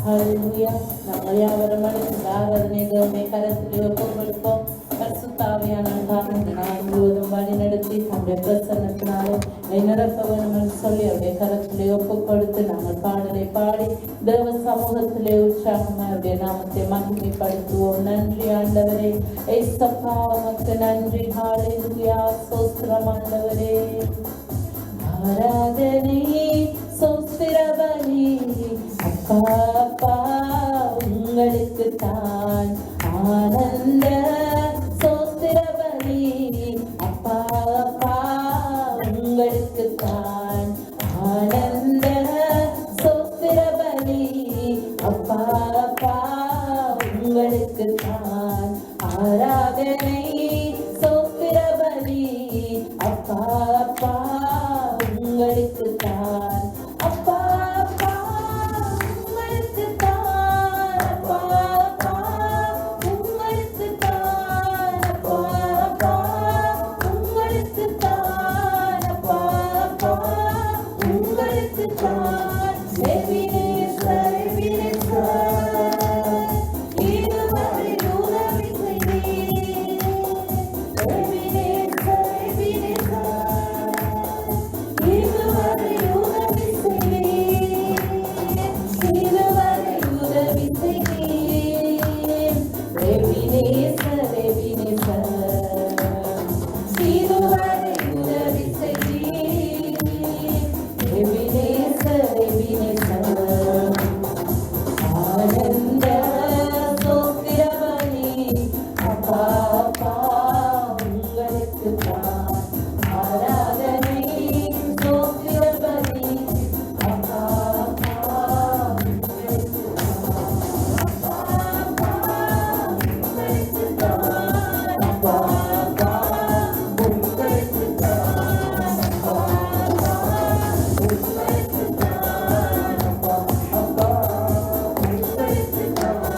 ஹல்லேலூயா. நாங்கள் யாவரும் அழைத்து ஆராதனை தேவனை கரத்திலே ஒப்புக் கொடுப்போம். பரிசுத்தாவியான இந்த நாள் முழுவதும் வழி நடத்தி தம்முடைய பிரசன்னத்தினாலும் நிரப்ப வேண்டும் என்று சொல்லி அவருடைய கரத்திலே ஒப்புக் கொடுத்து நாங்கள் பாடலை பாடி தேவ சமூகத்திலே உற்சாகமாக அவருடைய நாமத்தை மகிமைப்படுத்துவோம். நன்றி ஆண்டவரே, ஏசப்பா உமக்கு நன்றி. ஹல்லேலூயா. ஸ்தோத்திரம் ஆண்டவரே. ஆராதனை ஸ்தோத்திர பலி அப்பா அப்பா உங்களுக்கு தான். ஆனந்த ஸ்தோத்திர பலி அப்பா அப்பா உங்களுக்கு தான். ஆனந்த ஸ்தோத்திர பலி அப்பா அப்பா உங்களுக்கு தான். ஆராதனை ஸ்தோத்திர பலி அப்பா அப்பா உங்களுக்கு தான். அப்பா அப்பா உங்களுக்கு தான். அப்பா அப்பா உங்களுக்கு தான். அப்பா அப்பா உங்களுக்கு தான். அப்பா அப்பா உங்களுக்கு தான். எபினேசர் எபினேசர் இதுவரை உதவி செய்தீர். எபினேசர் எபினேசர் இதுவரை உதவி செய்தீர். இதுவரை உதவி செய்தீர். எபினேசர் எபினேசர் இதுவரை உதவி செய்தீர். எபினேசர் எபினேசர் ஆனந்த ஸ்தோத்திர பலி அப்பா அப்பா உங்களுக்கு தான். ஆராதனை ஸ்தோத்திர பலி அப்பா அப்பா உங்களுக்கு தான். அப்பா அப்பா உங்களுக்கு தான். அப்பா அப்பா உங்களுக்கு தான். அப்பா அப்பா உங்களுக்கு தான். அப்பா அப்பா உங்களுக்கு தான்.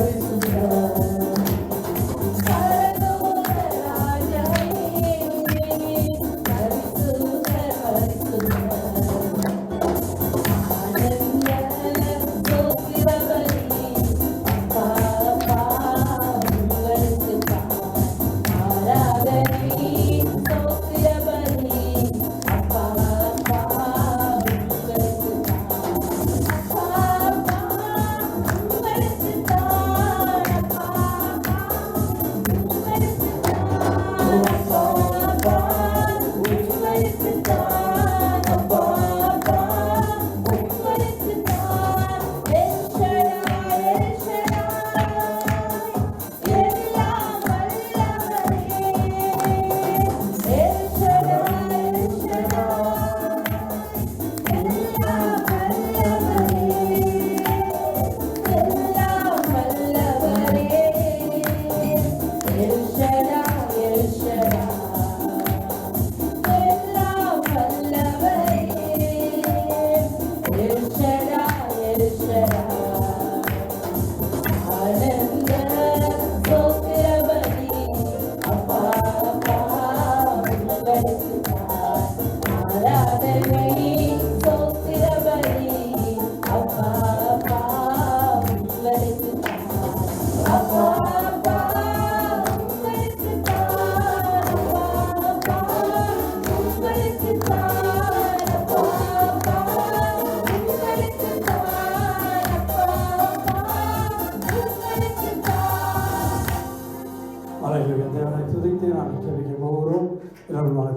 பரிசுத்தர்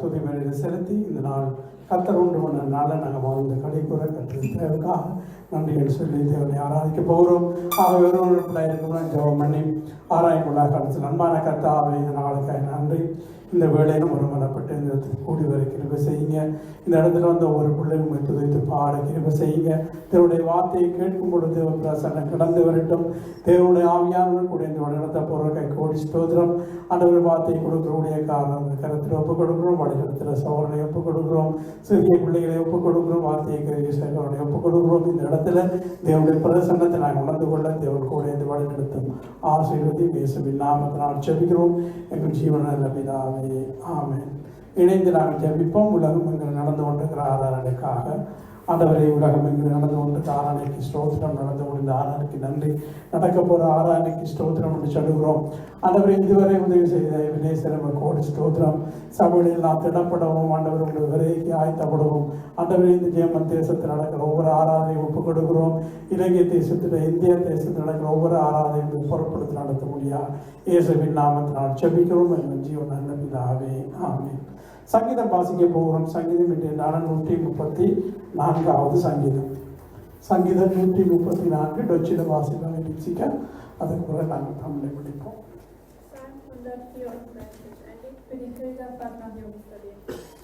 துதி மேலே செலுத்தி இந்த நாள் கர்த்தர் உண்டு பண்ண நாளில் நாங்கள் வாழ்ந்த கடைக்குற கற்றுக்காக நன்றிகள் சொல்லி தேவனை ஆராதிக்க போகிறோம். ஆகவே ஒரு பிள்ளை இருக்கும்போது ஜெபம் பண்ணி ஆராய்க்குள்ளாக அடுத்து நண்பான கர்த்தாவே இந்த நாளுக்காக நன்றி. இந்த வேளையிலும் ஒரு மனப்பட்டு இந்த இடத்துல கூடி வர கிருபை செய்யுங்க. இந்த இடத்துல வந்து ஒவ்வொரு பிள்ளைகளும் துதைத்து பாட கிருபை செய்யுங்க. தேவனுடைய வார்த்தையை கேட்கும் பொழுது பிரசன்னம் கடந்து வரட்டும். தேவனுடைய ஆவியானவர் கூட இந்த இடத்த போகிற கை கோடி ஸ்தோத்திரம். ஆண்டவர் வார்த்தையை கொடுக்கிறோடைய காரணம் கருத்தில் ஒப்புக் கொடுக்குறோம். வழிநடத்தில் சோழனை ஒப்புக் கொடுக்குறோம். சிறிய பிள்ளைகளை ஒப்புக் கொடுக்குறோம். வார்த்தையை கருவி சேகரனை ஒப்புக் கொடுக்குறோம். இந்த இடத்துல தேவனுடைய பிரசன்னத்தை நாங்கள் உணர்ந்து கொள்ள தேவன் கூட இந்த வழிநடத்தும் ஆசீர்வதி இயேசுவின் நாமத்தினால் ஜெபிக்கிறோம் எங்கள் ஜீவன பிதாவே, ஆமென். இணைந்து நாங்கள் ஜெபிப்போம். உலகம் எங்கள் நடந்து கொண்டிருக்கிற ஆராதனைக்காக ஆண்டவரை உலகம் எங்கள் நடந்து கொண்டிருக்கிற ஆராதனைக்கு ஸ்தோத்திரம். நடந்து கொண்டிருந்த ஆராதனைக்கு நன்றி. நடக்க போகிற ஆராதனைக்கு ஸ்தோத்திரம் என்று சொல்லுகிறோம். ஆண்டவரை இதுவரை உதவி செய்த வினேசரம் கோடி ஸ்தோத்திரம். சபையில் நாம் திடப்படவும் ஆண்டவர் உங்கள் விரைக்கு ஆயத்தப்படவும் ஆண்டவரை இந்த ஜெர்மன் தேசத்தில் நடக்கிற ஒவ்வொரு ஆராதனையும் ஒப்புக் கொடுக்கிறோம். இலங்கை தேசத்தில் இந்திய தேசத்தில் நடக்கிற ஒவ்வொரு ஆராதனையும் பொருட்படுத்தி நடத்த முடியாது இயேசுவின் நாமத்தினால் ஜெபிக்கிறோம் எங்கள் ஜீவன் நல்ல பிதாவே, ஆமென். சங்கீதம் வாசிக்க போகிறோம். சங்கீதம் இன்றைய 134வது சங்கீதம். சங்கீதம் 134 டொச்சில் வாசிப்பாங்க நிச்சயிக்க. அதுக்கு பிறகு நாங்கள் தமிழை படிப்போம்.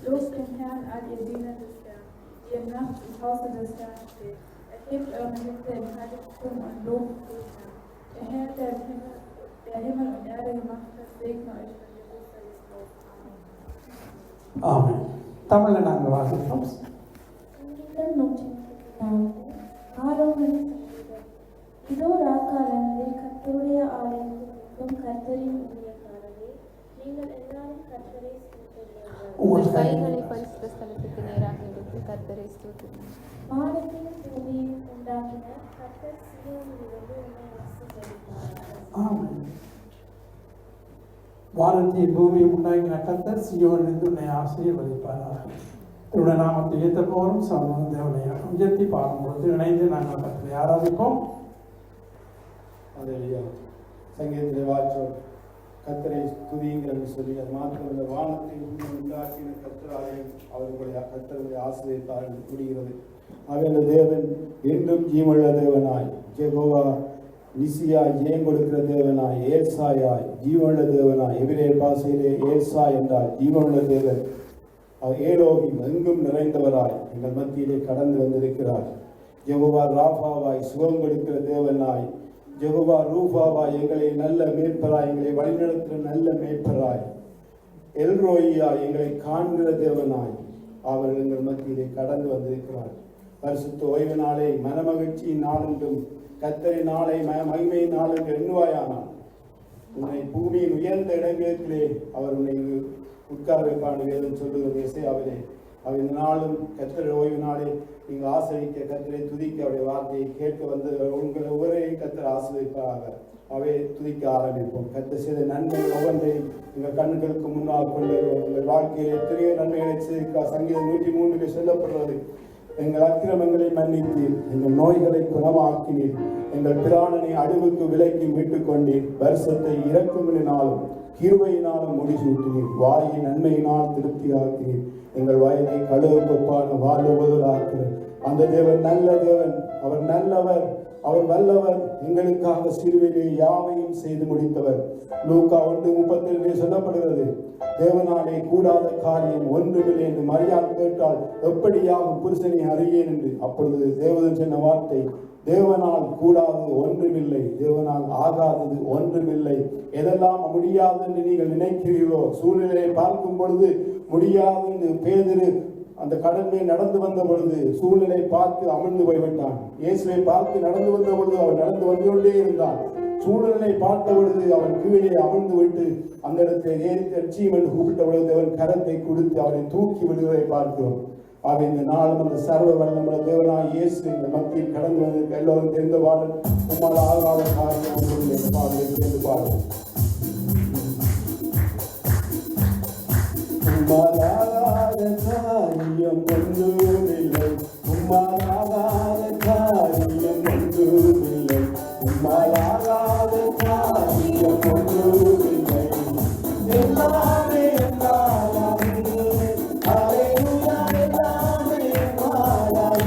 Lobt den Herrn, all ihr Diener des Herrn, die ihr Nacht im Hause des Herrn steht. Erhebt eure Hände im Heiligtum und lobt den Herrn. Der Herr, der Himmel und Erde gemacht hat, segne euch von Jerusalem aus. ஆமென். தமிழில் நாங்கள் வாசிப்போம். இதோ ராக்காலங்களே, கர்த்தருடைய ஆலயத்திற்கும் கர்த்தரின் ஊழியக்காரரே, நீங்கள் எல்லாரும் கர்த்தரை ஸ்தோத்திரியுங்கள். உங்கள் கைகளை பரிசுத்த ஸ்தலத்துக்கு நேராக எடுத்து கர்த்தரை ஸ்தோத்திரியுங்கள். வானத்தையும் பூமியையும் உண்டாக்கின கர்த்தர் சீயோனிலிருந்து உன்னை ஆசீர்வதிப்பார். ஆமென். வானத்தையும் பூமியும் உண்டாக்கின கர்த்தர் சீயோனிலிருந்து உன்னை ஆசீர்வதிப்பாராக. இவருடைய நாமத்தை உயர்த்த போகிறோம். சமூக தேவனை உயர்த்தி பாடும்பொழுது இணைந்து நாங்கள் கர்த்தரை ஆராதிப்போம். சங்கீதத்திலே வாற்றோம் கர்த்தரை துதியுங்கள் என்று சொல்லி அது மாத்திரமல்ல வானத்தை உண்டாக்கின கர்த்தராலையும் கர்த்தருடைய ஆசீர்வதித்தார் என்று கூறுகிறது. அவன் தேவன் என்றும் ஜீவனுள்ள தேவனாய், யெகோவா நிசியாய், ஜெயம் கொடுக்கிற தேவனாய், ஏல்சாயாய், ஜீவனுள்ள தேவனாய். எபிரேயர் பாஷையிலே ஏல்சாய் என்றால் ஜீவனுள்ள தேவன். அவர் ஏலோகிம் எங்கும் நிறைந்தவராய் எங்கள் மத்தியிலே கடந்து வந்திருக்கிறார். யெகோவா ராஃபாவாய், சுகம் கொடுக்கிற தேவனாய், யெகோவா ரூஃபாவாய், எங்களை நல்ல மேய்ப்பராய், எங்களை வழிநடத்துகிற நல்ல மேய்ப்பராய், எல்ரோயியா, எங்களை காண்கிற தேவனாய் அவர் எங்கள் மத்தியிலே கடந்து வந்திருக்கிறார். பரிசுத்த ஓய்வு நாளை மனமகிழ்ச்சியின் நாளென்றும் கர்த்தரின் நாளை மகிமையின் நாள் என்று எண்ணுவாயானால் உன்னை பூமியின் உயர்ந்த இடங்களிலே அவர் உன்னை உட்கார வைப்பான் வேதம் சொல்லுகிறது. இசையாவிலே அவர் இந்த நாளும் கர்த்தர் ஓய்வு நாளை நீங்கள் ஆசிரிக்க, கர்த்தரை துதிக்க, அவருடைய வார்த்தையை கேட்க வந்து உங்கள் ஒவ்வொருவரையும் கர்த்தர் ஆசிரியப்பாக அவை துதிக்க ஆரம்பிப்போம். கர்த்தர் செய்த நன்மைகள் ஒவ்வொன்றையும் எங்கள் கண்களுக்கு முன்னால் கொண்டு உங்கள் வாழ்க்கையில் எத்தனையோ நன்மைகளை செய்திருக்கா. சங்கீதம் 103 சொல்லப்படுறது, எங்கள் அக்கிரமங்களை மன்னித்தீர், எங்கள் நோய்களை குணமாக்கினீர், எங்கள் பிராணனை அழிவுக்கு விலைக்கு மீட்டுக் கொண்டீர், வருஷத்தை இரக்கங்களினாலும் கிருபையினாலும் முடிசூட்டினீர், வாயை நன்மையினால் திருப்தியாக்கினீர், எங்கள் வயதை கழுவுப்பான வாழ்வதாக்குகிறார். அந்த தேவன் நல்ல தேவன், அவர் நல்லவர், அவர் வல்லவர், எங்களுக்காக சிறுவையிலே யாவையும் செய்து முடித்தவர். லூக்கா 1:32 சொல்லப்படுகிறது, தேவனாலே கூடாத காரியம் ஒன்றுமில்லை என்று மரியாள் கேட்டால் எப்படியாகும் புருஷனை அறியேன் என்று. அப்பொழுது தேவதன் சொன்ன வார்த்தை, தேவனால் கூடாதது ஒன்றுமில்லை, தேவனால் ஆகாதது ஒன்றுமில்லை. எதெல்லாம் முடியாது என்று நீங்கள் நினைக்கிறீர்களோ, சூழ்நிலையை பார்க்கும் பொழுது முடியாது என்று பேதுரு அந்த கடல் மேல் நடந்து வந்த பொழுது சூழ்நிலை பார்த்து அமிழ்ந்து போய்விட்டான். இயேசுவை பார்த்து நடந்து வந்த பொழுது அவன் நடந்து வந்து கொண்டே இருந்தான். சூழ்நிலை பார்த்த பொழுது அவன் கீழே அமிழ்ந்து விட்டு அந்த இடத்தை ஏறிச்சீம் என்று கூப்பிட்ட பொழுது அவன் கரத்தை கொடுத்து அவனை தூக்கி விடுவதை பார்க்கிறோம். ஆக இந்த நாளும் அந்த சர்வ வல்லமுள்ள தேவனாய் இயேசு இந்த மத்தியில் கடந்து வந்து எல்லோரும் தெரிந்த பாடல் உம்மால் ஆகாத காரியம் பாடலை தெரிந்து பாடல். உம்மாலாகாத காரியம் ஒன்றுமில்லை, உம்மாலாகாத காரியம் ஒன்றுமில்லை, உம்மாலாகாத காரியம் ஒன்றுமில்லை, எல்லாமே எல்லாமே ஹல்லேலூயா, எல்லாமே எல்லாமே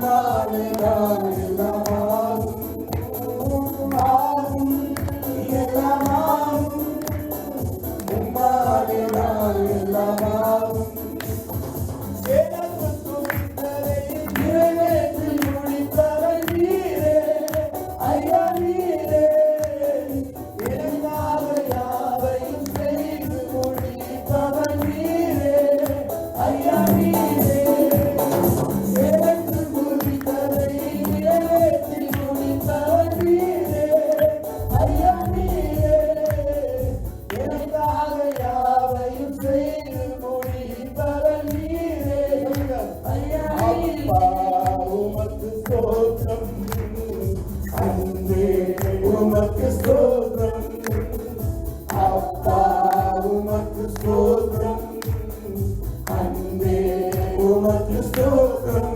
உம்மாலேதான் எல்லாமாகும். ஆகும் எல்லாமாகும். உம்மாலேதான் எல்லாமாகும். எனக்கு துணித்ததை நிறைவேற்றி முடித்தவர் நீரே. ஐயா நீரே. எனக்காக யாவையும் செய்து முடித்தவர் நீரே. ஐயா நீரே. எனக்கு துணித்ததை நிறைவேற்றி முடித்தவர் நீரே. ஐயா நீரே. எனக்காக யாவையும் செய்து முடித்தவர் நீரே. ஐயா அப்பா உமக்கு ஸ்தோத்திரம். அன்பே உமக்கு ஸ்தோத்திரம். அப்பா உமக்கு ஸ்தோத்திரம். அன்பே உமக்கு ஸ்தோத்திரம்.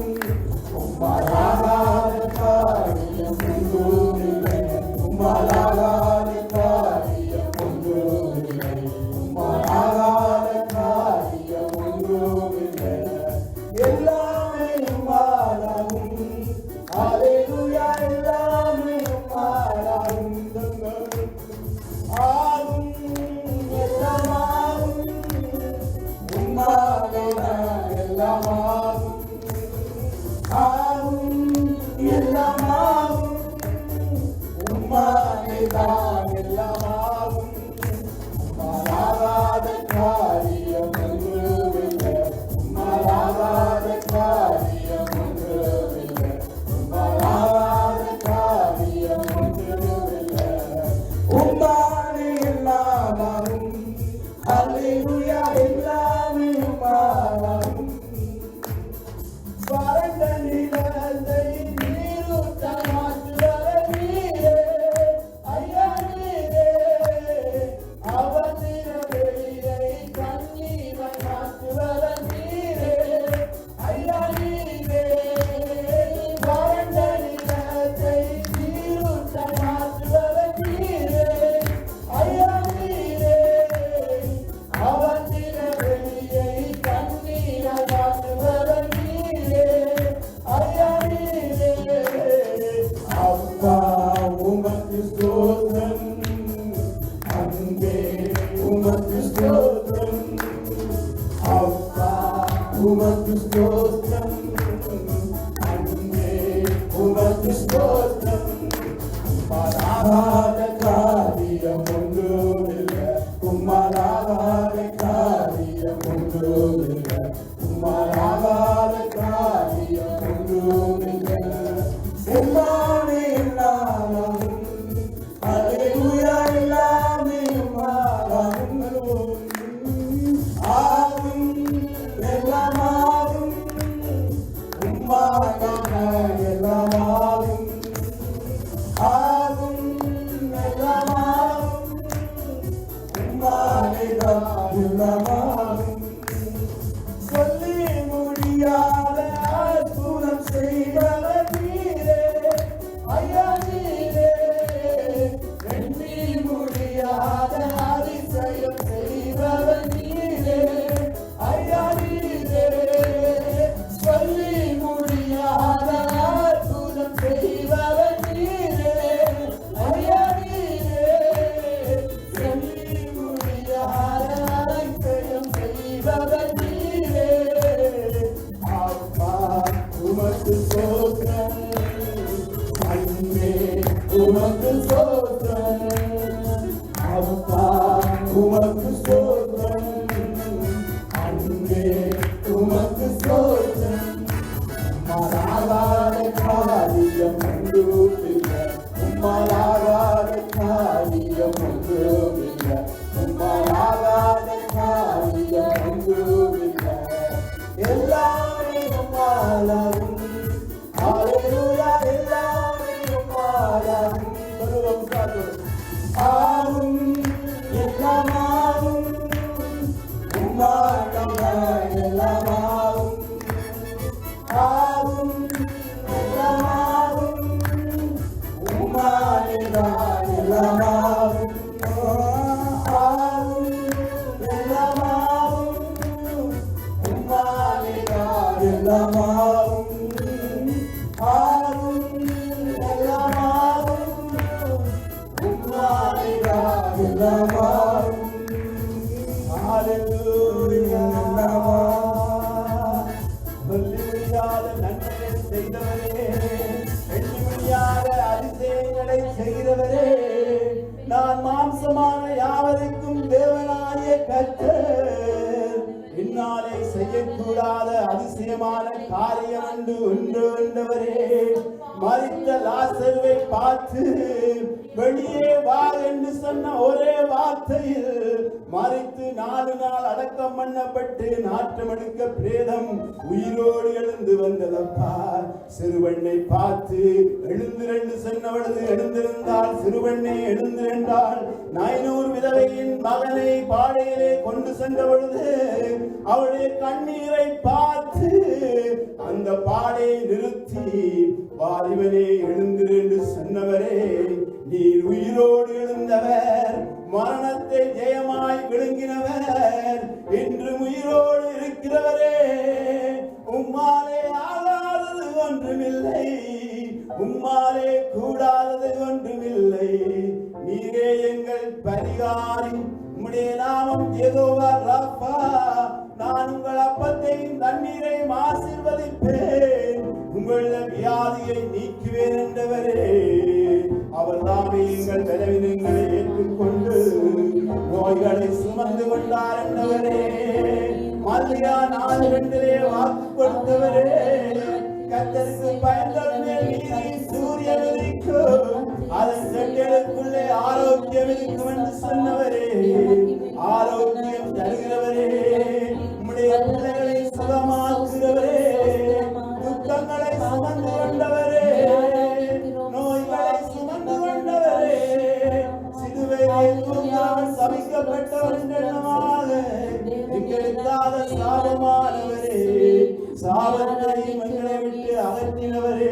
உம்மாலாகாத காரியம் ஒன்றுமில்லை. உம்மாலாகாத காரியம் ஒன்றுமில்லை. உம்மாலாகாத காரியம் ஒன்றுமில்லை. எல்லாமே உம்மாலாகும். அல்லேலூயா. எல்லாமே உம்மாலாகும். ஆகும் எல்லாமாகும். உம்மாலேதான் எல்லாமாகும். ஆகும் எல்லாமாகும். உம்மாலேதான் எல்லாமாகும். உம்மாலாகாத காரியம் ஒன்றுமில்லை. உம்மாலாகாத காரியம் ஒன்றுமில்லை. உம்மாலாகாத காரியம் ஒன்றுமில்லை. உம்மாலே எல்லாமாகும். அல்லேலூயா. எல்லாமே உம்மாலாகும். வறண்ட நிலத்தை நீரூற்ற மாற்றுவர் நீரே. ஐயா நீரே. அவசிய வெளியை கண்ணீரை மாற்றுவர் நீரே. ஐயா நீரே. வறண்ட நிலத்தை நீரூற்ற மாற்றுவர் நீரே. ஐயா நீரே. அவசிய வெளியை கண்ணீரை மாற்றுவர் நீரே. ஐயா நீரே. அப்பா உமக்கு ஸ்தோத்திரம். அன்பே உமக்கு ஸ்தோத்திரம். அப்பா உமக்கு ஸ்தோத்திரம். அன்பே உமக்கு ஸ்தோத்திரம். உம்மாலாகாத காரியம் ஒன்றுமில்லை. உம்மாலாகாத காரியம் ஒன்றுமில்லை. உம்மாலாகாத காரியம் ஒன்றுமில்லை. எல்லாமே எல்லாமாகும். அல்லேலூயா. எல்லாமே உம்மாலாகும். ஆகும் எல்லாமாகும். உம்மாலேதான் எல்லாமாகும். ஆகும் எல்லாமாகும். உம்மாலேதான் எல்லாமாகும். சொல்லி முடியாத அற்புதம் செய்பவர் நீரே. ஐயா நீரே. எண்ணி முடியாத அதிசயம் செய்பவர் நீரே. ஐயா நீரே. சொல்லி முடியாத அற்புதம் செய்பவர் நீரே. ஐயா நீரே. சொல்லி முடியாத அதிசயம் செய்பவர் நீரே. அப்பா உமக்கு ஸ்தோத்திரம். அன்பே உமக்கு ஸ்தோத்திரம். அப்பா உமக்கு ஸ்தோத்திரம். அன்பே உமக்கு ஸ்தோத்திரம். உம்மாலாகாத காரியம் ஒன்றுமில்லை. உம்மாலாகாத காரியம் ஒன்றுமில்லை. உம்மாலாகாத காரியம் ஒன்றுமில்லை. எல்லாமே உம்மாலாகும். அல்லேலூயா. எல்லாமே உம்மாலாகும். சொல்லுவோம் சார். ஆகும் எல்லாமாகும். உம்மாலேதான் எல்லாமாகும். ஆகும் எல்லாமாகும். உம்மாலேதான் எல்லாமாகும். ஆகும் எல்லாமாகும். உம்மாலேதான் எல்லாமாகும். செய்கிறவரே, நான் மாம்சமான யாவருக்கும் தேவனாகிய கர்த்தர், என்னாலே செய்யக்கூடாத அதிசயமான காரியம் உண்டு என்றவரே. மரித்த லாசருவை பார்த்து வெளியே வா என்று சொன்ன ஒரே வார்த்தையில் மரித்து 4 நாள் அடக்கம் பண்ணப்பட்டு நாற்றமெடுக்க பிரேதம் உயிரோடு எழுந்து வந்ததப்பா. சிறுவனை பார்த்து எழுந்திரண்டு சொன்னவளது எழுந்திருந்தால் சிறுவனை எழுந்திருந்தால் 900 விதவையின் மகனை பாடையிலே கொண்டு சென்ற பொழுது அவளுடைய கண்ணீரை பார்த்து அந்த பாடையை நிறுத்தி வாலிபனே எழுந்திரு என்று சொன்னவரே, நீர் உயிரோடு எழுந்தவர், மரணத்தை ஜெயமாய் விழுங்கினவர், இன்று உயிரோடு இருக்கிறவரே. உம்மாலே ஆகாதது ஒன்றுமில்லை, உம்மாலே கூடாதது ஒன்றுமில்லை. நீரே எங்கள் பரிகாரி, உம்முடைய நாமம் யெகோவா ராஃபா. நான் உங்கள் அப்பத்தையும் தண்ணீரையும் ஆசீர்வதிப்பேன், உங்கள் வியாதியை நீக்குவேன் என்றவரே. அவர் தாமே எங்கள் பலவீனங்களை ஏற்றுக்கொண்டு நோய்களை சுமந்து கொண்டார் என்றவரே. மல்லியா 4:2 வாக்கு கொடுத்தவரே. கர்த்தருக்கு பயந்தவர்கள் மேல் நீதியின் சூரியன் உதிக்கும், அதன் செட்டைகளுக்குள்ளே ஆரோக்கியம் இருக்கும் என்று சொன்னவரே. ஆரோக்கியம் தருகிறவரே, உம்முடைய பிள்ளைகளை சுகமாக்குகிறவரே, துக்கங்களை சுமந்து கொண்டவரே, நோய்களை சுமந்து கொண்டவரே, சிலுவையிலே தூக்கினவன் சபிக்கப்பட்டவன் எண்ணமாக எங்களுக்காக சாபமானவரே, சாபத்தை எங்களை விட்டு அகற்றினவரே.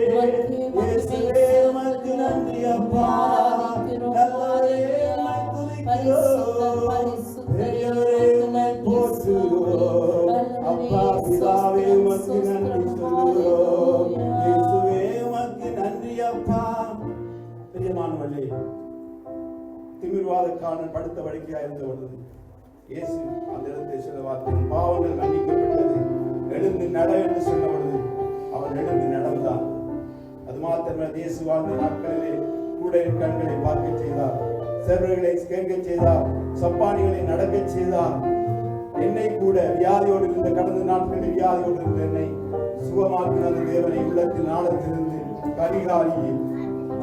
இயேசுவே உமக்கு நன்றி அப்பா, நல்லவரே உம்மை துதிக்கிறோம், பெரியவரே உம்மை போற்றுகிறோம். அப்பா பிதாவே உமக்கு நன்றி சொல்லுகிறோம், இயேசுவே உமக்கு நன்றி அப்பா. பிரியமானவர்களே, திமிர்வாதக்காரன் படுத்த படுக்கையாக இருந்த பொழுது இயேசு அந்த இடத்தை சொல்ல வார்த்தை, பாவங்கள் மன்னிக்கப்பட்டது, எழுந்து நட என்று சொன்ன பொழுது அவன் எழுந்து நடந்தான். அது மாத்திரமல்ல, இயேசு வாழ்ந்த நாட்களிலே கூடையின் கண்களை பார்க்க செய்தார், செவர்களை கேட்க செய்தார், சப்பானிகளை நடக்க செய்தார். என்னை கூட வியாதியோடு இருந்த கடந்த நாட்களில் வியாதியோடு இருந்த என்னை சுகமாக்கின அந்த தேவனை உள்ளத்தில் நாளத்திலிருந்து பரிகாரியே,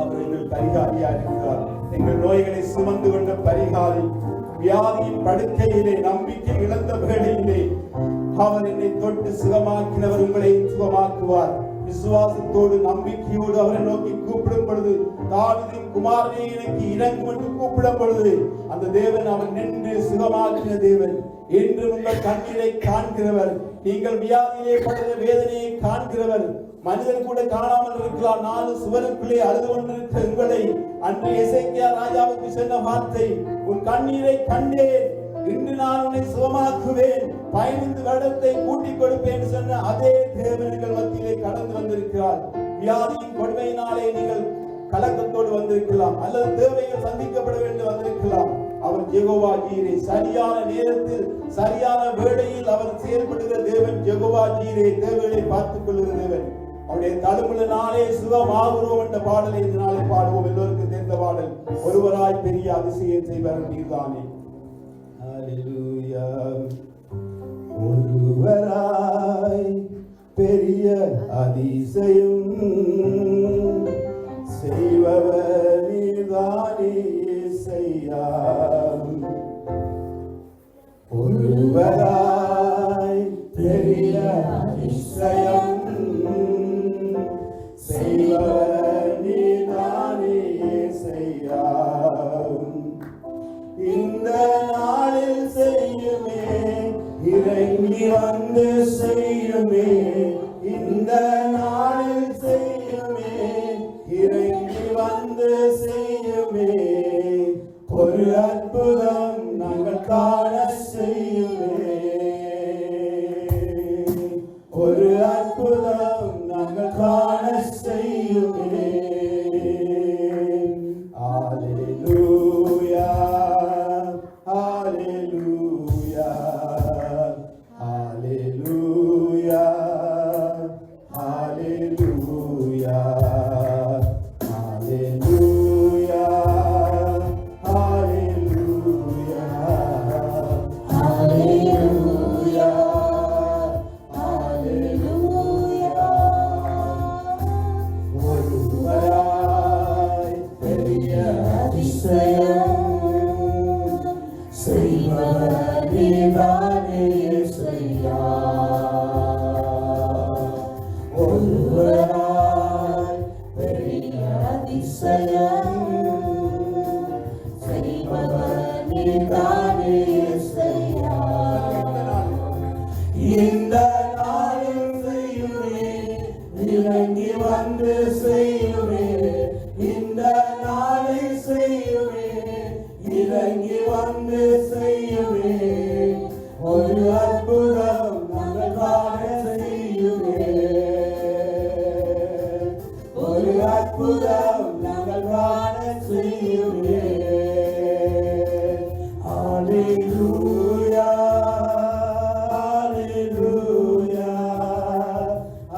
அவர் எங்கள் பரிகாரியா இருக்கிறார். எங்கள் நோய்களை சுமந்து கொண்ட பரிகாரி, வியாதியின் படுக்கையிலே நம்பிக்கை இழந்த வேளையிலே அவர் என்னை தொட்டு சுகமாக்கினவர் உங்களை சுகமாக்குவார். விசுவாசத்தோடு நம்பிக்கையோடு அவரை நோக்கி கூப்பிடும் பொழுது, தாவீதின் குமாரனே எனக்கு இறங்கும் என்று கூப்பிடும் பொழுது அந்த தேவன் அவன் நின்று சுகமாக்கின தேவன். என்று உங்கள் கண்ணீரை காண்கிறவர், நீங்கள் வியாதியிலே படுகிற வேதனையை காண்கிறவர். மனிதன் கூட காணாமல் இருக்கலாம், 4 சுவருக்குள்ளே அழுது கொண்டிருக்கிற உங்களை அன்று எசேக்கியா ராஜாவுக்கு சொன்ன வார்த்தை, உன் கண்ணீரை கண்டேன், இன்று நான் உன்னை சுகமாக்குவேன், 15 வருடத்தை கூட்டிக் கொடுப்பேன் சொன்ன அதே தேவன்கள் மத்தியிலே கடந்து வந்திருக்கிறார். வியாதியின் கொடுமையினாலே நீங்கள் கலக்கத்தோடு வந்திருக்கலாம், அல்லது தேவைகள் சந்திக்கப்பட வேண்டும் வந்திருக்கலாம். அவர் யெகோவா ஜீரே, சரியான நேரத்தில் சரியான வேளையில் அவர் செயல்படுகிற தேவன். யெகோவா ஜீரே, தேவைகளை பார்த்துக் கொள்கிற தேவன். அவருடைய தழும்புகளினாலே சுகமாகிறோம் என்ற பாடலை இந்த நாளை பாடுவோம். எல்லோருக்கும் தெரிந்த பாடல், ஒருவராய் பெரிய அதிசயம் செய்வார் நீர்தானே. ஹல்லேலூயா. ஒருவராய் பெரிய அதிசயம் செய்பவர் நீர்தானே இயேசையா. ஒருவராய் பெரிய அதிசயம் செய்பவர் நீர்தானே இயேசையா. இந்த நாளில் செய்யுமே, இறங்கி வந்து செய்யுமே, இந்த நாளில் செய்யுமே, இறங்கி வந்து செய்யுமே, ஒரு அற்புதம் நாங்கள் காண செய்யுமே, ஒரு அற்புதம் நாங்கள் காண செய்யுமே. அதிசயம் செய்பவர் நீதானே இயேசையா. இந்த நாளில் செய்யுமே, இறங்கி வந்து செய்யுமே, இந்த நாளை செய்யுமே, இறங்கி வந்து செய்யுமே, ஒரு அற்புதம் நாங்கள் காண செய்யுமே, ஒரு அற்புதம் நாங்கள் காண செய்யுமே. Hallelujah, hallelujah,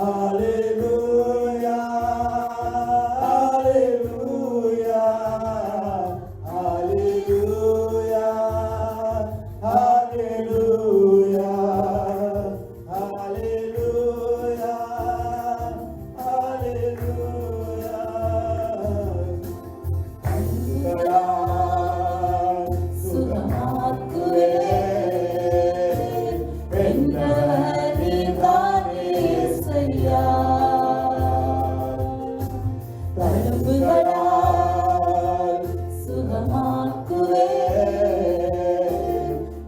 hallelujah, hallelujah, hallelujah, hallelujah, hallelujah, hallelujah. சுகமாக்குவே வென்றவர் நீதானே இயேசையா. தழும்புகளால் சுகமாக்குவே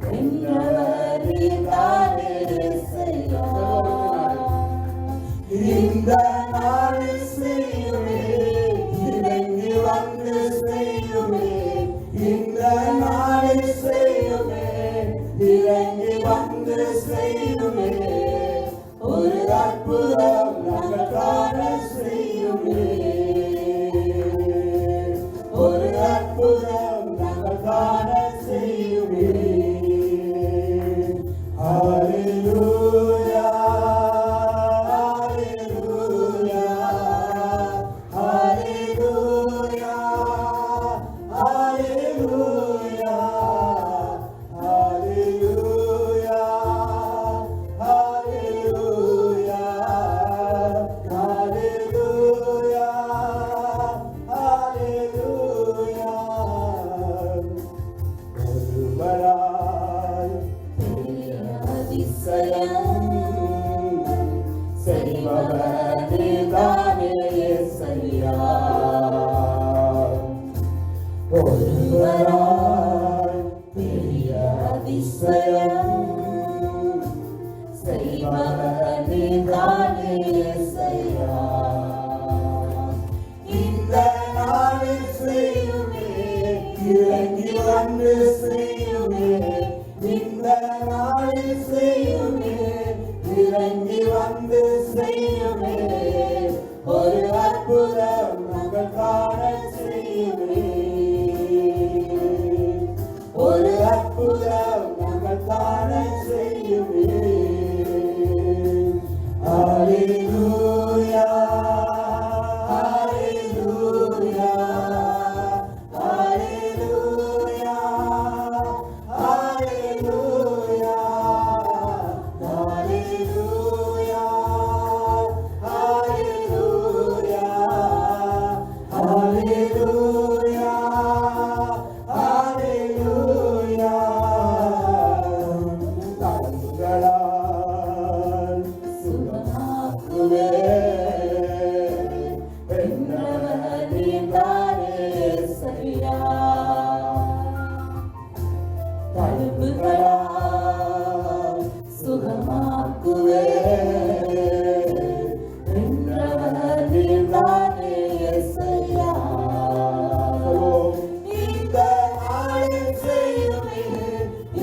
வென்றவர் நீதானே இயேசையா. இந்த நாளில் செய்யுமே, இறங்கி வந்து செய்யுமே, இந்த நாளில் செய்யுமே, இறங்கி வந்து செய்யுமே, ஒரு அற்புதம் நாங்கள் காண செய்யுமே, ஒரு அற்புதம் நாங்கள் காண செய்யுமே. Hallelujah, hallelujah, hallelujah, hallelujah, hallelujah, hallelujah, hallelujah, hallelujah. ஒருவராய் பெரிய அதிசயம் செய்பவர் நீதானே இயேசையா. ஒருவராய் பெரிய அதிசயம் செய்பவர் நீதானே இயேசையா. இந்த நாளில் செய்யுமே, இறங்கி வந்து செய்யுமே, இந்த நாளில் செய்யுமே, இறங்கி வந்து செய்யுமே, ஒரு அற்புதம் நாங்கள் காண செய்யுமே, ஒரு அற்புதம் நாங்கள் காண செய்யுமே. Hallelujah, hallelujah, hallelujah, hallelujah, hallelujah, hallelujah, hallelujah, hallelujah. தங்களால் சுகமாக்குவே வென்றவர் நீதானே இயேசையா. தழும்புகளால் சுகமாக்குவே வென்றவர் நீதானே இயேசையா. இந்த நாளில் செய்யுமே,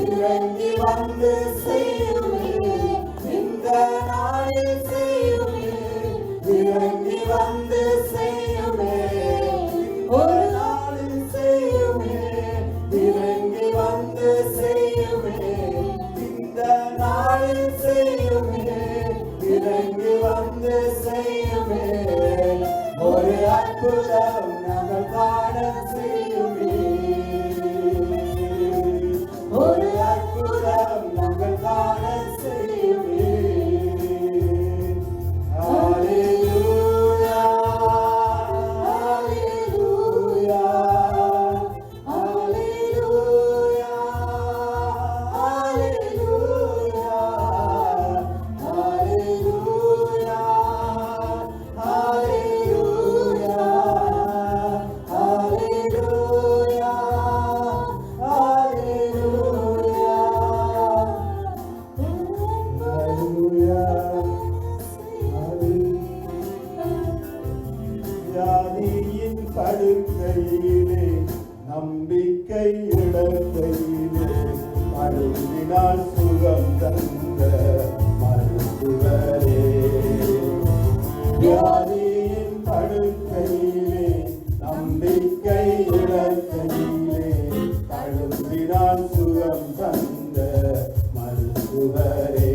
இறங்கி வந்து செய்யுமே, இந்த நாளில் செய்யுமே, இறங்கி வந்து செய்யுமே, ஒரு நாளில் செய்யுமே, இறங்கி வந்து செய்யுமே, இந்த நாளில் செய்யுமே, இறங்கி வந்து செய்யுமே, ஒரு அற்புதம் நாங்கள் காண செய்யுமே, ஒரு அற்புதம் நாங்கள் காண செய்யுமே. Hallelujah, hallelujah, hallelujah, hallelujah, hallelujah, hallelujah, வியாதியின் படுக்கையிலே நம்பிக்கை இழக்கையிலே அழுவினால் சுகம் தந்த மருத்துவரே. வியாதியின் படுக்கையிலே நம்பிக்கை இழக்கையிலே அழுவினால் சுகம் தந்த மருத்துவரே.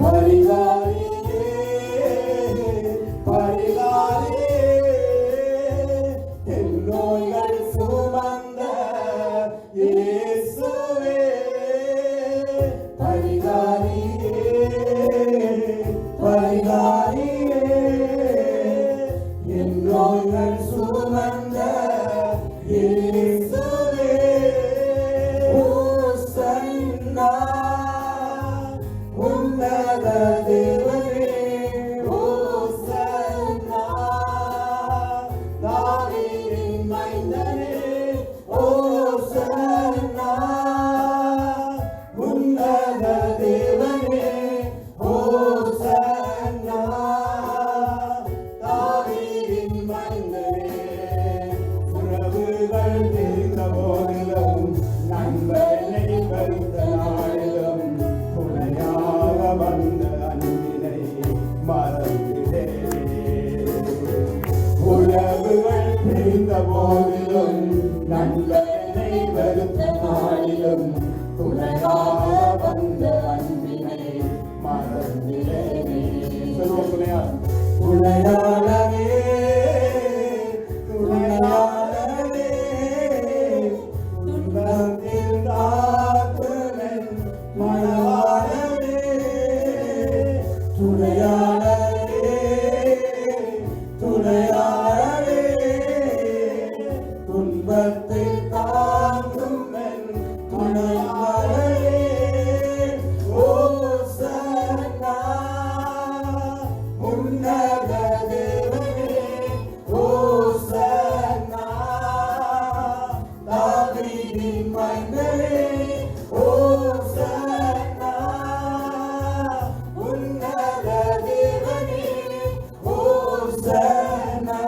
பரிகாரியே பரிகாரியே என் நோய்கள் சுமந்த இயேசுவே. பரிகாரியே பரிகாரியே என் நோய்கள் சுமந்த இயேசுவே. ஓசன்னா உன்னத தேவனே. ஓசன்னா தாவீதின் மைந்தனே. ஓசன்னா உன்னத தேவனே. ஓசன்னா தாவீதின் மைந்தனே. உறவுகள் தெரிந்த போதிலும் நண்பனை வருத்த நாளிலும் துணையாக வந்த அன்பினை மறந்திடேனே. உறவுகள் தெரிந்த போதிலும் நண்பனை வருத்த நாளிலும் துணையாக வந்த அன்பினை மறந்திடேனே. சொல்லுவோம் துணையார். துணையாளவே துணையாளவே துன்பத்தில் காத்துமென் மணவாளவே. துணையாளவே துணையாளவே துன்பத்தில் காத்துமென் மணவாளவே. ஓசன்னா உன்னத தேவனே. ஓசன்னா தாவீதின் மைந்தனே. ஓசன்னா உன்னத தேவனே. ஓசன்னா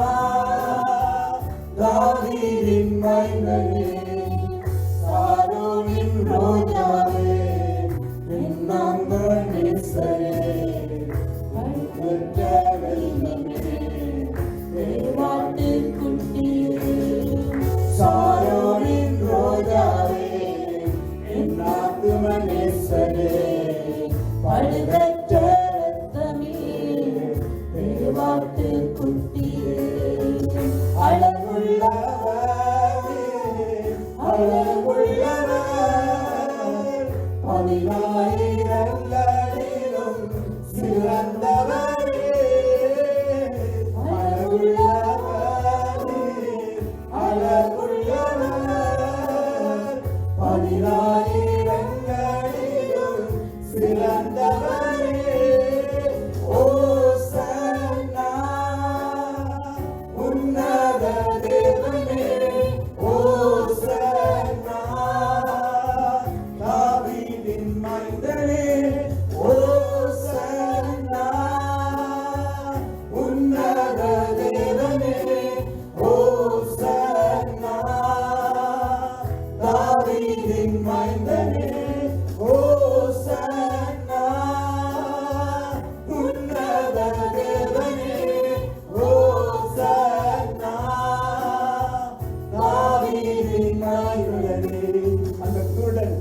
தாவீதின் மைந்தனே. சாரோனின் ரோஜாவே என் நண்பன் நேசரே. பெற்ற வெள்ளமே தேவாட்டு குட்டியே. சாரோனின் ரோஜாவே என் ஆத்தும நேசரே. பழுதற்ற ரத்தமே தேவாட்டு குட்டியே. அழகுள்ளவரே அழகுள்ளவர் 10,000ங்களிலும் சிறந்தவரே. அழகுள்ளவரே அழகுள்ளவர் 10,000ங்களிலும் சிறந்தவரே. ஓசன்னா உன்னத தேவனே. ஓசன்னா தாவீதின் மைந்தனே. ஓசன்னா உன்னத தேவனே. ஓசன்னா தாவீதின் மைந்தனே. ஓசன்னா உன்னத தேவனே. ஓசன்னா தாவீதின் மைந்தனே. அந்த குருடன்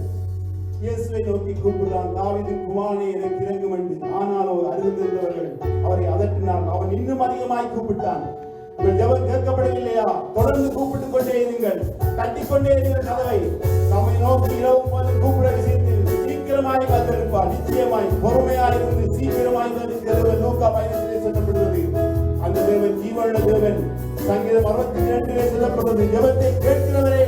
இயேசுவை நோக்கி கூப்பிடுறான். தாவீதின் குமாரனே எனக்கு இறங்கும் என்று. ஆனால் அவர் அருகிருந்தவர்கள் அவரை அதட்டினார். அவன் இன்னும் அதிகமாய் கூப்பிட்டான். உங்கள் ஜெபம் கேட்கப்படவில்லையா? தொடர்ந்து கூப்பிட்டுக் கொண்டே இருங்கள். தட்டிக்கொண்டே இருங்கள் கதவை. நம்மை நோக்கி இரவு போது கூப்பிட விஷயத்தில் சீக்கிரமாய் காத்திருப்பார். நிச்சயமாய் பொறுமையாய் இருந்து சீக்கிரமாய் தேவன் லூக்கா 15 சொல்லப்படுகிறது. அந்த தேவன் ஜீவனுள்ள தேவன். சங்கீதம் 62 சொல்லப்படுகிறது. ஜெபத்தை கேட்கிறவரே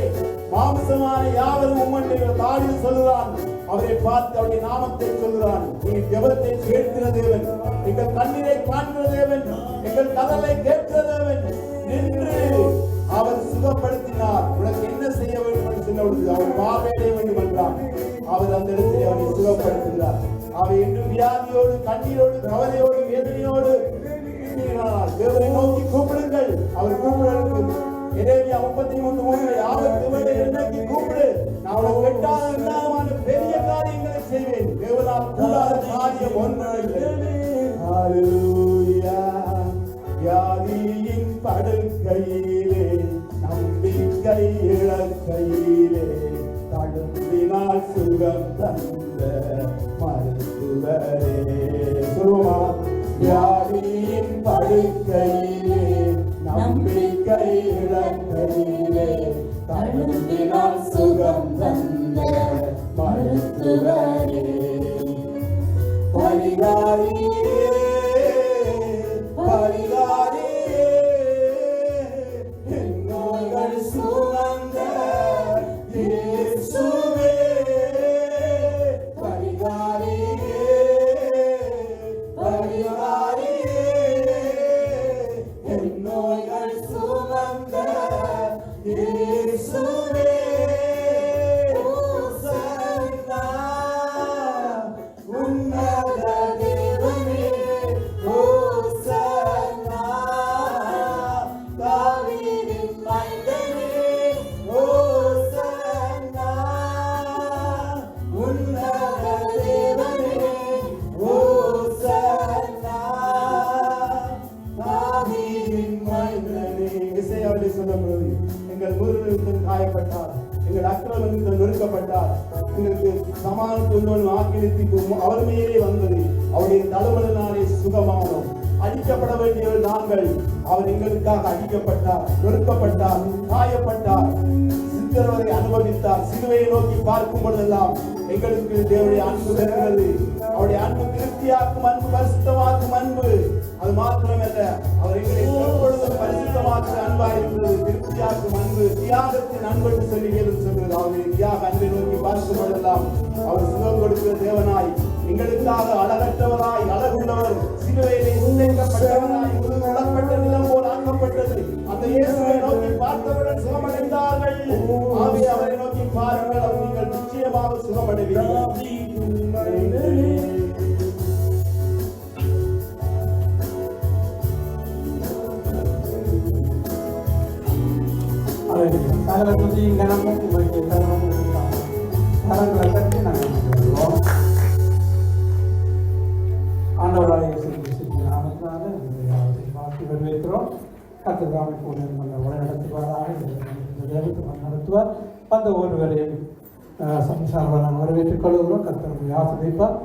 மாம்சமான யாவரும் உம்மண்டை தாடியில் சொல்லுகிறான். அவரை பார்த்து அவருடைய நாமத்தை சொல்லுகிறான். நீ ஜெபத்தை கேட்கிற தேவன், எங்கள் கண்ணீரை காண்கிற தேவன், எங்கள் கதலை கேட்கிற தேவன். நின்று அவர் சுகப்படுத்தினார். உனக்கு என்ன செய்ய வேண்டும் என்று சொன்னபொழுது அவர் பார்வையிட வேண்டும் என்றார். அவர் அந்த இடத்தை அவரை சுகப்படுத்துகிறார். அவை இன்னும் வியாதியோடு கண்ணீரோடு கவலையோடு வேதனையோடு தேவனை நோக்கி ஏசாயா 33:3 ஆபத்து என்னைக்கு கூப்பிடு நான் உனக்கு எட்டாத பெரிய காரியங்களை செய்வேன் தேவனால் கூடாத காரியம் ஒன்றுமில்லை. ஹalleluya. வியாதியின் படுக்கையிலே நம்பிக்கை இழக்கையிலே தடுப்பினால் சுகம் தந்த மருத்துவரே சுருமா. வியாதியின் படுக்கையிலே நம்பிக்கை இழக்கையிலே தடுப்பினால் சுகம் தந்த மருத்துவரே பரிகாரியே பரிகாரியே என்னோடு சுமந்த இயேசுவே பரிகாரியே பரிகாரியே என்னோடு சுமந்த இயேசுவே ஓசன்னா உன்னத தேவனே ஓசன்னா தாவீதின் மைந்தனே ஓசன்னா உன்னத தேவனே ஓசன்னா தாவீதின் மைந்தனே. இசையாவிலே சொல்லப்படுவது எங்கள் முருகன் காயப்பட்டார், எங்கள் அக்கிரமங்கள் நொறுக்கப்பட்டார், எங்களுக்கு சமானத்துள்ளவன் ஆக்கிரமிப்பு அவர் மேலே வந்தது, அவருடைய தழுவலினாலே சுகமானோம். அடிக்கப்பட வேண்டியவர் நாங்கள், அவர் எங்களுக்காக அடிக்கப்பட்டார், நொறுக்கப்பட்டார், காயப்பட்டார், சித்திரவதை அனுபவித்தார். சிலுவையை நோக்கி பார்க்கும் பொழுதெல்லாம் எங்களுக்கு தேவனுடைய அன்பு வருகிறது. அவருடைய அன்பு திருப்தியாக்கும் அன்பு, பரிசுத்தமாக்கும் அன்பு. அது மாத்திரமல்ல, அவர் எங்களை எப்பொழுதும் பரிசுத்தமாக்குற அன்பாயிருக்கிறது, திருப்தியாக்கும் அன்பு, தியாகத்தின் அன்பு என்று சொல்லி வேதம் சொல்கிறது. அவருடைய தியாக அன்பை நோக்கி பார்க்கும் பொழுதெல்லாம் அவர் சுகம் கொடுக்கிற தேவனாய், எங்களுக்காக அழகற்றவராய் அழகுள்ளவர், சிலுவையிலே உடைக்கப்பட்டவராய் உடப்பட்ட நிலம் போல் ஆக்கப்பட்டது. அந்த இயேசுவை நோக்கி பார்த்தவர்கள் சுகமடைந்தார்கள். ஆகவே அவரை நோக்கி பாருங்கள், அவர் நீங்கள் நிச்சயமாக சுகமடைவீர்கள். சகல துதியும் கனமும் உமக்கு தருவோம். கரங்களை தட்டி நாங்கள் சொல்லுவோம். ஆண்டவராக இயேசு கிறிஸ்துவின் நாமத்தினால நம்முடைய வாழ்க்கை வரவேற்கிறோம். கர்த்தர் தாமே கூட நம்மை வழிநடத்துவாராக, இந்த தேவத்தை நடத்துவார். அந்த ஒருவரையும் சம்சாரம் வரவேற்றுக் கொள்கிறோம். கர்த்தர் ஆசிரியப்பார்.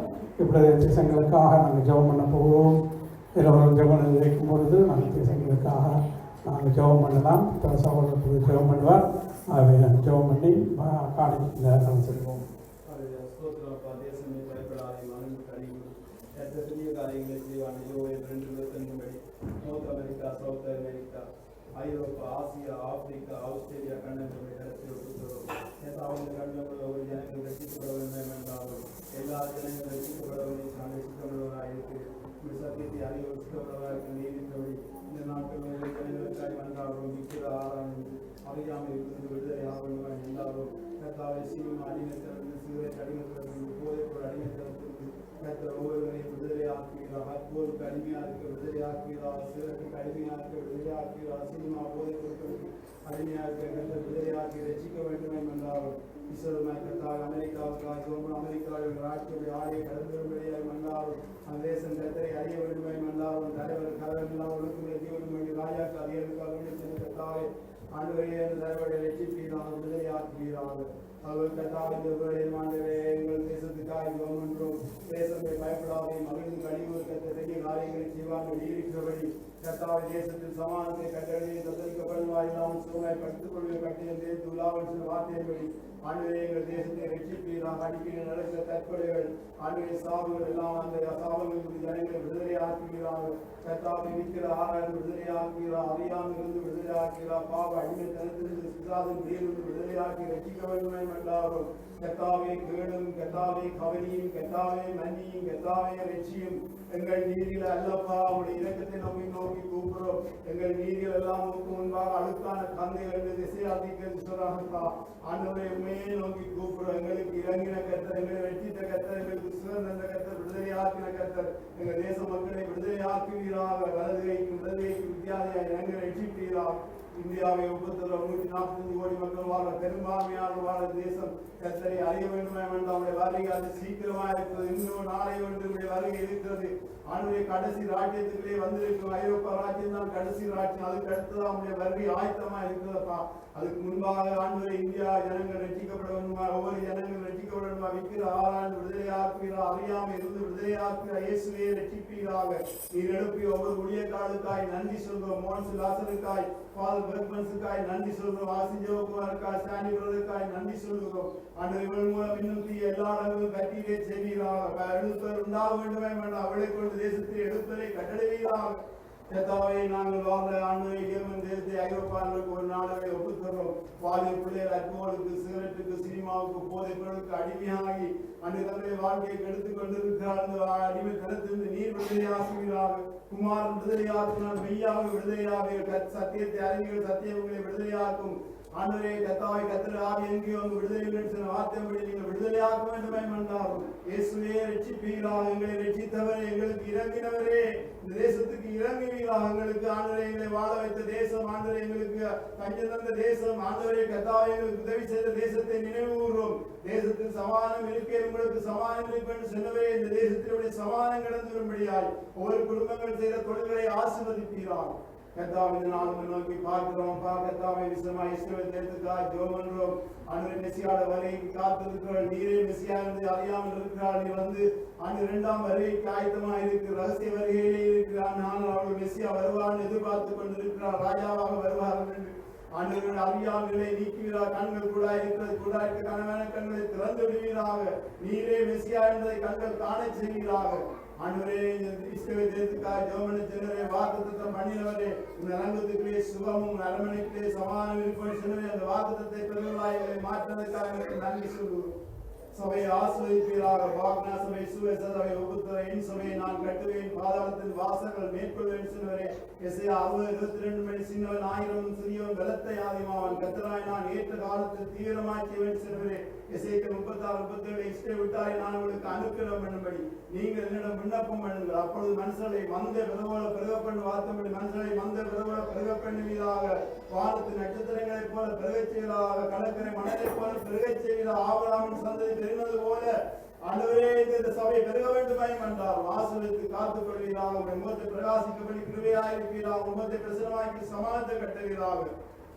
இப்படி தேசங்களுக்காக நாங்கள் ஜெபம் பண்ண போகிறோம். எல்லோரும் ஜெபம் வைக்கும் பொழுது நாங்கள் தேசங்களுக்காக நாங்கள் ஜெபம் பண்ணலாம். சகோதரர்கள் ஜெபம் பண்ணுவார். ஜெபம் பண்ணி காணிக்க நம்ம செல்வோம். பெரிய காரியங்களை செய்வான். யோவேல் 2:25 நோர்த் அமெரிக்கா, சவுத் அமெரிக்கா, ஐரோப்பா, ஆசியா, ஆப்பிரிக்கா, ஆஸ்திரேலியா கண்டங்களை கருத்தில் கொடுக்கிறோம். அவங்க கண்டங்கள் ஒரு ஜனங்கள் ரசிக்கப்பட வேண்டும் என்றாலும் எல்லா ஜனங்களும் ரசிக்கப்பட வேண்டிய சித்தமுள்ளவராக இருக்கு. சத்தியத்தை அறிவு சித்தமுள்ளவராக நீதித்தபடி இந்த நாட்கள் ஜனங்களுக்காக வந்தாலும் விற்கிற ஆராய்ந்து அறியாமல் இருந்து விடுதலை ஆகணும் எல்லாரும் கர்த்தாவை சிவம் அடிமைத்தரத்தில் சிகரெட் அடிமைத்தரத்தில் போதைப்பொருள் அடிமைத்தரத்தில் கர்த்தர் ஒவ்வொருவரையும் விடுதலை ஆக்குகிறார். அற்போருக்கு அடிமையாக இருக்க விடுதலை ஆக்குகிறார். சிகரெட்டுக்கு அடிமையாக இருக்க விடுதலை ஆக்குகிறார். சினிமா போதைப் பொருட்களுக்கு அடிமையாக இருக்க கர்த்தர் விடுதலை ஆக்கி ரசிக்க வேண்டும் என்றாலும் இஸ்ரேல் கர்த்தாவை அமெரிக்காவுக்காக அமெரிக்காவில் ராட்சியுடைய ஆடையை கடந்துவிடும்படியாக வந்தாலும் அந்த தேசம் கர்த்தரை அறிய வேண்டும் என்றாலும் தலைவர் கலவெல்லாம் ஒழுங்குமுறை ஜீவனம் வேண்டிய ராஜாக்கு அதிகாரிக்காக கர்த்தாவை ஆண்டவரே தலைவரை ரட்சிப்பீராக விடுதலை ஆக்குகிறார்கள். அவர் கர்த்தாவின் எங்கள் தேசத்துக்காக கவர்மெண்டும் தேசத்தை பயப்படாதே மகிழ்ந்து கழிவு பெரிய காரியங்களை செய்வார்கள் இருக்கிறபடி கர்த்தாவை தேசத்தில் சமானத்தை கட்டளையை தத்தரிக்கப்படுவார் இல்லாமல் சூழலை படுத்துக் கொள்வதை கட்டியம் தேர்ந்து உலாவல் சில வார்த்தையின்படி ஆண்டவரே எங்கள் தேசத்தை ரட்சிப்பீராக. அடிக்கடி நடக்கிற தற்கொலைகள் ஆண்டவரே சாவுகள் எல்லாம் அந்த சாபங்களுக்கு ஜனங்களை விடுதலை ஆக்குகிறார்கள். கர்த்தாவை விற்கிற ஆராய்ந்து விடுதலை ஆக்குகிறார். அறியாமல் இருந்து விடுதலை ஆக்குகிறார். பாவ அடிமைத்தனத்திலிருந்து சிதாதின் நீரிலிருந்து விடுதலை ஆக்கி ரட்சிக்க வேண்டும் என்றாலும் கர்த்தாவே கேடும் கர்த்தாவே கவனியும் கர்த்தாவே மன்னியும் கர்த்தாவே ரட்சியும். எங்கள் நீதியில அல்லப்பா அவருடைய இலக்கத்தை நோக்கி நோக்கி கூப்பிடுறோம். எங்கள் நீதிகள் எல்லாம் நோக்கு முன்பாக அழுக்கான கந்தைகள் திசையாத்திக்கிறது சொல்றாங்கப்பா. ஆண்டவரை உண்மையை நோக்கி கூப்பிடுறோம். எங்களுக்கு இறங்கின கர்த்தர், எங்களை வெற்றித்த கர்த்தர், எங்களுக்கு சுதந்திர கர்த்தர், விடுதலை ஆக்கின கர்த்தர், எங்கள் தேச மக்களை விடுதலை ஆக்குவீராக. வலதுகைக்கு விடுதலைக்கு வித்தியாதியாக எங்களை ரட்சிப்பீராக. இந்தியாவை 145 கோடி மக்கள் வாழ பெரும்பான்மையாக வாழ தேசம் கர்த்தரை அறிய வேண்டுமே என்று அவருடைய வருகை அது சீக்கிரமாக இருக்கிறது. இன்னும் நாளை ஒன்று வருகை இருக்கிறது. ஆண்டுடைய கடைசி ராஜ்யத்துக்குள்ளே வந்திருக்கும் ஐரோப்பா ராஜ்யம் தான் கடைசி ராஜ்யம். அதுக்கு அடுத்ததான் அவருடைய வருகை ஆயத்தமா இருக்கிறதப்பா. அதுக்கு முன்பாக ஆண்டுடைய இந்தியா ஜனங்கள் ரட்சிக்கப்பட வேண்டுமா, ஒவ்வொரு ஜனங்கள் ரட்சிக்கப்பட வேண்டுமா, விற்கிற ஆளாண்டு விடுதலையாக்குகிறா, அறியாமை இருந்து விடுதலையாக்குகிற இயேசுவே ரட்சிப்பீராக. நீர் எழுப்பி ஒவ்வொரு ஊழியக்காரர்களுக்காய் நன்றி சொல்கிறோம். மோன்சு லாசருக்காய், ஃபாதர் பெர்க்மன்ஸுக்காய் நன்றி சொல்கிறோம். ஆசி ஜோகுமாருக்காய், சாண்டி பிரதருக்காய் நன்றி சொல்கிறோம். ஆண்டு இவள் மூலம் இன்னும் எல்லா இடங்களும் கட்டிலே செய்வீராக. எழுப்பர் உண்டாக வேண்டுமே வேண்டாம், அவளை கொண்டு தேசத்தை எடுப்பதை கட்டளைவீராக. கர்த்தாவே, நாங்கள் வாழ்ந்த ஆண்டுகளை ஜெர்மன் தேசத்தை ஐரோப்பார்களுக்கு ஒரு நாடுகளை ஒப்புத்தரோம். பாலிய பிள்ளைகள் அல்கோலுக்கு, சிகரெட்டுக்கு, சினிமாவுக்கு, போதைப் பொருளுக்கு அடிமையாகி அன்று தன்னுடைய வாழ்க்கையை கெடுத்துக் கொண்டிருக்கிறார். அடிமை தனத்திலிருந்து நீர் விடுதலையாக்குகிறார். குமாரன் விடுதலையாக்கினால் மெய்யாக விடுதலையாக சத்தியத்தை அறிஞர்கள் சத்தியங்களை விடுதலையாக்கும். ஆண்டவரே கர்த்தாவே, கர்த்தர் ஆவி எங்கேயோ அங்கு விடுதலை சொன்ன வார்த்தைப்படி நீங்கள் விடுதலையாக்க வேண்டுமே என்றாலும் இயேசுவே ரட்சிப்பீராக. எங்களை ரட்சித்தவரே, எங்களுக்கு இறங்கினவரே, இந்த தேசத்துக்கு இறங்குவீராக. எங்களுக்கு ஆண்டவரே எங்களை வாழ வைத்த தேசம், ஆண்டவரே எங்களுக்கு பஞ்சம் தந்த தேசம், ஆண்டவரே கர்த்தாவே எங்களுக்கு உதவி செய்த தேசத்தை நினைவு கூறும். தேசத்தில் சமாதானம் இருக்கே, உங்களுக்கு சமாதானம் இருப்பேன் சொன்னவே இந்த தேசத்தினுடைய சமாதானம் கடந்து வரும்படியாய் ஒவ்வொரு குடும்பங்கள் செய்த தொழில்களை ஆசீர்வதிப்பீராக. கர்த்தாவின் நாளும் நோக்கி பார்க்கிறோம். கர்த்தாவை விசமாய் இஸ்ரவேல் தேசத்துக்காய் ஜெபம் பண்றோம். ஆண்டவரே மெசியாட வருகைக்கு காத்திருக்கிறோம். நீரே மெசியா என்று அறியாமல் இருக்கிறார். நீ வந்து ஆண்டு 2ஆம் வருகைக்கு ஆயத்தமாக இருக்கு, ரகசிய வருகையிலே இருக்கிறார். ஆனால் அவர்கள் மெசியா வருவான்னு எதிர்பார்த்து கொண்டிருக்கிறார். ராஜாவாக வருவார்கள் என்று ஆண்டவர்கள் அறியாமலே நீக்குவீராக. கண்கள் கூட இருக்க கனவான கண்களை திறந்து விடுவீராக. நீரே மெசியா என்பதை கண்கள் காண செய்வீராக. ஆண்டவரே, இஸ்ரவேல் தேசத்துக்காக ஜெபம் சென்றவரே, வாக்குத்தத்தம் பண்ணினவரே, உன் அரங்கத்துக்குள்ளே சுகமும் அரண்மனைக்குள்ளே சமாதானம் இருப்பேன் சொன்னவரே, அந்த வாக்குத்தத்தை பெருளாய் மாற்றுவதற்காக நன்றி சொல்லுவோம். சபையை ஆசிர்வதிப்பீராக. வாக்னா சபை, சுவேச சபை, ஒப்புத்தர என் சபையை நான் கட்டுவேன், பாதாளத்தின் வாசல்கள் மேற்கொள்வேன் சொன்னவரே. எஸ்ஐயா 60:22 மணி சின்னவன் 1000 சிறியவன் பலத்தை ஆதிமாவன் கத்தராய் நான் ஏற்ற காலத்தில் தீவிரமாய் செய்வேன் சொன்னவரே. எசேக்கியேல் 36:37 இஷ்டை விட்டாரை நான் உங்களுக்கு அனுக்கிரகம் பண்ணும்படி நீங்கள் என்னிடம் விண்ணப்பம் பண்ணுங்கள். அப்பொழுது மனுஷர்களை மந்த விதவோட பெருக பண்ணு வார்த்தபடி மனுஷர்களை மந்த விதவோட பெருக பண்ணுவீராக. வானத்து நட்சத்திரங்களைப் போல பெருகச் செய்வதாக, கடற்கரை மணலைப் போல பெருகச் செய்வதாக. ஆபிரகாமின் சந்ததி பெருகினது போல ஆண்டவரே இந்த சபை பெருக வேண்டுமே என்றார். வாசலுக்கு காத்துக் கொள்வீராக. உங்கள் முகத்தை பிரகாசிக்கப்படி கிருபையாயிருப்பீராக. முகத்தை பிரசனமாக்கி சமாதானத்தை கட்டுவீராக.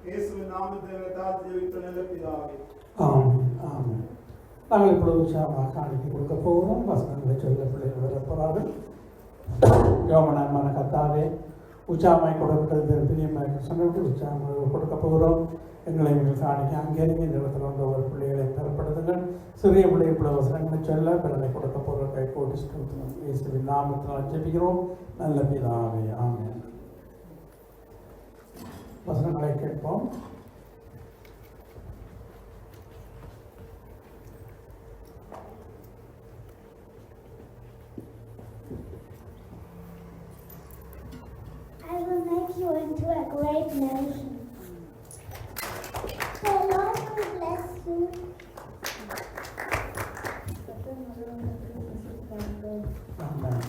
இயேசுவின் நாமத்தில் தாழ்த்தி ஜெபித்து நல்ல பிதாவே. ஆமென், ஆமென். நாங்கள் இப்பொழுது உற்சாகமாக காணிக்கை கொடுக்க போகிறோம். வசனங்களை சொல்ல பிள்ளைகள் வரப்போறார்கள். யோமனமான கர்த்தாவே, உற்சாகமாய் கொடுக்கிறது பிரியமாக சொன்னபடி உற்சாகமாக கொடுக்க போகிறோம். எங்களை எங்கள் காணிக்கை அங்கே இந்த இடத்துல வந்து ஒவ்வொரு பிள்ளைகளை பெறப்படுதுங்கள். சிறிய பிள்ளை இப்படி வசனங்களை சொல்ல பிறனை கொடுக்க போகிற கை போட்டு ஸ்தோத்திரம். இயேசுவின் நாமத்தில் ஜெபிக்கிறோம் நல்ல பிதாவே. ஆமென். வசனங்களை கேட்போம். I will make you into a great nation. The Lord will bless you. ஆமென்.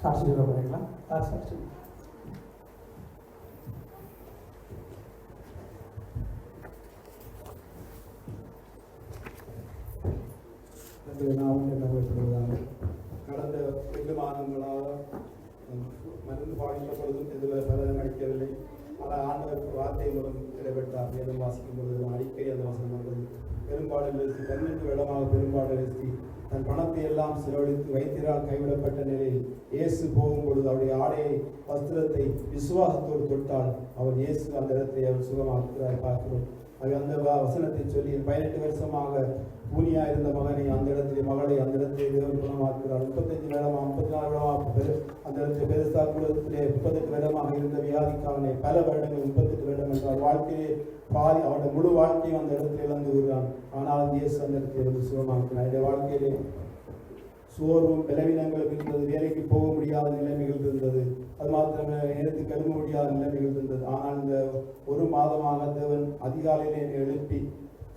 சாட்சி சொல்ல போறீங்களா? சாட்சி. கடந்த 2 மாதங்களாக மருந்து பாதிக்கப்பொழுதும் இதில் பலன் அளிக்கவில்லை. ஆனால் ஆண்டவர் வார்த்தை மூலம் இடைப்பட்டார். வேதம் வாசிக்கும் பொழுது அடிக்கடி அந்த வசனம் வந்தது. பெரும்பாடு பேசி 18 வருடமாக பெரும்பாடு பேசி தன் பணத்தை எல்லாம் செலவழித்து வைத்தியரால் கைவிடப்பட்ட நிலையில் இயேசு போகும் பொழுது அவருடைய ஆடையை வஸ்திரத்தை விசுவாசத்தோடு தொட்டால் அவர் இயேசு அந்த இடத்தை அவர் சுகமாக்குகிறார் பார்க்கிறோம். அது அந்த வசனத்தை சொல்லி 18 வருஷமாக பூனியா இருந்த மகனை அந்த இடத்திலே மகளை அந்த இடத்திலே தேவன் குணமாக்குகிறார். 35 வருடமாக 54 வருடமாக அந்த இடத்துல பெருசா குலத்திலே 38 வருடமாக இருந்த வியாதிக்காரனை பல வருடங்கள் 38 வருடம் என்றால் வாழ்க்கையிலே பாதி அவருடைய முழு வாழ்க்கையும் அந்த இடத்துல இழந்து விடுகிறான். ஆனால் இயேசு அந்த இடத்துல இருந்து சுகமாக்குகிறார். என்னுடைய வாழ்க்கையிலே சோர்வும் பலவீனங்களும் இருந்தது. வேலைக்கு போக முடியாத நிலைமைகள் இருந்தது. அது மாத்திரமே நேரத்துக்கு எழுத முடியாத நிலைமைகள் இருந்தது. ஆனால் இந்த ஒரு மாதமாக தேவன் அதிகாலையிலே எழுப்பி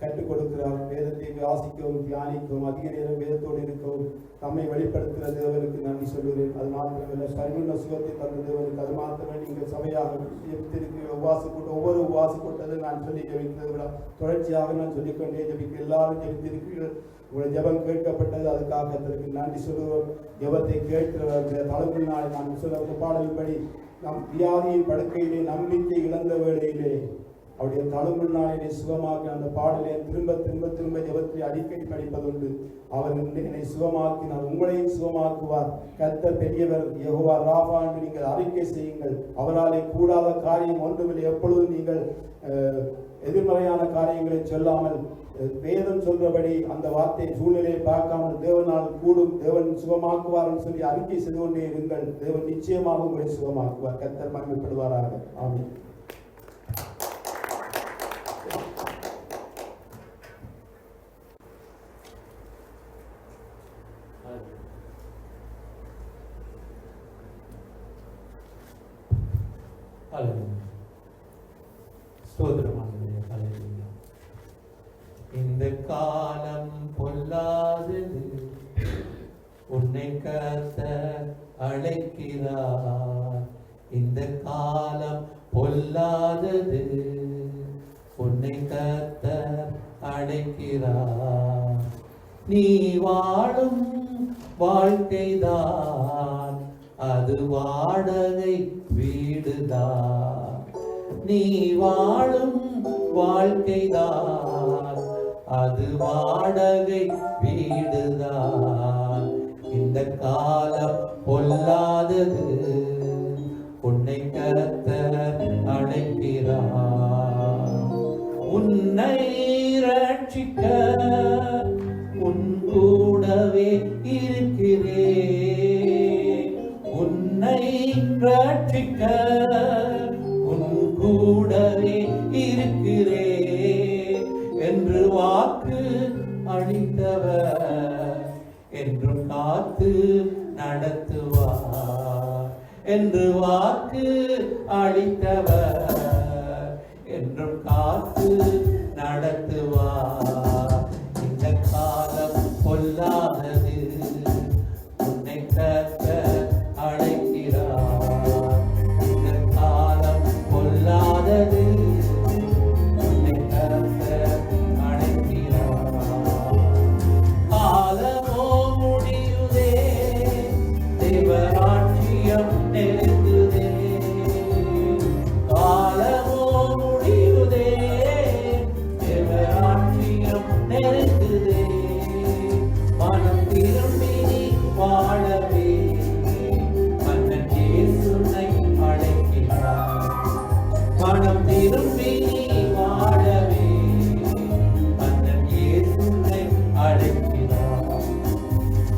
கற்றுக் கொடுக்கிறார். வேதத்தை வாசிக்கவும் தியானிக்கவும் அதிக நேரம் வேதத்தோடு இருக்கவும் நம்மை வெளிப்படுத்துகிற தேவனுக்கு நன்றி சொல்கிறேன். அது மாத்திரமல்ல, சர்வ சுகத்தை தந்த தேவனுக்கு அது மாத்திரமே நீங்கள் சபையாக ஜெபித்திருக்கிற ஒவ்வொரு உபவாச கூட்டத்தை நான் சொல்லி ஜெபிக்கிறதை விட தொடர்ச்சியாக நான் சொல்லிக்கொண்டே ஜெபிக்க எல்லாரும் ஜெபித்திருக்கிறீர்கள். உங்களுடைய ஜெபம் கேட்கப்பட்டது, அதுக்காக அதற்கு நன்றி சொல்கிறோம். ஜெபத்தை கேட்கிறவர்கள் தலைமுறை நாள் நான் சொல்ல பாடலின்படி நம் வியாதியின் படுக்கையிலே நம்பிக்கை இழந்த வேளையிலே அவருடைய தலைமுறை நாளிலே சுகமாக்கி அந்த பாடலை திரும்ப திரும்ப திரும்ப ஜெபத்தை அடிக்கடி படிப்பதுண்டு. அவர் என்னை சுகமாக்கினார், உங்களையும் சுகமாக்குவார். கர்த்தர் பெரியவர், யெகோவா ராபா என்று நீங்கள் அறிக்கை செய்யுங்கள். அவராலே கூடாத காரியம் ஒன்றுமில்லை. எப்பொழுதும் நீங்கள் எதிர்மறையான காரியங்களை சொல்லாமல் வேதம் சொல்றபடி அந்த வார்த்தை சூழ்நிலையை பார்க்காமல் தேவனால் கூடும், தேவன் சுகமாக்குவார் சொல்லி அறிக்கை செய்து கொண்டே இருங்கள். தேவன் நிச்சயமாக உங்களை சுகமாக்குவார். கர்த்தர் மகிமைப்படுவாராக. ஆமென். இந்த காலம் பொல்லாதது, உன்னை கர்த்தர் அழைக்கிறார். இந்த காலம் பொல்லாதது, உன்னை கர்த்தர் அழைக்கிறார். நீ வாழும் வாழ்க்கைதான் அது வாடகை வீடுதான். நீ வாழும் வாழ்க்கைதான் அது வாடகை வீடுதான். இந்த காலம் பொல்லாதது, உன்னை கர்த்தர் அழைக்கிறார். உன்னை ரட்சிக்க உன் கூடவே இருக்கிறேன். உன்னை ரட்சிக்க உன் கூடவே இருக்கிறேன் என்று வாக்கு அளித்தவர் என்றும் காத்து நடத்துவார். என்று வாக்கு அளித்தவர் என்றும் காத்து நடத்துவார். இந்த காலம் பொல்லாதது, உன்னை கர்த்தர் அழைக்கிறார். இந்த காலம் பொல்லாதது, உன்னை கர்த்தர் அழைக்கிறார். காலமோ முடியுதே, தேவராட்சியம் நெருங்குதே. காலமோ முடியுதே, தேவராட்சியம் நெருங்குதே. மனம் திரும்பி வாழவே மன்னன் இயேசுவை அழைக்கிறார். மனம் திரும்பி வாழவே மன்னன் இயேசுவை அழைக்கிறார்.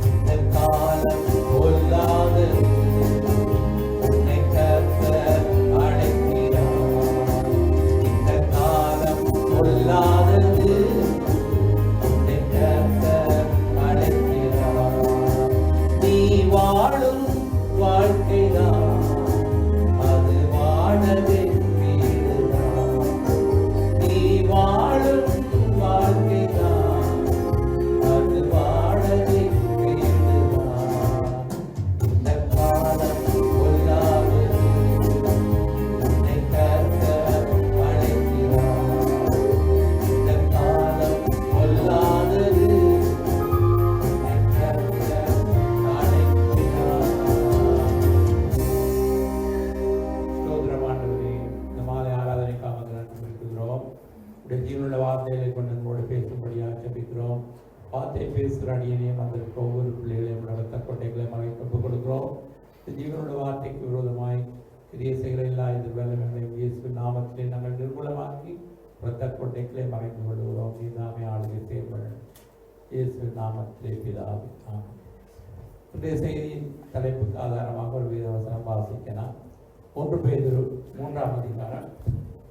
இந்த காலம் பொல்லாதது, உன்னை கர்த்தர் அழைக்கிறார். இந்த காலம் பொல்லாதது, உன்னை கர்த்தர் அழைக்கிறார். நீ வாழும் வாழ்க்கைதான் அது வாடகை வீடுதான். நீ வாழும் வாழ்க்கைதான் அது வாடகை வீடுதான். இந்த காலம் பொல்லாதது, உன்னை கர்த்தர் அழைக்கிறார். இந்த காலம் பொல்லாதது, உன்னை கர்த்தர் அழைக்கிறார். ஸ்தோத்திரம் ஆண்டவரே, இந்த மாலை ஆராதனைக்காக நன்றி செலுத்துகிறோம். உடைய ஜீவனுள்ள வார்த்தைகளை கொண்டு நம்மோடு பேசும்படியாக ஜெபிக்கிறோம். வார்த்தை பேசுகிற அடியனையும் அதற்கு ஒவ்வொரு பிள்ளைகளையும் ரத்த கொட்டைகளை மறைத்து கொடுக்கிறோம். இந்த ஜீவனுள்ள வார்த்தைக்கு விரோதமாய் கிரிய செய்கிற எல்லா எதிர்வலைகளையும் இயேசு நாமத்திலே நாங்கள் நிர்மூலமாக்கி ரத்த கொட்டைகளை மறைந்து கொள்கிறோம். நீதாமே ஆளுகை செயல்பட இயேசு நாமத்திலே பிதாவே ஆமென். இன்றைய செய்தியின் தலைப்புக்கு ஆதாரமாக ஒரு வேதவசனம் வாசிக்கலாம். 1 பேதுரு 3 அதிகாரம்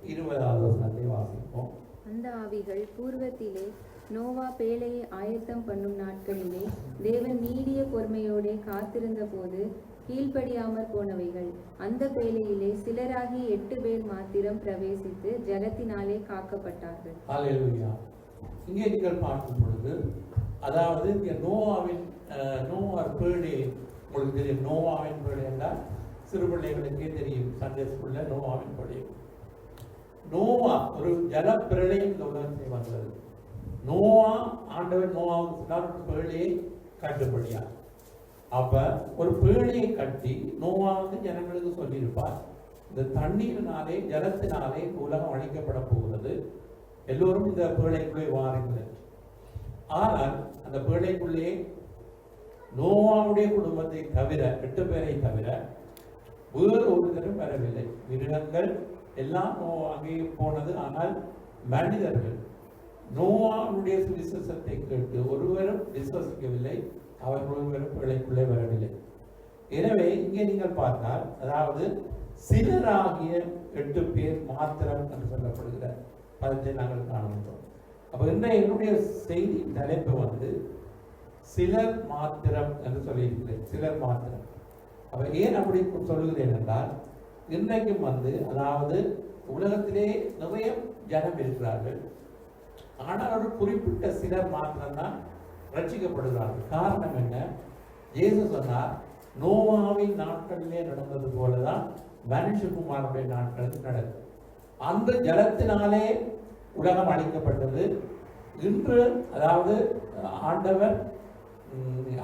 20வது வசனத்தை வாசிப்போம். அந்த ஆவிகள் பூர்வத்திலே நோவா பேழையை ஆயத்தம் பண்ணும் நாட்களிலே தேவன் நீடிய பொறுமையோடே காத்திருந்த போது கீழ்ப்படியாமற் போனவைகள். அந்த பேழையிலே சிலராகி 8 பேர் மாத்திரம் பிரவேசித்து ஜலத்தினாலே காக்கப்பட்டார்கள். ஹல்லேலூயா. இங்கே நீங்கள் பார்க்கும் பொழுது, அதாவது இங்கே நோவாவின் பேழை, உங்களுக்கு தெரியும் நோவாவின் பேழை என்றால் சிறு பிள்ளைகளுக்கே தெரியும், சண்டே ஸ்கூல்ல நோவாவின் பேழை. நோவா ஒரு ஜலப்பிரளயம் இந்த உலகத்தில் வந்தது. நோவா ஆண்டவர் நோவாவுக்கு சொன்னார் ஒரு பேழையை கட்டுப்படியா. அப்ப ஒரு பேழையை கட்டி நோவா ஜனங்களுக்கு சொல்லியிருப்பார், இந்த தண்ணீரினாலே ஜலத்தினாலே உலகம் அழிக்கப்பட போகிறது, எல்லோரும் இந்த பேழைக்குள்ளே வாருங்கள். ஆனால் அந்த பேழைக்குள்ளே நோவாவுடைய குடும்பத்தை தவிர 8 பேரை தவிர வேறு ஒருத்தரும் வரவில்லை. மிருகங்கள் எல்லாம் அங்கே போனது. ஆனால் மனிதர்கள் நோவாவுடைய சுவிசேஷத்தை கேட்டு ஒருவரும் விசுவசிக்கவில்லை, அவர்கள் ஒருவரும் பேழைக்குள்ளே வரவில்லை. எனவே இங்கே நீங்கள் பார்த்தால், அதாவது சிலராகிய 8 பேர் மாத்திரம் என்று சொல்லப்படுகிற பதத்தை நாங்கள் காணுகின்றோம். அப்ப என்னுடைய செய்தி தலைப்பு சிலர் மாத்திரம் என்று சொல்லியிருக்கிறேன், சிலர் மாத்திரம். அப்ப ஏன் அப்படி சொல்லுகிறேன் என்றால், இன்றைக்கும் அதாவது உலகத்திலே நிறைய ஜனம் இருக்கிறார்கள், ஆனால் ஒரு குறிப்பிட்ட சிலர் மாத்திரம்தான் ரட்சிக்கப்படுகிறார்கள். காரணம் என்ன? இயேசு சொன்னார், நோவாவின் நாட்களிலே நடந்தது போலதான் மனுஷகுமாரனுடைய நாட்களில் நடக்கும். அந்த ஜலத்தினாலே உலகம் அழிக்கப்பட்டது. இன்று அதாவது ஆண்டவர்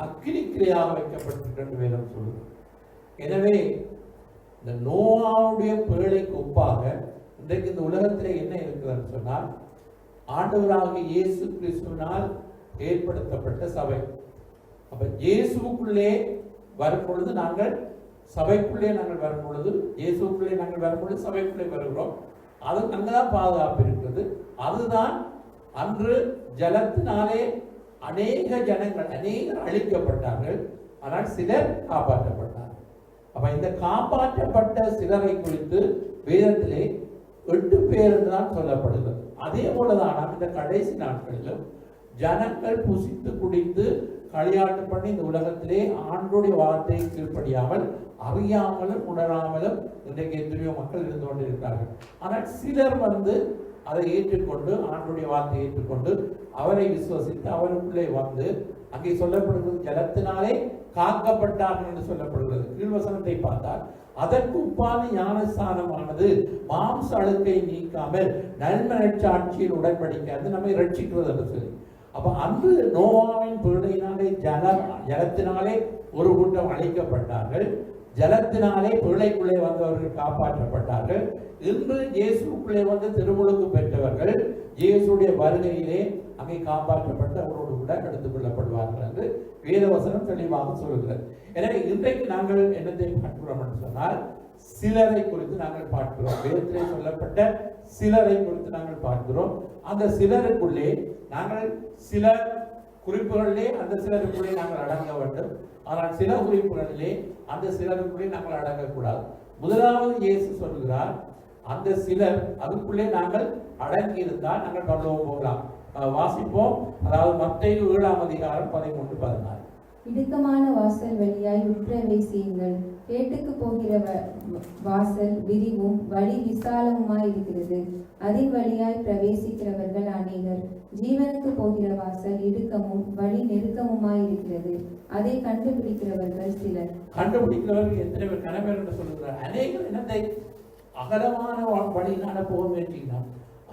அக்கினிக்கிரையாக வைக்கப்பட்டிருக்கின்ற வேதம் சொல்லுது. எனவே இந்த நோவாவுடைய பேழைக்கு ஒப்பாக இன்றைக்கு இந்த உலகத்திலே என்ன இருக்கிறதுன்னு சொன்னால், ஆண்டவராகிய இயேசு கிறிஸ்துவினால் ஏற்படுத்தப்பட்ட சபை. அப்ப இயேசுக்குள்ளே வரும் பொழுது நாங்கள் சபைக்குள்ளே நாங்கள் வரும் பொழுது, இயேசுக்குள்ளே நாங்கள் வரும் பொழுது சபைக்குள்ளே வருகிறோம். அது அங்கதான் பாதுகாப்பு இருக்கிறது. அதுதான் அன்று ஜலத்தினாலே அநேக ஜனங்கள் அநேகர் அழிக்கப்பட்டார்கள், ஆனால் சிலர் காப்பாற்றப்பட்டார்கள். அப்ப இந்த காப்பாற்றப்பட்ட சிலரை குறித்து வேதத்திலே 8 பேர் தான் சொல்லப்படுகிறது. அதே போலதான் இந்த கடைசி நாட்களிலும் ஜனங்கள் புசித்து குடித்து களியாட்டு பண்ணி இந்த உலகத்திலே ஆண்டோடைய வார்த்தையை கீழ்ப்படியாமல் அறியாமலும் உணராமலும் இன்றைக்கு எத்தனையோ மக்கள் இருந்து கொண்டிருக்கிறார்கள். ஆனால் சிலர் அதை ஏற்றுக்கொண்டு ஆண்டோடைய வார்த்தையை ஏற்றுக்கொண்டு அவரை விசுவசித்து அவருக்குள்ளே அங்கே சொல்லப்படுகிறது ஜலத்தினாலே காக்கப்பட்டார்கள் என்று சொல்லப்படுகிறது. கீழ்வசனத்தை பார்த்தால், அதற்கு உப்பான ஞானஸ்தானமானது மாம்ச அழுக்கை நீக்காமல் நல்மனச்சாட்சியில் உடன்படிக்கை, அது நம்மை ரட்சிக்கிறது என்று சொல்லி. அப்ப அன்று நோவாவின் பேழையினாலே ஜலத்தினாலே ஒரு கூட்டம் அழிக்கப்பட்டார்கள், ஜலத்தினாலே பேழைக்குள்ளே வந்தவர்கள் காப்பாற்றப்பட்டார்கள். இன்று இயேசுக்குள்ளே திருமுழுக்கு பெற்றவர்கள் இயேசுடைய வருகையிலே அங்கே காப்பாற்றப்பட்டு அவரோடு கூட எடுத்துக் கொள்ளப்படுவார்கள் என்று வேதவசனம் தெளிவாக சொல்கிறது. எனவே இன்றைக்கு நாங்கள் என்னத்தை பார்க்கிறோம் என்று சொன்னால், சிலரை குறித்து நாங்கள் பார்க்கிறோம். வேதத்திலே சொல்லப்பட்ட சிலரை குறித்து நாங்கள் பார்க்கிறோம். அந்த சிலருக்குள்ளே நாங்கள் சில குறிப்புகளிலே அந்த சிலருக்குள்ளே நாங்கள் அடங்க வேண்டும். ஆனால் சில குறிப்புகளிலே அந்த சிலருக்குள்ளே நாங்கள் அடங்கக்கூடாது. முதலாவது இயேசு சொல்கிறார், அந்த சிலர் அதுக்குள்ளே நாங்கள் அடங்கி இருந்தால் நாங்கள் பரலோகம் போகலாம். வாசிப்போம். அதாவது மத்தேயு 7ஆம் அதிகாரம் 13-14. இடுக்கமான வாசல் வழியாய் உட்பிரவேசியுங்கள். கேட்டுக்கு போகிற வாசல் விரிவும் வழி விசாலமுமாய் இருக்கிறது, அதின் வழியாய் பிரவேசிக்கிறவர்கள் அநேகர். ஜீவனுக்கு போகிற வாசல் இடுக்கமும் வழி நெருக்கமுமாய் இருக்கிறது, அதை கண்டுபிடிக்கிறவர்கள் சிலர். கண்டுபிடிக்கிறவர்கள் எத்தனை பேர் கணவர் என்று சொல்லுகிறார். அநேகர் என்னத்தை அகலமான வழியினால போக முயற்சிக்கிறார்,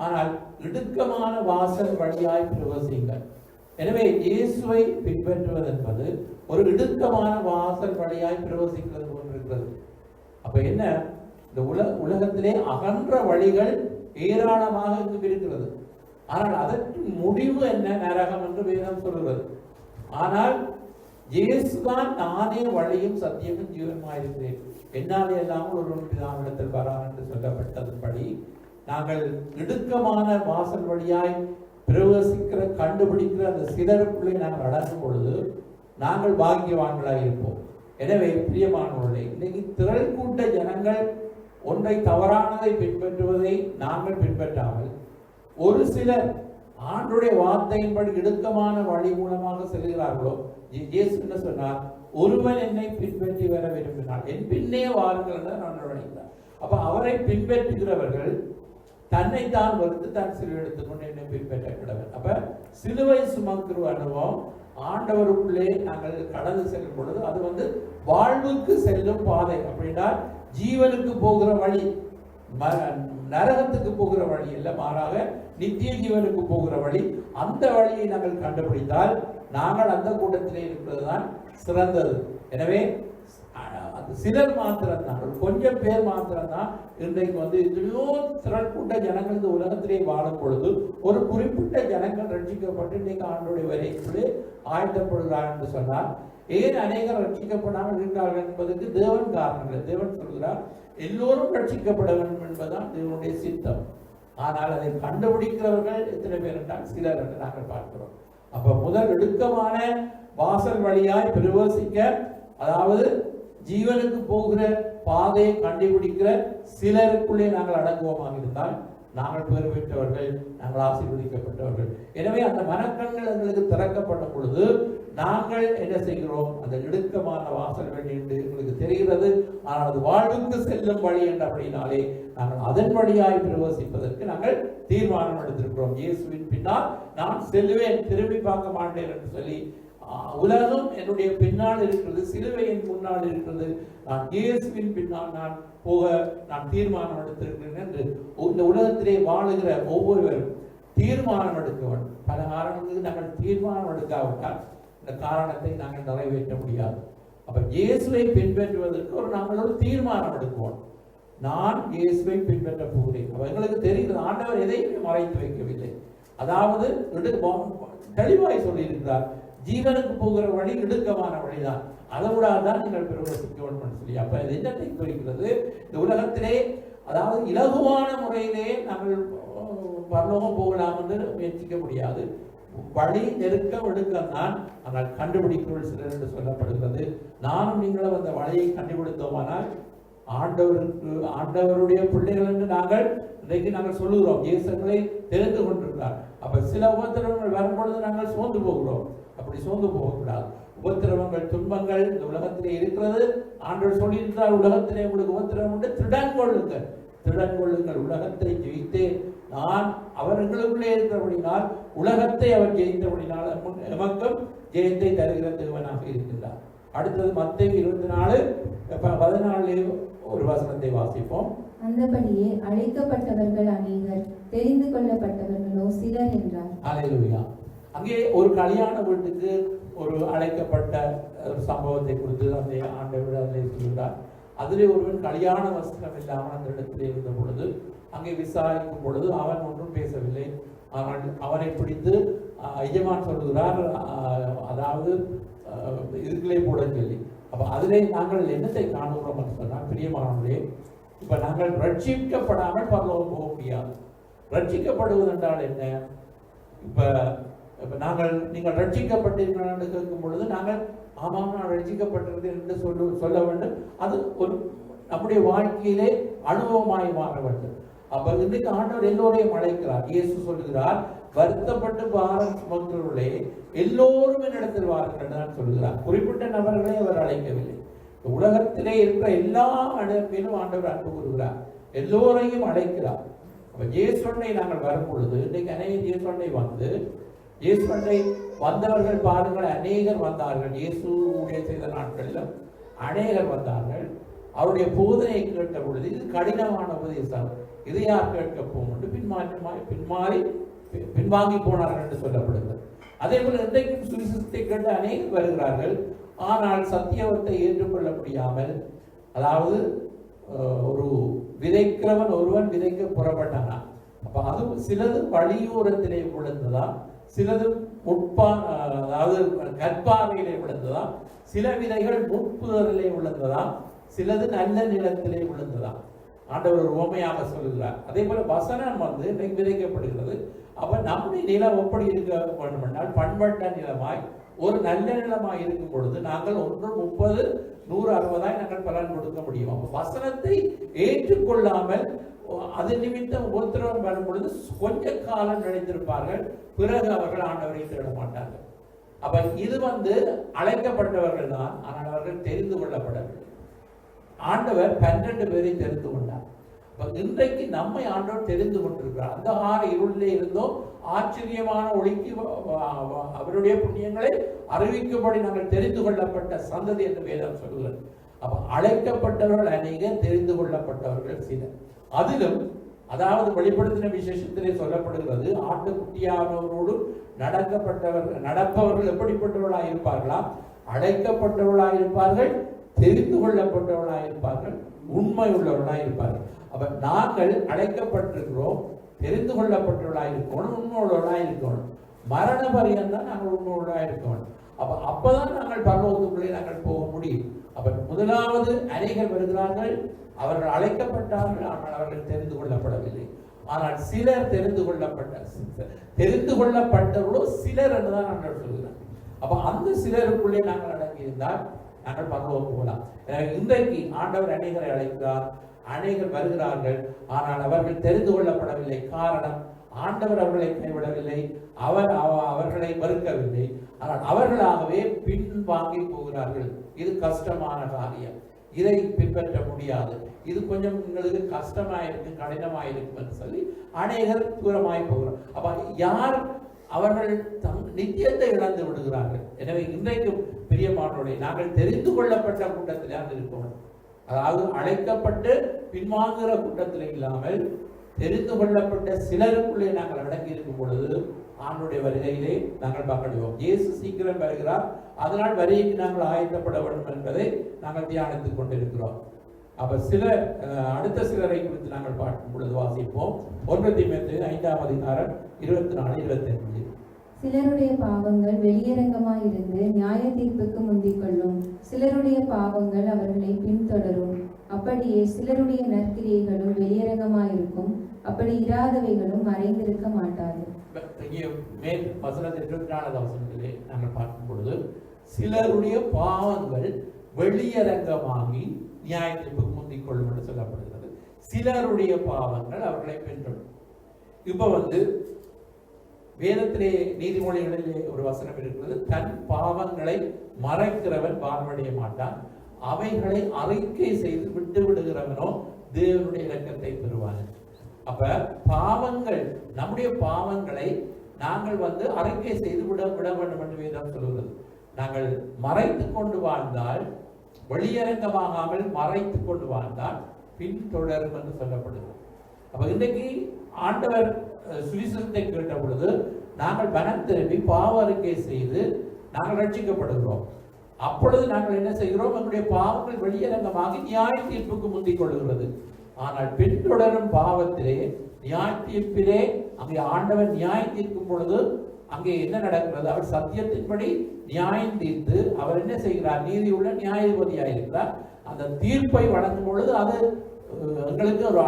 ஆனால் இடுக்கமான வாசல் வழியாய் பிரவேசியுங்கள். எனவே இயேசுவை பின்பற்றுவது என்பது ஒரு இடுக்கமான வாசல் வழியாய் பிரவேசிக்கிறது போன்றிருக்கிறது. அப்ப என்ன, இந்த உலகத்திலே அகன்ற வழிகள் ஏராளமாக இருக்கிறது, ஆனால் அதற்கு முடிவு என்ன? நரகம் என்று வேதம் சொல்கிறது. ஆனால் இயேசுதான் நானே வழியும் சத்தியமும் ஜீவனுமாயிருக்கிறேன், என்னாலே இல்லாமல் ஒரு பிதாவிடத்தில் வரான் என்று சொல்லப்பட்டதன்படி நாங்கள் இடுக்கமான வாசல் வழியாய் பிரவேசிக்கிற கண்டுபிடிக்கிற அந்த சிலருக்குள்ளே நாங்கள் அடங்கும் பொழுது நாங்கள் பாக்கியவான்களாக இருப்போம். எனவே பிரியமானவர்களே, இன்னைக்கு திரள் கூட்ட ஜனங்கள் ஒன்றை தவறானதை பின்பற்றுவதை நாங்கள் பின்பற்றாமல் ஒரு சிலர் ஆண்டுடைய வார்த்தையின்படி இடுக்கமான வழி மூலமாக செல்கிறார்களோ, இயேசு என்ன சொன்னார்? ஒருவன் என்னை பின்பற்றி வர விரும்பினார் என் பின்னே வாருங்கள் என்று நான் நினைக்கிறார். அப்ப அவரை பின்பற்றுகிறவர்கள் தன்னைத்தான் வெறுத்து தன் சிலுவை எடுத்துக்கொண்டு என்னை பின்பற்ற கிடவர். அப்ப சிலுவை சுமக்கிற அனுபவம் ஆண்டவருக்குள்ளே நாங்கள் கடந்து செல்லும் பொழுது அது வாழ்வுக்கு செல்லும் பாதை. அப்படின்னா ஜீவனுக்கு போகிற வழி, நரகத்துக்கு போகிற வழி இல்ல, மாறாக நித்திய ஜீவனுக்கு போகிற வழி. அந்த வழியை நாங்கள் கண்டுபிடித்தால் நாங்கள் அந்த கூட்டத்திலே இருக்கிறதுதான் சிறந்தது. எனவே சிலர் மாத்திரம்தான், கொஞ்சம் பேர் மாத்திரம்தான் இன்றைக்கு எத்தனையோ திரள் கூட்ட ஜனங்கள் இந்த உலகத்திலே வாழும் பொழுது ஒரு குறிப்பிட்ட ஜனங்கள் ரட்சிக்கப்பட்டு இன்றைக்கு ஆண்டோடைய வரைக்குள்ளே ஆயத்தப்படுகிறார் என்று சொன்னால், ஏன் அநேகர் ரட்சிக்கப்படாமல் இருக்கிறார்கள் என்பதற்கு தேவன் காரணங்கள். தேவன் சொல்கிறார் எல்லோரும் ரட்சிக்கப்பட வேண்டும் என்பதுதான் தேவனுடைய சித்தம். ஆனால் அதை கண்டுபிடிக்கிறவர்கள் எத்தனை பேர் என்றால் சிலர் என்று நாங்கள் பார்க்கிறோம். அப்ப முதல் இடுக்கமான வாசல் வழியாய் பிரவேசிக்க, அதாவது ஜீவனுக்கு போகிற பாதையை கண்டுபிடிக்கிற சிலருக்குள்ளே நாங்கள் அடங்குவோமாக இருந்தால் நாங்கள் பேர் பெற்றவர்கள், நாங்கள் ஆசீர்வதிக்கப்பட்டவர்கள். எனவே அந்த மனக்கண்கள் எங்களுக்கு திறக்கப்பட்ட பொழுது நாங்கள் என்ன செய்கிறோம்? அந்த இடுக்கமான வாசல் வழி என்று எங்களுக்கு தெரிகிறது. ஆனால் அது வாழ்வுக்கு செல்லும் வழி என்று அப்படின்னாலே நாங்கள் அதன் வழியாய் பிரவேசிப்பதற்கு நாங்கள் தீர்மானம் எடுத்திருக்கிறோம். இயேசுவின் பின்னால் நான் செல்வேன், திரும்பி பார்க்க மாட்டேன் என்று சொல்லி, உலகம் என்னுடைய பின்னால் இருக்கிறது, சிலுவை என் முன்னால் இருக்கிறது, நான் இயேசுவின் பின்னால் நான் போக நான் தீர்மானம் எடுத்திருக்கிறேன் என்று இந்த உலகத்திலே வாழுகிற ஒவ்வொருவரும் தீர்மானம் எடுக்க வேண்டும். பல காரணங்களுக்கு நாங்கள் தீர்மானம் எடுக்காவிட்டால் இந்த காரணத்தை நாங்கள் நிறைவேற்ற முடியாது. அப்ப இயேசுவை பின்பற்றுவதற்கு நாங்கள் ஒரு தீர்மானம் எடுக்குவோம். நான் இயேசுவை பின்பற்ற போகிறேன். அப்ப எங்களுக்கு தெரிகிறது ஆண்டவர் எதையுமே மறைத்து வைக்கவில்லை. அதாவது தெளிவாய் சொல்லி இருக்கிறார், ஜீவனுக்கு போகிற வழி இடுக்கமான வழிதான், அதோடாதான் நீங்கள் பிரவேசிக்க வேண்டும் சொல்லி. அப்ப இது என்னத்தை குறிக்கிறது? இந்த உலகத்திலே அதாவது இலகுவான முறையிலே நாங்கள் பரலோகம் போகலாம் என்று முயற்சிக்க முடியாது. வழி நெருக்கம் எடுக்கம் தான், ஆனால் கண்டுபிடிக்கிறவர்கள் சிலர் என்று சொல்லப்படுகிறது. நானும் நீங்களும் அந்த வழியை கண்டுபிடித்தோமானால் ஆண்டவருடைய பிள்ளைகள் என்று நாங்கள் இன்றைக்கு நாங்கள் சொல்லுகிறோம். இயேசுவை தெரிந்து கொண்டிருக்கிறார். அப்ப சில உபத்திரவங்கள் வரும்பொழுது நாங்கள் சோர்ந்து போகிறோம். அப்படி சோர்ந்து போகக்கூடாது. உபத்திரவங்கள், துன்பங்கள் இந்த உலகத்திலே இருக்கிறது. ஆண்டவர் சொல்லியிருக்கிறார், உலகத்திலே உங்களுக்கு உபத்திரவம் உண்டு, திடன் கொள்ளுங்கள், திடன் கொள்ளுங்கள், உலகத்தை ஜெயித்தே நான் அவர்களுக்குள்ளே இருக்கிறபடினால், உலகத்தை அவர் ஜெயித்தபடினால் எமக்கும் ஜெயத்தை தருகிற தேவனாக இருக்கின்றார். அடுத்தது மத்தேயு 24:14 ஒரு வசனத்தை வாசிப்போம். அந்தபடியே அழைக்கப்பட்டவர்கள் அநேகர், தெரிந்து கொள்ளப்பட்டவர்களோ சிலர் என்றார். அல்லேலூயா. அங்கே ஒரு கல்யாண வீட்டுக்கு ஒரு அழைக்கப்பட்ட ஒரு சம்பவத்தை குறித்து அந்த ஆண்டவர் அதிலே சொல்கிறார். அதிலே ஒருவன் கல்யாண வஸ்திரம் இல்லாமல் அந்த இடத்திலே இருந்த பொழுது அங்கே விசாரிக்கும் பொழுது அவன் ஒன்றும் பேசவில்லை. ஆனால் அவனை பிடித்து எஜமான் சொல்லுகிறார், அதாவது இதுக்குள்ளே போட சொல்லி. அப்ப அதிலே நாங்கள் என்னத்தை காணுகிறோம் என்று சொன்னால், பிரியமானவர்களே, இப்ப நாங்கள் ரட்சிக்கப்படாமல் பரலோகம் போக முடியாது. ரட்சிக்கப்படுவது என்றால் என்ன? இப்ப நீங்கள் ரட்சிக்கப்பட்டீர்கள் என்று கேட்கும் பொழுது நாங்கள் ஆமாம் நான் ரட்சிக்கப்பட்டிருக்கிறேன் என்று சொல்ல வேண்டும். அது ஒரு நம்முடைய வாழ்க்கையிலே அனுபவமாய் மாற வேண்டும். அப்ப இன்றைக்கு ஆண்டவர் எல்லோரையும் அழைக்கிறார். இயேசு சொல்லுகிறார், வருத்தப்பட்டு பாரம் சுமக்கிறவர்களே எல்லோரும் என்னிடத்தில் வாருங்கள் என்று நான் சொல்லுகிறார். குறிப்பிட்ட நபர்களை அவர் அழைக்கவில்லை. உலகத்திலே இருக்கிற எல்லா அழைப்பிலும் ஆண்டவர் அன்பு கூறுகிறார், எல்லோரையும் அழைக்கிறார். அப்ப இயேசுவை நாங்கள் வரும் பொழுது இன்றைக்கு அநேக இயேசுவை வந்தவர்கள் பாருங்கள், அநேகர் வந்தார்கள். இயேசு ஊழியம் செய்த நாட்களிலும் அநேகர் வந்தார்கள். அவருடைய போதனையை கேட்ட பொழுது இது கடினமான உபதேசம், இதை யார் கேட்க போகும் பின்வாங்கி போனார்கள் என்று சொல்லப்படுகிறது. அதே போல இன்றைக்கும் சுவிசேஷத்தை கேட்டு அநேகர் வருகிறார்கள். ஆனால் சத்தியவத்தை ஏற்றுக்கொள்ள முடியாமல், அதாவது ஒரு விதைக்கிறவன் ஒருவன் விதைக்க புறப்பட்டானா. அப்ப அது சிலது வழியோரத்திலே விழுந்ததா, சிலது அதாவது கற்பாறையிலே விழுந்ததா, சில விதைகள் முட்புதரிலே விழுந்ததா, சிலது நல்ல நிலத்திலே விழுந்ததா. ஆண்டவர் ஒரு உவமையாக சொல்லுகிறார். அதே போல வசனம் இன்றைக்கு விதைக்கப்படுகிறது. அப்ப நம்முடைய நிலம் எப்படி இருக்க வேண்டும் என்றால், பண்பட்ட நிலமாய் ஒரு நல்ல நிலமாய் இருக்கும் பொழுது நாங்கள் 130, 160 நாங்கள் பலன் கொடுக்க முடியும். அப்ப வசனத்தை ஏற்றுக்கொள்ளாமல் அது நிமித்தம் உபத்திரவம் வரும் பொழுது கொஞ்ச காலம் நினைத்திருப்பார்கள், பிறகு அவர்கள் ஆண்டவரை தேட மாட்டார்கள். அப்ப இது அழைக்கப்பட்டவர்கள் தான், ஆனால் அவர்கள் தெரிந்து கொள்ளப்படவில்லை. ஆண்டவர் 12 பேரை தெரிந்து கொண்டார். இன்றைக்கு நம்மை ஆண்டவர் தெரிந்து கொண்டிருக்கிறார். அந்த இருளிலே இருந்தோம் ஆச்சரியமான ஒளிக்கு அவருடைய புண்ணியங்களை அறிவிக்கும்படி நாங்கள் தெரிந்து கொள்ளப்பட்ட சந்ததி என்று வேதம் சொல்கிறது. அப்ப அழைக்கப்பட்டவர்கள் அநேகர், தெரிந்து கொள்ளப்பட்டவர்கள் சிலர். அதிலும் அதாவது வெளிப்படுத்தின விசேஷத்திலே சொல்லப்படுகிறது, ஆட்டுக்குட்டியானவரோடு நடப்பவர்கள் எப்படிப்பட்டவர்களாக இருப்பார்களா? அழைக்கப்பட்டவர்களாக இருப்பார்கள், தெரிந்து கொள்ளப்பட்டவர்களாக இருப்பார்கள், உண்மை உள்ளவர்களாக இருப்பார்கள். அப்ப நாங்கள் அழைக்கப்பட்டிருக்கிறோம், தெரிந்து கொள்ளப்பட்டவர்களாக இருக்கணும், உண்மை உள்ளவர்களாக இருக்கணும். மரண பரியந்தான் நாங்கள் உண்மை உள்ளவர்களாக இருக்கணும். அப்பதான் நாங்கள் பரலோகத்துக்குள்ளே நாங்கள் போக முடியும். அப்ப முதலாவது அநேகர் வருகிறார்கள், அவர்கள் அழைக்கப்பட்டார்கள், ஆனால் அவர்கள் தெரிந்து கொள்ளப்படவில்லை. ஆனால் சிலர் தெரிந்து கொள்ளப்பட்டவர்களோ சிலர் என்றுதான் நாங்கள் சொல்கிறோம். அப்ப அந்த சிலருக்குள்ளே நாங்கள் அடங்கி இருந்தால் நாங்கள் பரலோகம் போகலாம். இன்றைக்கு ஆண்டவர் அநேகரை அழைக்கிறார், அநேகர் வருகிறார்கள், ஆனால் அவர்கள் தெரிந்து கொள்ளப்படவில்லை. காரணம், ஆண்டவர் அவர்களை கைவிடவில்லை, அவர்களை மறுக்கவில்லை, ஆனால் அவர்களாகவே பின்வாங்கி போகிறார்கள். இது கஷ்டமான காரியம், இதை பின்பற்ற முடியாது, இது கொஞ்சம் உங்களுக்கு கஷ்டமாயிருக்கும், கடினமாயிருக்கும் என்று சொல்லி அநேகர் தூரமாய் போகிறார். அப்ப யார் அவர்கள் நித்தியத்தை இழந்து விடுகிறார்கள். எனவே இன்றைக்கு பிரியமானவர்களே, நாங்கள் தெரிந்து கொள்ளப்பட்ட கூட்டத்தில் இருக்கணும். அதாவது அழைக்கப்பட்டு பின்வாங்குகிற கூட்டத்தில் இல்லாமல் தெரிந்து கொள்ளப்பட்ட சிலருக்குள்ளே நாங்கள் அடங்கி இருக்கும் பொழுது ஆண்டுடைய வருகையிலே நாங்கள் பங்கெடுவோம். இயேசு சீக்கிரம் வருகிறார், அதனால் வருகைக்கு நாங்கள் ஆயத்தப்பட வேண்டும் என்பதை நாங்கள் தியானித்துக் கொண்டிருக்கிறோம். அப்ப சிலர் அடுத்த சிலரை குறித்து நாங்கள் பார்க்கும் பொழுது வாசிப்போம். 1 தீமோத்தேயு 5ஆம் அதிகாரம் 24-25. சிலருடைய பாவங்கள் வெளியரங்கமாயிருந்து நியாய தீர்ப்புக்கு முந்திக் கொள்ளும், சிலருடைய பாவங்கள் அவர்களை பின்தொடரும். அப்படியே சிலருடைய நற்கிரியைகளும் வெளியரங்கமாயிருக்கும், அப்படி இராதவைகளும் மறைந்திருக்க மாட்டாது. மேல் வசனத்தை 24வது வசனத்திலே நாங்கள் பார்க்கும் பொழுது சிலருடைய பாவங்கள் வெளியரங்கமாகி நியாய தீர்ப்புக்கு முந்திக் கொள்ளும் என்று சொல்லப்படுகிறது. சிலருடைய பாவங்கள் அவர்களை பின்தொடரும். இப்ப வேதத்திலே நீதிமொழிகளிலே ஒரு வசனம் இருக்கிறது, தன் பாவங்களை மறைக்கிறவன் வாழ்வடைய மாட்டான், அவைகளை அறிக்கை செய்து விட்டு விடுகிறவனோ தேவனுடைய இரக்கத்தை பெறுவான். அப்ப பாவங்கள், நம்முடைய பாவங்களை நாங்கள் அறிக்கை செய்து விட வேண்டும் என்று வேதம் சொல்கிறது. நாங்கள் மறைத்து கொண்டு வாழ்ந்தால், வெளியரங்கமாகாமல் மறைத்து கொண்டு வாழ்ந்தால் பின்தொடரும் என்று சொல்லப்படுகிறது. அப்ப இன்றைக்கு ஆண்டவர் சுவிசேஷத்தை கேட்ட பொழுது நாங்கள் மனம் திரும்பி பாவ அறிக்கை செய்து நாங்கள் ரட்சிக்கப்படுகிறோம். அப்பொழுது நாங்கள் என்ன செய்கிறோம்? நம்முடைய பாவங்கள் வெளியரங்கமாக நியாய தீர்ப்புக்கு முந்திக் கொள்கிறது. ஆனால் பின்தொடரும் பாவத்திலே, நியாய தீர்ப்பிலே அங்கே ஆண்டவர் நியாயம் தீர்க்கும் பொழுது அங்கே என்ன நடக்கிறது? அவர் சத்தியத்தின்படி நியாயம் தீர்த்து அவர் என்ன செய்கிறார்? நீதியுள்ள நியாயாதிபதியாக இருக்கிறார். அந்த தீர்ப்பை வழங்கும் பொழுது அது எங்களுக்கு ஒரு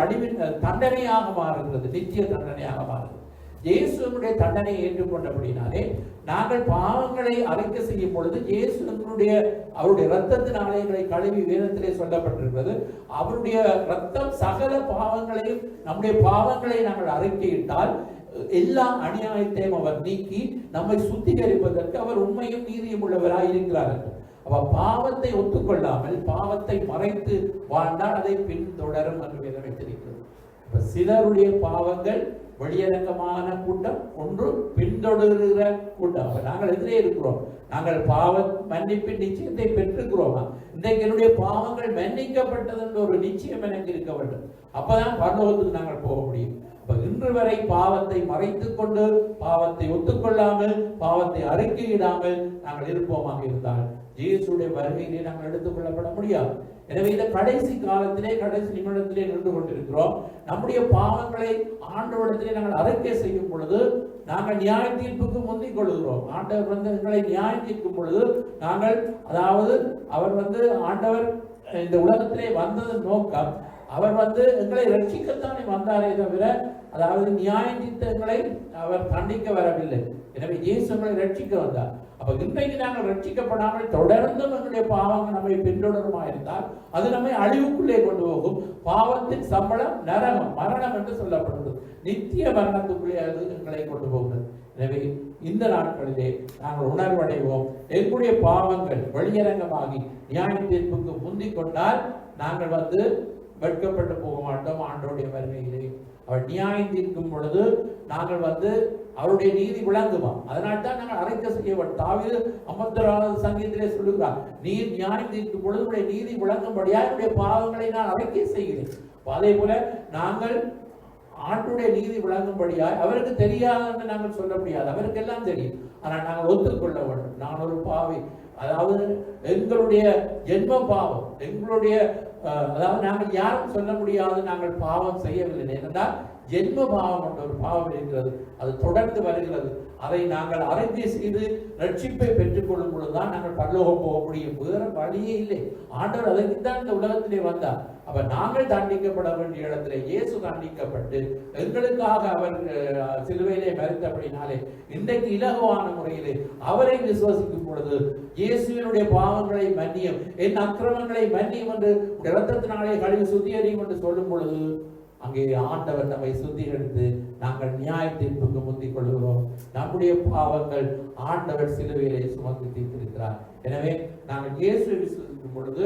தண்டனையாக மாறுகிறது, நித்திய தண்டனையாக மாறுகிறது. இயேசுனுடைய தண்டனையை ஏற்றுக்கொண்டபடினாலே நாங்கள் பாவங்களை அறிக்கை செய்யும் பொழுது இயேசுனுடைய அவருடைய இரத்தத்தினாலே எங்களை கழுவி, வேதத்திலே சொல்லப்பட்டிருக்கிறது. அவருடைய இரத்தம் சகல பாவங்களையும், நம்முடைய பாவங்களை நாங்கள் அறிக்கையிட்டால் எல்லா அநியாயத்தையும் அவர் நீக்கி நம்மை சுத்திகரிப்பதற்கு அவர் உண்மையும் நீதியும் உள்ளவராய் இருக்கிறார். அவ பாவத்தை ஒத்துக்கொள்ளாமல் பாவத்தை மறைத்து வாழ்ந்தால் அதை பின்தொடரும் என்று வேதம் வைத்திருக்கிறது. சிலருடைய பாவங்கள் வெளியரங்கமான கூட்டம், ஒன்று பின்தொடர்கிற கூட்டம். நாங்கள் எதிரே இருக்கிறோம், நாங்கள் பாவ மன்னிப்பின் நிச்சயத்தை பெற்றிருக்கிறோமா? இன்றைக்கு என்னுடைய பாவங்கள் மன்னிக்கப்பட்டது என்ற ஒரு நிச்சயம் எனக்கு இருக்க வேண்டும். அப்பதான் பரலோகத்துக்கு நாங்கள் போக முடியும். இன்று வரை பாவத்தை மறைத்துக் கொண்டு, பாவத்தை ஒத்துக்கொள்ளாமல், பாவத்தை அறிக்கையிடாமல் நாங்கள் இருப்போமாக இருந்தால் இயேசுடைய வருகையிலே நாங்கள் எடுத்துக் கொள்ளப்பட முடியாது. எனவே இந்த கடைசி காலத்திலே, கடைசி நிமிடத்திலே நின்று கொண்டிருக்கிறோம். நம்முடைய பாவங்களை ஆண்டவரிடத்திலே நாங்கள் அறிக்கை செய்யும் பொழுது நாங்கள் நியாய தீர்ப்புக்கு முந்திக் கொள்கிறோம். ஆண்டவர் எங்களை நியாயம் தீர்க்கும் பொழுது நாங்கள், அதாவது அவர் ஆண்டவர் இந்த உலகத்திலே வந்ததன் நோக்கம், அவர் எங்களை ரட்சிக்கத்தானே வந்தாரே தவிர அதாவது நியாய தீர்த்தங்களை அவர் தண்டிக்க வரவில்லை. எனவே இயேசு நம்மளை ரட்சிக்க வந்தார். அப்ப இன்றைக்கு நாங்கள் ரட்சிக்கப்படாமல் தொடர்ந்தும் எங்களுடைய பாவங்கள் நம்மை பின்தொடருமா இருந்தால் அது நம்மை அழிவுக்குள்ளே கொண்டு போகும். பாவத்தின் சம்பளம் நரகம், மரணம் என்று சொல்லப்படுகிறது. நித்திய மரணத்துக்குள்ளே அது எங்களை கொண்டு போகிறது. எனவே இந்த நாட்களிலே நாங்கள் உணர்வடைவோம். எங்களுடைய பாவங்கள் வெளியரங்கமாகி நியாய தீர்ப்புக்கு முந்திக் கொண்டால் நாங்கள் வெட்கப்பட்டு போக மாட்டோம். ஆண்டவருடைய வருகையிலே அவர் நியாயம் தீர்க்கும் பொழுது நாங்கள் அவருடைய நீதி விளங்குவோம். அதனால்தான் நாங்கள் அறிக்கை செய்யப்படும். தாவீது 56வது சங்கீதத்திலே சொல்லுகிறார், நீர் நியாயம் தீர்க்கும் பொழுது உடைய நீதி விளங்கும்படியா என்னுடைய பாவங்களை நான் அறிக்கை செய்கிறேன். அதே போல நாங்கள் ஆண்டுடைய நீதி விளங்கும்படியாய் அவருக்கு தெரியாதுன்னு நாங்கள் சொல்ல முடியாது. அவருக்கு எல்லாம் தெரியும். ஆனால் நாங்கள் ஒத்துக்கொள்ள வேண்டும், நான் ஒரு பாவி. அதாவது எங்களுடைய ஜென்ம பாவம், எங்களுடைய அதாவது நாங்கள் யாரும் சொல்ல முடியாது நாங்கள் பாவம் செய்யவில்லை. ஏனென்றால் ஜென்ம பாவம் என்ற ஒரு பாவம் இருக்கிறது, அது தொடர்ந்து வருகிறது. அதை நாங்கள் அறிக்கை செய்து ரட்சிப்பை பெற்றுக் கொள்ளும் பொழுதுதான் நாங்கள் பரலோகம் போக முடியும். வேற வழியே இல்லை. ஆண்டவர் அதற்குத்தான் இந்த உலகத்திலே வந்தார். அப்ப நாங்கள் தண்டிக்கப்பட வேண்டிய இடத்திலே இயேசு தண்டிக்கப்பட்டு எங்களுக்காக அவர் சிலுவையிலே மரித்தபடினாலே இன்றைக்கு இலகுவான முறையிலே அவரை விசுவாசிக்கும் பொழுது இயேசுவினுடைய பாவங்களை மன்னியும், என் அக்கிரமங்களை மன்னியும் என்று இரத்தத்தினாலே கழுவி சுத்திகரியும் என்று சொல்லும் பொழுது அங்கே ஆண்டவர் நம்மை சுத்திகரித்து நாங்கள் நியாய தீர்ப்புக்கு முந்திக் கொள்கிறோம். நம்முடைய பாவங்கள் ஆண்டவர் சிலுவையிலே சுமந்து தீர்த்திருக்கிறார். எனவே நாங்கள் இயேசுவை விசுவாசிக்கும் பொழுது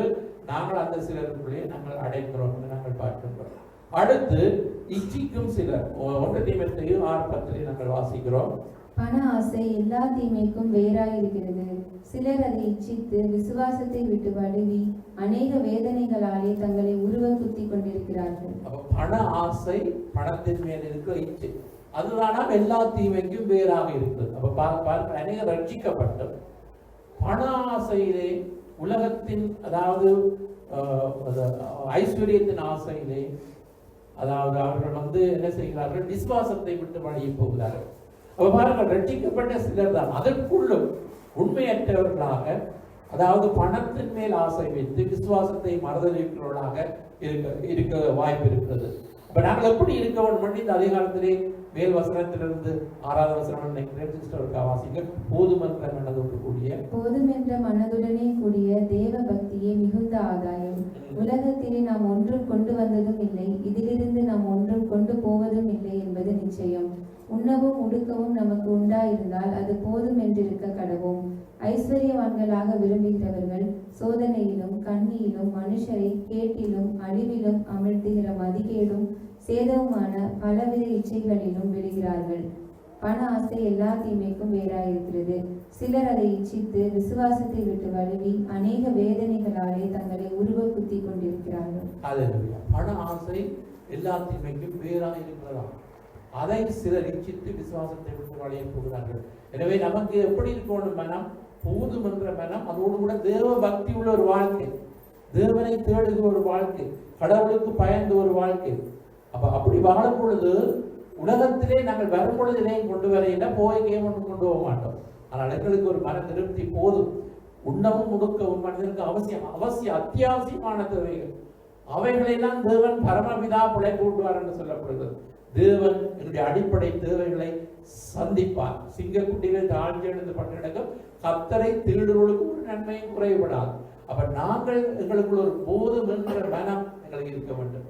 நாங்கள் அந்த சிலருக்குள்ளே நாங்கள் அடைக்கிறோம் என்று நாங்கள் பார்க்கின்றோம். அடுத்து இச்சிக்கும் சிலர் 1 தீமோத்தேயு 6:10 நாங்கள் வாசிக்கிறோம். பண ஆசை எல்லா தீமைக்கும் வேறாயிருக்கிறது. சிலர் அதை இச்சித்து விசுவாசத்தை விட்டு வழுவி அநேக வேதனைகளாலே தங்களை உருவ குத்தி கொண்டிருக்கிறார்கள். பண ஆசை, பணத்தின் மேல் இருக்கிற இச்சை, அதுதானா எல்லா தீமைக்கும் வேறாக இருக்கிறது. அப்ப அநேக ரட்சிக்கப்பட்ட பண ஆசையிலே, உலகத்தின் அதாவது ஐஸ்வர்யத்தின் ஆசையிலே, அதாவது அவர்கள் என்ன செய்கிறார்கள், விசுவாசத்தை விட்டு வழியை போகிறார்கள். அப்ப பாருங்கள், ரட்சிக்கப்பட்ட சிலர் தான் அதற்குள்ளும் உண்மையற்றவர்களாக, அதாவது பணத்தின் மேல் ஆசை வைத்து விசுவாசத்தை மறுதலிக்கிறவர்களாக இருக்க வாய்ப்பு இருக்கிறது. அப்ப நாங்கள் எப்படி இருக்க வேண்டும்? இந்த அதிகாரத்திலே மேல் வசனத்திலிருந்து 6வது வசனம் நினைக்கிறேன், வாசிங்க. போதுமென்ற மனதுடனே கூடிய தேவ பக்தியே மிகுந்த ஆதாயம். உலகத்திலே நாம் ஒன்றும் கொண்டு வந்ததும் இல்லை, இதிலிருந்து நாம் ஒன்றும் கொண்டு போவதும் இல்லை என்பது நிச்சயம். உண்ணவும் உடுக்கவும் நமக்கு உண்டாயிருந்தால் அது போதும் என்றிருக்க கடவோம். ஐஸ்வர்யவான்களாக விரும்புகிறவர்கள் சோதனையிலும் கண்ணியிலும் மனுஷரை கேட்டிலும் அழிவிலும் அமிழ்த்துகிற மதிகேடும் சேதவுமான பலவித இச்சைகளிலும் விழுகிறார்கள். பண ஆசை எல்லா தீமைக்கும் வேறாயிருக்கிறது. சிலர் அதை இச்சித்து விசுவாசத்தை விட்டு வழுவி அநேக வேதனைகளாலே தங்களை உருவ குத்தி கொண்டிருக்கிறார்கள். பண ஆசை எல்லா தீமைக்கும் வேறாயிருக்கிறதா? அதை சிலர் இச்சித்து விசுவாசத்தை விட்டு வழிய போகிறார்கள். எனவே நமக்கு எப்படி இருக்கணும் மனம்? போதும் என்ற மனம், அதோடு கூட தேவ பக்தி உள்ள ஒரு வாழ்க்கை, தேவனை தேடுகிற ஒரு வாழ்க்கை, கடவுளுக்கு பயந்த ஒரு வாழ்க்கை. அப்படி வாழும் பொழுது உலகத்திலே நாங்கள் வரும் பொழுது இதையும் கொண்டு வரையில போய்க்கையும் கொண்டு போக மாட்டோம். ஆனால் எங்களுக்கு ஒரு மன திருப்தி போதும். உண்ணவும் உடுக்கவும் மனிதனுக்கு அத்தியாவசியமான தேவைகள், அவைகளெல்லாம் தேவன் பரமபிதா பிழைப்பு விடுவார் என்று சொல்லப்படுகிறது. தேவன் என்னுடைய அடிப்படை தேவைகளை சந்திப்பார். சிங்கக்குட்டியிலே தாழ்ச்சி எழுந்து பட்டினக்கும் கர்த்தரை திருடுகளுக்கு ஒரு நன்மையும் குறைபடாது. அப்ப நாங்கள் எங்களுக்குள்ள ஒரு போதும் என்ற மனம் எங்களுக்கு இருக்க வேண்டும்.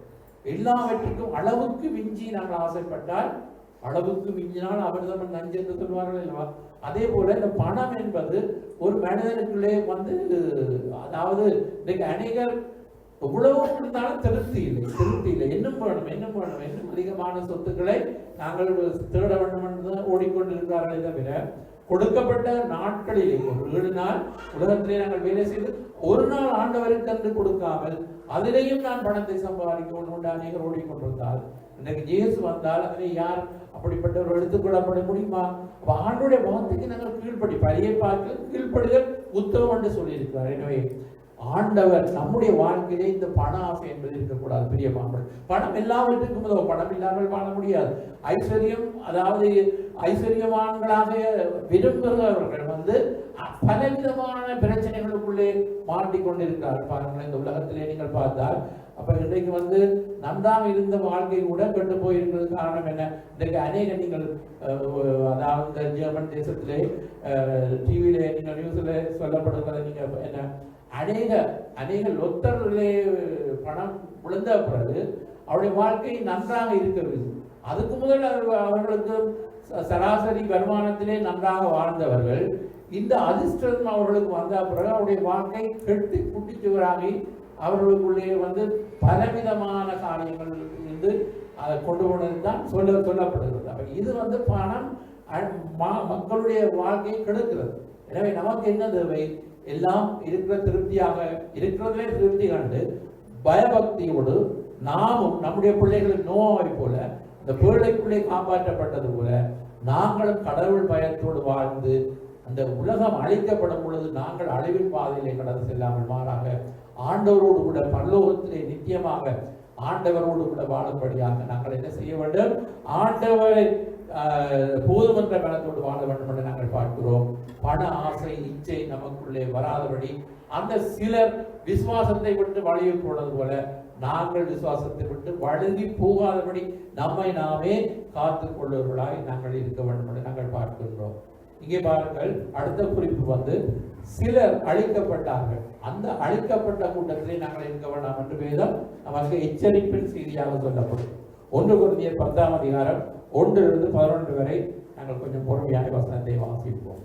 எல்லாவற்றுக்கும் அளவுக்கு மிஞ்சி நாங்கள் ஆசைப்பட்டால், அளவுக்கு மிஞ்சினால் அமிர்தம் நஞ்சு என்று சொல்வார்கள் அல்லவா? அதே போல இந்த பணம் என்பது ஒரு மனிதனுக்குள்ளே அதாவது இன்னைக்கு அநேகர் எவ்வளவு இருந்தாலும் திருப்தி இல்லை. இன்னும் வேணும், இன்னும் அதிகமான சொத்துக்களை நாங்கள் தேட வேண்டும் என்று ஓடிக்கொண்டிருக்கிறார்களே தவிர, கொடுக்கப்பட்ட நாட்களிலே ஒரு 7 நாள் உலகத்திலே நாங்கள் வேலை செய்து ஒரு நாள் ஆண்டவருக்கு என்று கொடுக்காமல் அதிலேயும் நான் பணத்தை சம்பாதிக்க கொண்டு அநேகர் ஓடிக்கொண்டிருந்தால், இன்றைக்கு இயேசு வந்தால் அதனை யார் அப்படிப்பட்டவர் எடுத்துக்கொள்ளப்பட முடியுமா? ஆண்டுடைய வார்த்தைக்கு நாங்கள் கீழ்ப்படி, பழைய பார்க்க கீழ்ப்படிதல் உத்தமம் என்று சொல்லியிருக்கிறார். எனவே ஆண்டவர் நம்முடைய வாழ்க்கையிலே இந்த பண ஆசை என்பது இருக்கக்கூடாது. பிரியமானவர்கள், பணம் எல்லாவற்றுக்கும் உதவும். பணம் இல்லாமல் வாழ முடியாது. ஐஸ்வர்யம், அதாவது ஐஸ்வர்யவான்களாக விரும்புகிறவர்கள் பலவிதமான பிரச்சனைகளுக்குள்ளே மாட்டிக்கொண்டிருக்கிறார்கள். பாருங்கள், இந்த உலகத்திலே நீங்கள் பார்த்தால் அப்ப இன்றைக்கு வந்து நன்றாக இருந்த வாழ்க்கை கூட கெட்டு போயிருக்கிறது காரணம் என்ன? இன்றைக்கு அநேக நீங்கள் அதாவது ஜெர்மன் தேசத்திலே டிவியில நீங்கள் நியூஸ்ல சொல்லப்படுகிறத நீங்க என்ன அநேக லொத்தர்களே பணம் விழுந்த பிறகு அவருடைய வாழ்க்கை நன்றாக இருக்கவில்லை. அதுக்கு முதல் அவர்களுக்கு சராசரி வருமானத்திலே நன்றாக வாழ்ந்தவர்கள் இந்த அதிர்ஷ்டம் அவர்களுக்கு வந்த பிறகு அவருடைய வாழ்க்கை கெட்டி குட்டிச்சுவராகி அவர்களுக்குள்ளே வந்து பலவிதமான காரியங்கள் இருந்து அதை கொண்டு போனது தான் சொல்லப்படுகிறது. அப்ப இது வந்து பணம் மக்களுடைய வாழ்க்கையை கெடுக்கிறது. எனவே நமக்கு என்ன தேவை? எல்லாம் இருக்கிற திருப்தியாக இருக்கிறதிலே திருப்தி கண்டு பயபக்தியோடு நாமும் நம்முடைய பிள்ளைகளுக்கு நோவை போல இந்த பிள்ளைக்குள்ளே காப்பாற்றப்பட்டது போல நாங்களும் கடவுள் பயத்தோடு வாழ்ந்து அந்த உலகம் அழிக்கப்படும் பொழுது நாங்கள் அழிவின் பாதையிலே கடந்து செல்லாமல் மாறாக ஆண்டவரோடு கூட பரலோகத்திலே நித்தியமாக ஆண்டவரோடு கூட வாழும்படியாக நாங்கள் என்ன செய்ய வேண்டும்? ஆண்டவரை போதுமன்ற மனத்தோடு வாழ வேண்டும் என்று நாங்கள் பார்க்கிறோம். பண ஆசை இச்சை நமக்குள்ளே வராதபடி அந்த சிலர் விசுவாசத்தை விட்டு வழியை போனது போல நாங்கள் விசுவாசத்தை விட்டு வழுகி போகாதபடி நம்மை நாமே காத்துக் கொள்ளுவர்களாய் நாங்கள் இருக்க வேண்டும் என்று நாங்கள் பார்க்கின்றோம். இங்கே பாருங்கள், அடுத்த குறிப்பு வந்து சிலர் அழிக்கப்பட்டார்கள். அந்த அழிக்கப்பட்ட கூட்டத்திலே நாங்கள் இருக்க வேண்டாம் என்று வேதம் நமக்கு எச்சரிப்பின் செய்தியாக சொல்லப்படும். 1 கொரிந்தியர் 10ஆம் அதிகாரம் 1-11 வரை நாங்கள் கொஞ்சம் பொறுமையாக வசனத்தை வாசிப்போம்.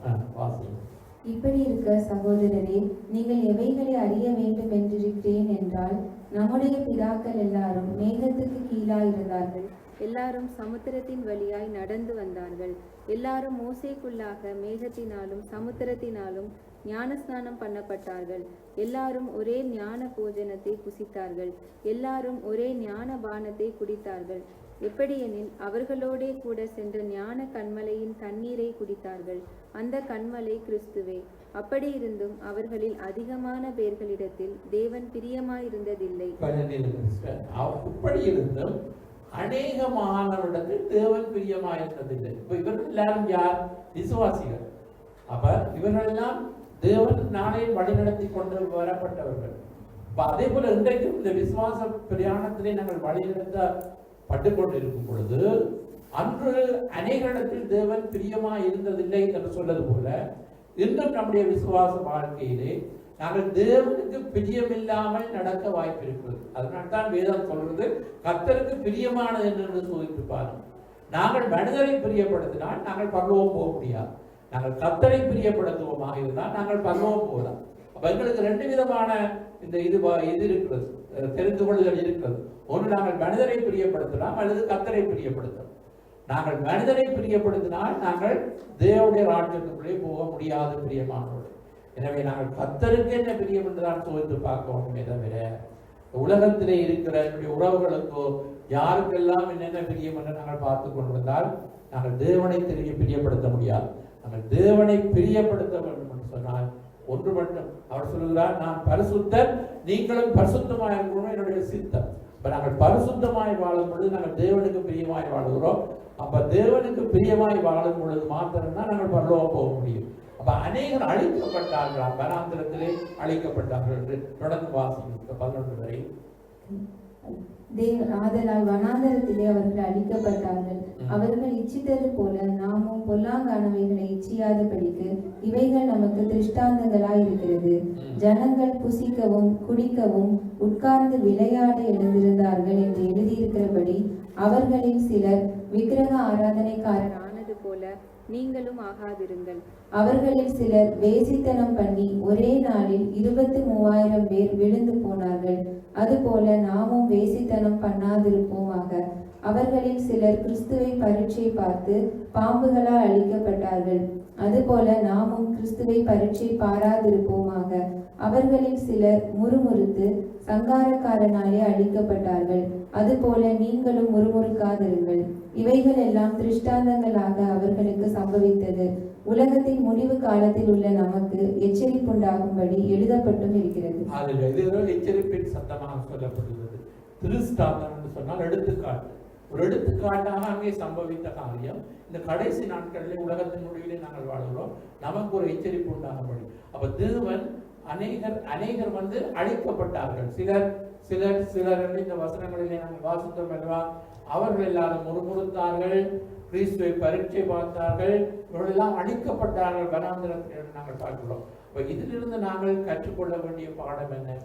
இப்படி இருக்க சகோதரரே, நீங்கள் எவைகளை அறிய வேண்டும் என்றிருக்கிறேன் என்றால், நம்முடைய பிதாக்கள் எல்லாரும் மேகத்துக்கு கீழாயிருந்தார்கள், எல்லாரும் சமுத்திரத்தின் வழியாய் நடந்து வந்தார்கள், எல்லாரும் மோசேக்குள்ளாக மேகத்தினாலும் சமுத்திரத்தினாலும் ஞானஸ்நானம் பண்ணப்பட்டார்கள், எல்லாரும் ஒரே ஞான போஜனத்தை புசித்தார்கள், எல்லாரும் ஒரே ஞான பானத்தை குடித்தார்கள். எப்படியெனில் அவர்களோடே கூட சென்ற ஞான கண்மலையின் தண்ணீரை குடித்தார்கள். அந்த கண்மலை கிறிஸ்துவே. அப்படி இருந்தும் அவர்களில் அதிகமான பேர்களிடத்தில் தேவன் பிரியமாயிருந்ததில்லை. அப்படி இருந்தும் அநேகமானவரிடத்தில் தேவன் பிரியமாயிருந்ததில்லை. இப்ப இவர்கள் எல்லாரும் யார்? விசுவாசிகள். அப்ப இவர்கள் எல்லாம் தேவன் நாளை வழிநடத்தி கொண்டு வரப்பட்டவர்கள். அதே போல இன்றைக்கும் இந்த விசுவாச பிரயாணத்திலே நாங்கள் வழிநடத்த பட்டுக்கொண்டு இருக்கும் பொழுது அன்று அநேகரிடத்தில் தேவன் பிரியமா இருந்ததில்லை என்று சொல்வது போல இன்றும் நம்முடைய விசுவாச வாழ்க்கையிலே நாங்கள் தேவனுக்கு பிரியமில்லாமல் நடக்க வாய்ப்பு இருக்கிறது. அதனால்தான் வேதம் சொல்றது கர்த்தருக்கு பிரியமானது என்று சோதித்து பாருங்கள். நாங்கள் மனிதரை பிரியப்படுத்தினால் நாங்கள் பரலோகம் போக முடியாது. நாங்கள் கர்த்தரை பிரியப்படுத்துவோமாக இருந்தால் நாங்கள் பரலோகம் போகலாம். அப்ப எங்களுக்கு 2 விதமான இந்த இது இருக்கிறது, தெரிந்து கொள்ளுதல் இருக்கிறது. ஒன்று, நாங்கள் மனிதரை பிரியப்படுத்தலாம், அல்லது கர்த்தரை பிரியப்படுத்தலாம். நாங்கள் மனிதரை பிரியப்படுத்தினால் நாங்கள் தேவனுடைய ராஜ்யத்துக்குள்ளே போக முடியாது பிரியமானவர்கள். எனவே நாங்கள் கர்த்தருக்கு என்ன பிரியம் என்றுதான் சோதித்து பார்க்கணுமே தவிர உலகத்திலே இருக்கிற என்னுடைய உறவுகளுக்கோ யாருக்கெல்லாம் என்னென்ன பிரியம் என்று நாங்கள் பார்த்து கொண்டிருந்தால் நாங்கள் தேவனை பிரியப்படுத்த முடியாது. நாங்கள் தேவனை பிரியப்படுத்த வேண்டும் என்று சொன்னால் ஒன்று மட்டும், அவர் சொல்லுகிறார், நான் பரிசுத்தர், நீங்களும் பரிசுத்தமாக இருக்கணும் என்னுடைய சித்தம். இப்ப நாங்கள் பரிசுத்தமாய் வாழும் பொழுது நாங்கள் தேவனுக்கு பிரியமாய் வாழுகிறோம். அப்ப தேவனுக்கு பிரியமாய் வாழும் பொழுது மாத்திரம்தான் நாங்கள் பரலோகம் போக முடியும். அப்ப அநேகர் அழிக்கப்பட்டார்கள், வனாந்திரத்திலே அழிக்கப்பட்டார்கள் என்று தொடர்ந்து வாசிக்க 11 வரை. ஆதலால் வனாந்தரத்திலே அவர்கள் அழிக்கப்பட்டார்கள். அவர்கள் இச்சித்தது போல நாமும் பொல்லாங்கானவைகளை இச்சியாதபடிக்கு இவைகள் நமக்கு திருஷ்டாந்தங்களாய் இருக்கிறது. ஜனங்கள் புசிக்கவும் குடிக்கவும் உட்கார்ந்து விளையாட எழுந்திருந்தார்கள் என்று எழுதியிருக்கிறபடி அவர்களில் சிலர் விக்கிரக ஆராதனைக்காரர் ஆனது போல நீங்களும் ஆகாதிருங்கள். அவர்களில் சிலர் வேசித்தனம் பண்ணி ஒரே நாளில் 23,000 பேர் விழுந்து போனார்கள். அதுபோல நாமும் வேசித்தனம் பண்ணாதிருப்போமாக. அவர்களில் சிலர் கிறிஸ்துவை பரீட்சை பார்த்து பாம்புகளால் அழிக்கப்பட்டார்கள். அதுபோல நாமும் கிறிஸ்துவை பரீட்சை பாராதிருப்போமாக. அவர்களில் சிலர் முறுமுறுத்து சங்காரக்காரனாலே அழிக்கப்பட்டார்கள். அதுபோல நீங்களும் முறுமுறுக்காதிருங்கள். இவைகள் எல்லாம் திருஷ்டாந்தங்களாக அவர்களுக்கு சம்பவித்தது. உலகத்தின் முடிவு காலத்தில் உள்ள நமக்கு எச்சரிப்புண்டாகும்படி எழுதப்பட்டும் இருக்கிறது. எச்சரிப்பின் சத்தமாக சொல்லப்படுகிறது. திருஷ்டாந்தம் என்று சொன்னால் எடுத்துக்காட்டு. ஒரு எடுத்துக்காட்டாக அங்கே சம்பவித்த காரியம் இந்த கடைசி நாட்களில் உலகத்தின் முடிவிலே நாங்கள் வாழ்கிறோம். நமக்கு ஒரு எச்சரிப்பு உண்டாகும்படி. அப்ப தேவன் அநேகர் வந்து அழிக்கப்பட்டார்கள். சிலர் இந்த வசனங்களிலே நாங்கள் வாசித்தோம் அல்லவா, அவர்கள் எல்லாரும் முறுமுறுத்தார்கள், கிறிஸ்துவை பரீட்சை பார்த்தார்கள், இவர்களெல்லாம் அழிக்கப்பட்டார்கள் வனாந்திரத்தில் நாங்கள் பார்க்கிறோம். இதிலிருந்து நாங்கள் கற்றுக்கொள்ள வேண்டிய பாடம் என்ன?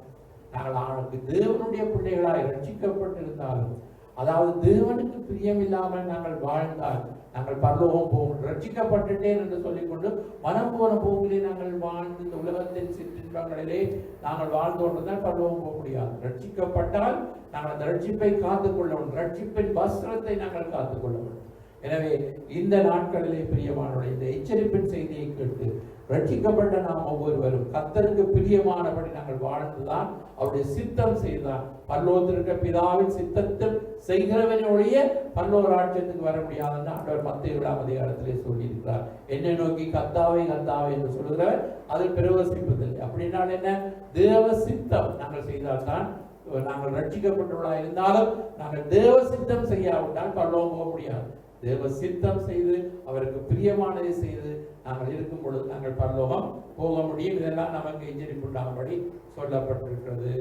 நாங்கள் தேவனுடைய பிள்ளைகளாய் ரட்சிக்கப்பட்டிருந்தாலும், அதாவது தேவனுக்கு பிரியமில்லாமல் நாங்கள் வாழ்ந்தால் நாங்கள் பரலோகம் போகும். ரட்சிக்கப்பட்டுட்டேன் என்று சொல்லிக்கொண்டு மனம் போன போக்கிலே நாங்கள் வாழ்ந்து இந்த உலகத்தின் சிற்றின்பங்களிலே நாங்கள் வாழ்ந்தோன்றுதான் பரலோகம் போக முடியாது. ரட்சிக்கப்பட்டால் நாங்கள் அந்த ரட்சிப்பை காத்துக்கொள்ள வேண்டும். ரட்சிப்பின் வஸ்திரத்தை நாங்கள் காத்துக்கொள்ள வேண்டும். எனவே இந்த நாட்களிலே பிரியமானவர்களே, இந்த எச்சரிப்பின் செய்தியை கேட்டு ரட்சிக்கப்பட்ட நாம் ஒவ்வொருவரும் கர்த்தருக்கு பிரியமானபடி நாங்கள் வாழ்ந்துதான் அவருடைய சித்தம் செய்தான் பரலோகத்திற்கு பிதாவின் சித்தத்தை செய்கிறவனுடைய பரலோக ராஜ்யத்துக்கு வர முடியாதுன்னு ஆண்டவர் மத்தேயு 7ஆம் அதிகாரத்திலே சொல்லியிருக்கிறார். என்னை நோக்கி கர்த்தாவே கர்த்தாவே என்று சொல்கிறவர் அதில் பிரவேசிப்பதில்லை. அப்படின்னா என்ன? தேவ சித்தம் நாங்கள் செய்தால்தான் நாங்கள் ரட்சிக்கப்பட்டுள்ளதாக இருந்தாலும் நாங்கள் தேவ சித்தம் செய்யாவிட்டால் பரலோகம் போக முடியாது. தேவ சித்தம் செய்து அவருக்கு பிரியமானதை செய்து நாங்கள் இருக்கும் பொழுது நாங்கள் பரலோகம் போக முடியும். இதெல்லாம் நமக்கு எச்சரிப்புண்டாகும்படி சொல்லப்பட்டிருக்கிறது.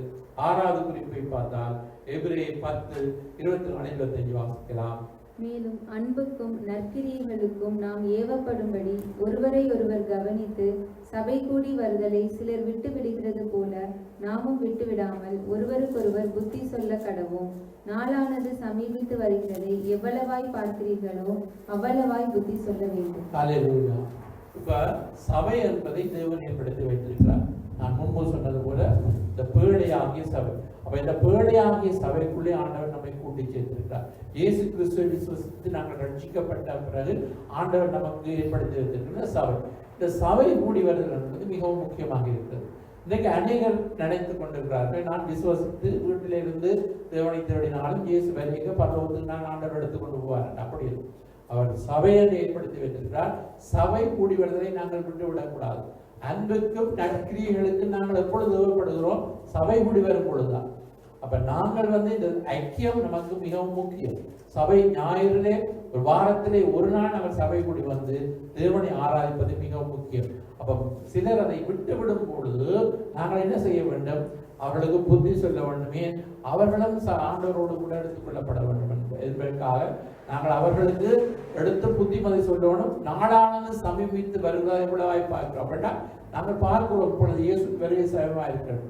6வது குறிப்பை பார்த்தால் எபிரேயர் 10:24-25 வாசிக்கலாம். மேலும் அன்புக்கும் நற்கிரியைகளுக்கும் நாம் ஏவப்படும்படி ஒருவரை ஒருவர் கவனித்து சபை கூடி வருதலை சிலர் விட்டு விடுகிறது போல நாமும் விட்டுவிடாமல் ஒருவருக்கொருவர் புத்தி சொல்ல கடவோம். நாளானது சமீபித்து வருகிறதை எவ்வளவாய் பார்க்கிறீர்களோ அவ்வளவாய் புத்தி சொல்ல வேண்டும். ஹல்லேலூயா. இப்ப சபை என்பதை தேவன் ஏற்படுத்தி வைத்திருக்கிறார். நான் முன்பு சொன்னது போல இந்த பேழையாகிய சபை. அப்ப இந்த பேழையாகிய சபைக்குள்ளே ஆண்டவர் நம்மை கூட்டி சேர்த்திருக்கிறார். இயேசு கிறிஸ்துவை விசுவசித்து நாங்கள் ரட்சிக்கப்பட்ட பிறகு ஆண்டவர் நமக்கு ஏற்படுத்தி வைத்திருக்கிற சபை. இந்த சபை கூடி வருதல் என்பது மிகவும் முக்கியமாக இருக்கிறது. இன்னைக்கு அநேகர் நினைத்து கொண்டிருக்கிறார்கள், நான் விசுவசித்து வீட்டில இருந்து தேவனை தேடினாலும் இயேசு வரைக்க பரலோகத்துக்கு நான் ஆண்டவர் எடுத்துக் கொண்டு போவார். அப்படி இல்லை. அவர் சபையை ஏற்படுத்தி வைத்திருக்கிறார். சபை கூடி வருதலை நாங்கள் விட்டுவிடக்கூடாது. அன்புக்கும் நற்கிரியைகளுக்கும் நாங்கள் எப்பொழுது தேவைப்படுகிறோம்? சபை கூடி வரும் பொழுதுதான். அப்ப நாங்கள் இந்த ஐக்கியம் நமக்கு மிகவும் முக்கியம். சபை ஞாயிறிலே ஒரு வாரத்திலே ஒரு நாள் நாங்கள் சபை கூடி வந்து தேவனை ஆராதிப்பது மிகவும் முக்கியம். அப்ப சிலர் அதை விட்டுவிடும் பொழுது நாங்கள் என்ன செய்ய வேண்டும்? அவர்களுக்கு புத்தி சொல்ல வேண்டுமே, அவர்களும் ஆண்டவரோடு கூட எடுத்துக் கொள்ளப்பட வேண்டும் என்பதற்காக நாங்கள் அவர்களுக்கு எடுத்து புத்திமதி சொல்லணும். நாளானது சமீபித்து வருவதை விடவாய் பார்க்கிறோம். அப்படின்னா நாங்கள் பார்க்கிறோம் இப்பொழுது இயேசு வருகை சமயமாக இருக்கிறது.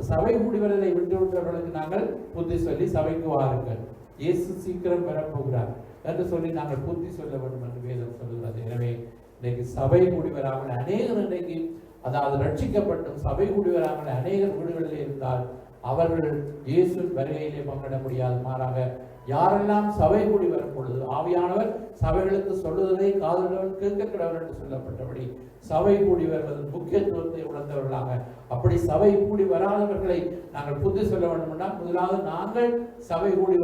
சபை கூடி வருவதை விட்டுவிட்டவர்களுக்கு நாங்கள் புத்தி சொல்லி சபைக்கு வாருங்கள், இயேசு சீக்கிரம் பெறப்போகிறார் என்று சொல்லி நாங்கள் புத்தி சொல்ல வேண்டும் என்று வேதம் சொல்கிறது. எனவே இன்னைக்கு சபை கூடி வராமல் அநேகர் இன்றைக்கு அதாவது ரட்சிக்கப்பட்டும் சபை கூடி வராமல் அநேகர் வீடுகளில் இருந்தால் அவர்கள் இயேசு வருகையிலே பங்கிட முடியாது. மாறாக யாரெல்லாம் சபை கூடி வரும் பொழுது ஆவியானவர் சபைகளுக்கு சொல்லுவதை காதுடன் கேட்கிறவர் என்று சொல்லப்பட்டபடி சபை கூடி வருவதன் முக்கியத்துவத்தை உணர்ந்தவர்களாக, அப்படி சபை கூடி வராதவர்களை நாங்கள் புத்தி சொல்ல வேண்டும் என்றால் முதலாவது நாங்கள் சபை கூடி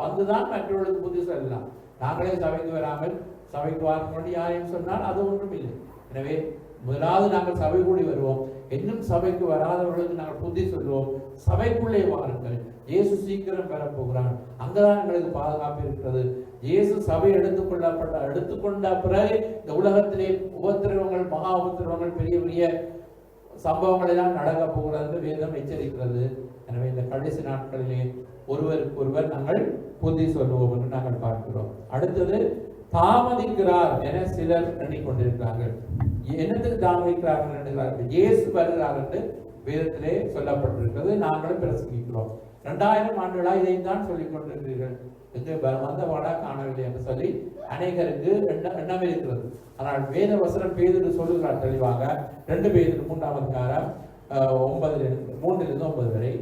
வந்துதான் மற்றவர்களுக்கு புத்தி சொல்லலாம். நாங்களே சபைக்கு வராமல் சபைக்கு வாங்க யாரையும் சொன்னால் அது ஒன்றும் இல்லை. எனவே முதலாவது நாங்கள் சபை கூடி வருவோம். இன்னும் சபைக்கு வராதவர்களுக்கு நாங்கள் புத்தி சொல்லுவோம். சபைக்குள்ளே வாருங்கள், இயேசு சீக்கிரம் பெறப்போகிறான். அங்கதான் எங்களுக்கு பாதுகாப்பு இருக்கிறது. இயேசு சபை எடுத்துக்கொண்ட பிறகு இந்த உலகத்திலே உபத்திரவங்கள், மகா உபத்திரவங்கள், பெரிய பெரிய சம்பவங்கள் எல்லாம் நடக்க போகிறது வேதம் எச்சரிக்கிறது. எனவே இந்த கடைசி நாட்களிலே ஒருவருக்கு ஒருவர் நாங்கள் புத்தி சொல்லுவோம் என்று நாங்கள் பார்க்கிறோம். அடுத்தது தாமதிக்கிறார் என சிலர் எண்ணிக்கொண்டிருக்கிறார்கள். என்னத்துக்கு தாமதிக்கிறார்கள் என்கிறார்கள்? இயேசு வருகிறார் என்று வேதத்திலே சொல்லப்பட்டிருக்கிறது. நாங்களும் பிரசங்கிக்கிறோம். 2000 ஆண்டுகளாக இதைத்தான் சொல்லிக் கொண்டிருக்கிறீர்கள், எங்கே வந்த வாடா காணவில்லை என்று சொல்லி அநேகருக்கு எண்ணமே இருக்கிறது. ஆனால் வேத வசனம் பேதுரு சொல்லுகிறார் தெளிவாக. 2 பேதுரு 3ஆம் அதிகாரம் 3-9 வரை.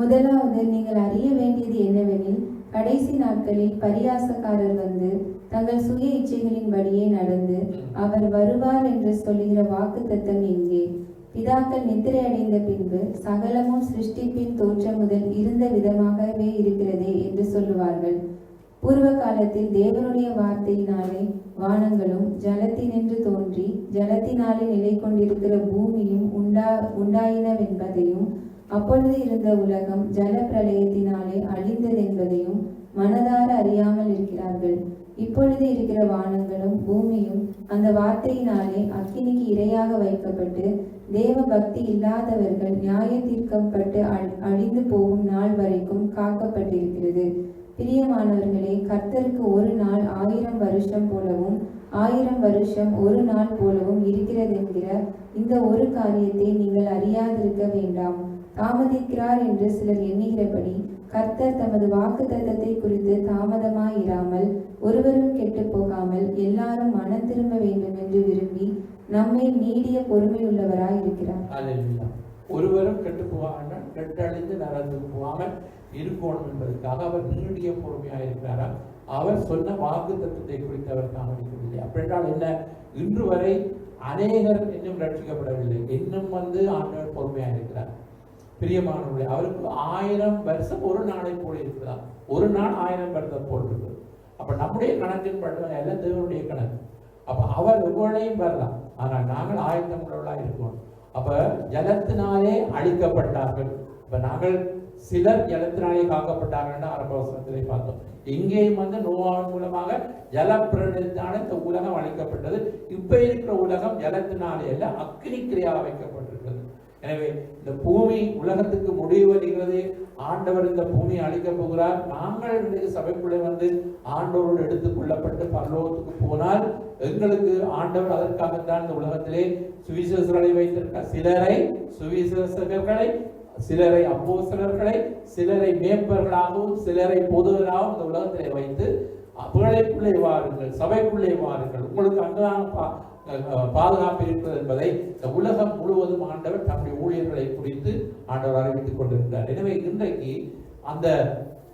முதலாவது நீங்கள் அறிய வேண்டியது என்னவெனில் கடைசி நாட்களில் பரியாசக்காரர் வந்து தங்கள் சுய இச்சைகளின்படியே நடந்து அவர் வருவார் என்று சொல்லுகிற வாக்குத்தத்தம் எங்கே? பிதாக்கள் நித்திரை அடைந்த பின்பு சகலமும் சிருஷ்டிப்பின் தோற்றம் முதல் இருந்த விதமாகவே இருக்கிறதே என்று சொல்லுவார்கள். பூர்வ காலத்தில் தேவனுடைய வார்த்தையினாலே வானங்களும் ஜலத்தினின்று தோன்றி ஜலத்தினாலே நிலை கொண்டிருக்கிற பூமியும் உண்டாயினவென்பதையும் அப்பொழுது இருந்த உலகம் ஜல பிரளயத்தினாலே அழிந்ததென்பதையும் மனதார அறியாமல் இருக்கிறார்கள். இப்பொழுது இருக்கிற வானங்களும் பூமியும் அந்த வார்த்தையினாலே அக்கினிக்கு இரையாக வைக்கப்பட்டு தேவ பக்தி இல்லாதவர்கள் நியாய தீர்க்கப்பட்டு அழிந்து போகும் நாள் வரைக்கும் காக்கப்பட்டிருக்கிறது. பிரியமானவர்களே, கர்த்தருக்கு ஒரு நாள் 1000 வருஷம் போலவும் 1000 வருஷம் ஒரு நாள் போலவும் இருக்கிறது என்கிற இந்த ஒரு காரியத்தை நீங்கள் அறியாதிருக்க வேண்டாம். தாமதிக்கிறார் என்று சிலர் எண்ணுகிறபடி கர்த்தர் தமது வாக்குத்தத்தத்தை குறித்து தாமதமாயிராமல் ஒருவரும் கெட்டு போகாமல் எல்லாரும் மனம் திரும்ப வேண்டும் என்று விரும்பி நம்மை நீடிய பொறுமையுள்ளவராய் இருக்கிறார். ஒருவரும் கெட்டு போகாமல் கெட்டழிந்து நரகத்துக்கு போகாமல் இருக்கணும் என்பதற்காக அவர் நீடிய பொறுமையாக இருக்கிறாராம். அவர் சொன்ன வாக்குத்தத்தத்தை குறித்து அவர் தாமதிக்கவில்லை. அப்படின்றால் என்ன? இன்று வரை அநேகர் இன்னும் ரட்சிக்கப்படவில்லை. இன்னும் ஆண்டவர் பொறுமையாக இருக்கிறார். பிரியமானவர்களே, அவருக்கு 1000 வருஷம் ஒரு நாளை போல இருக்கிறார். ஒரு நாள் 1000 வருஷம் போல் இருக்குது. அப்ப நம்முடைய கணக்கின் படுவது எல்லாம் தேவனுடைய கணக்கு. அப்ப அவர் எவ்வளையும் வரலாம். ஆனால் நாங்கள் ஆயத்தம் உள்ளவர்களாக இருக்கணும். அப்ப ஜலத்தினாலே அழிக்கப்பட்டார்கள். இப்ப நாங்கள் சிலர் ஜலத்தினாலே காக்கப்பட்டார்கள் ஆரம்ப வசனத்திலே பார்த்தோம். இங்கேயும் நோவாவின் மூலமாக ஜலப்பிரளயத்தினால இந்த உலகம் அழிக்கப்பட்டது. இப்ப இருக்கிற உலகம் ஜலத்தினாலே அல்ல, அக்னிக்கிரியா வைக்கப்பட்டிருக்கிறது. எனவே இந்த பூமி உலகத்துக்கு முடிவு வருகிறது. ஆண்டவர் இந்த பூமியை அழிக்க போகிறார். நாங்கள் சபைக்குள்ளே ஆண்டவரோடு எடுத்துக் கொள்ளப்பட்டு பரலோகத்துக்கு போனால் எங்களுக்கு ஆண்டவர் அதற்காகத்தான் இந்த உலகத்திலே சுவிசேஷர்களை வைத்திருக்க. சிலரை சுவிசேஷகர்களை, சிலரை அப்போஸ்தலர்களை, சிலரை மேய்ப்பர்களாகவும் சிலரை பொதுவராகவும் இந்த உலகத்திலே வைத்து பிழைக்குள்ளே வாருங்கள், சபைக்குள்ளே வாருங்கள், உங்களுக்கு அங்கதான் பாதுகாப்பு இருக்கிறது என்பதை இந்த உலகம் முழுவதும் ஆண்டவர் தம்முடைய ஊழியர்களை குறித்து ஆண்டவர் அறிவித்துக் கொண்டிருக்கிறார். எனவே இன்றைக்கு அந்த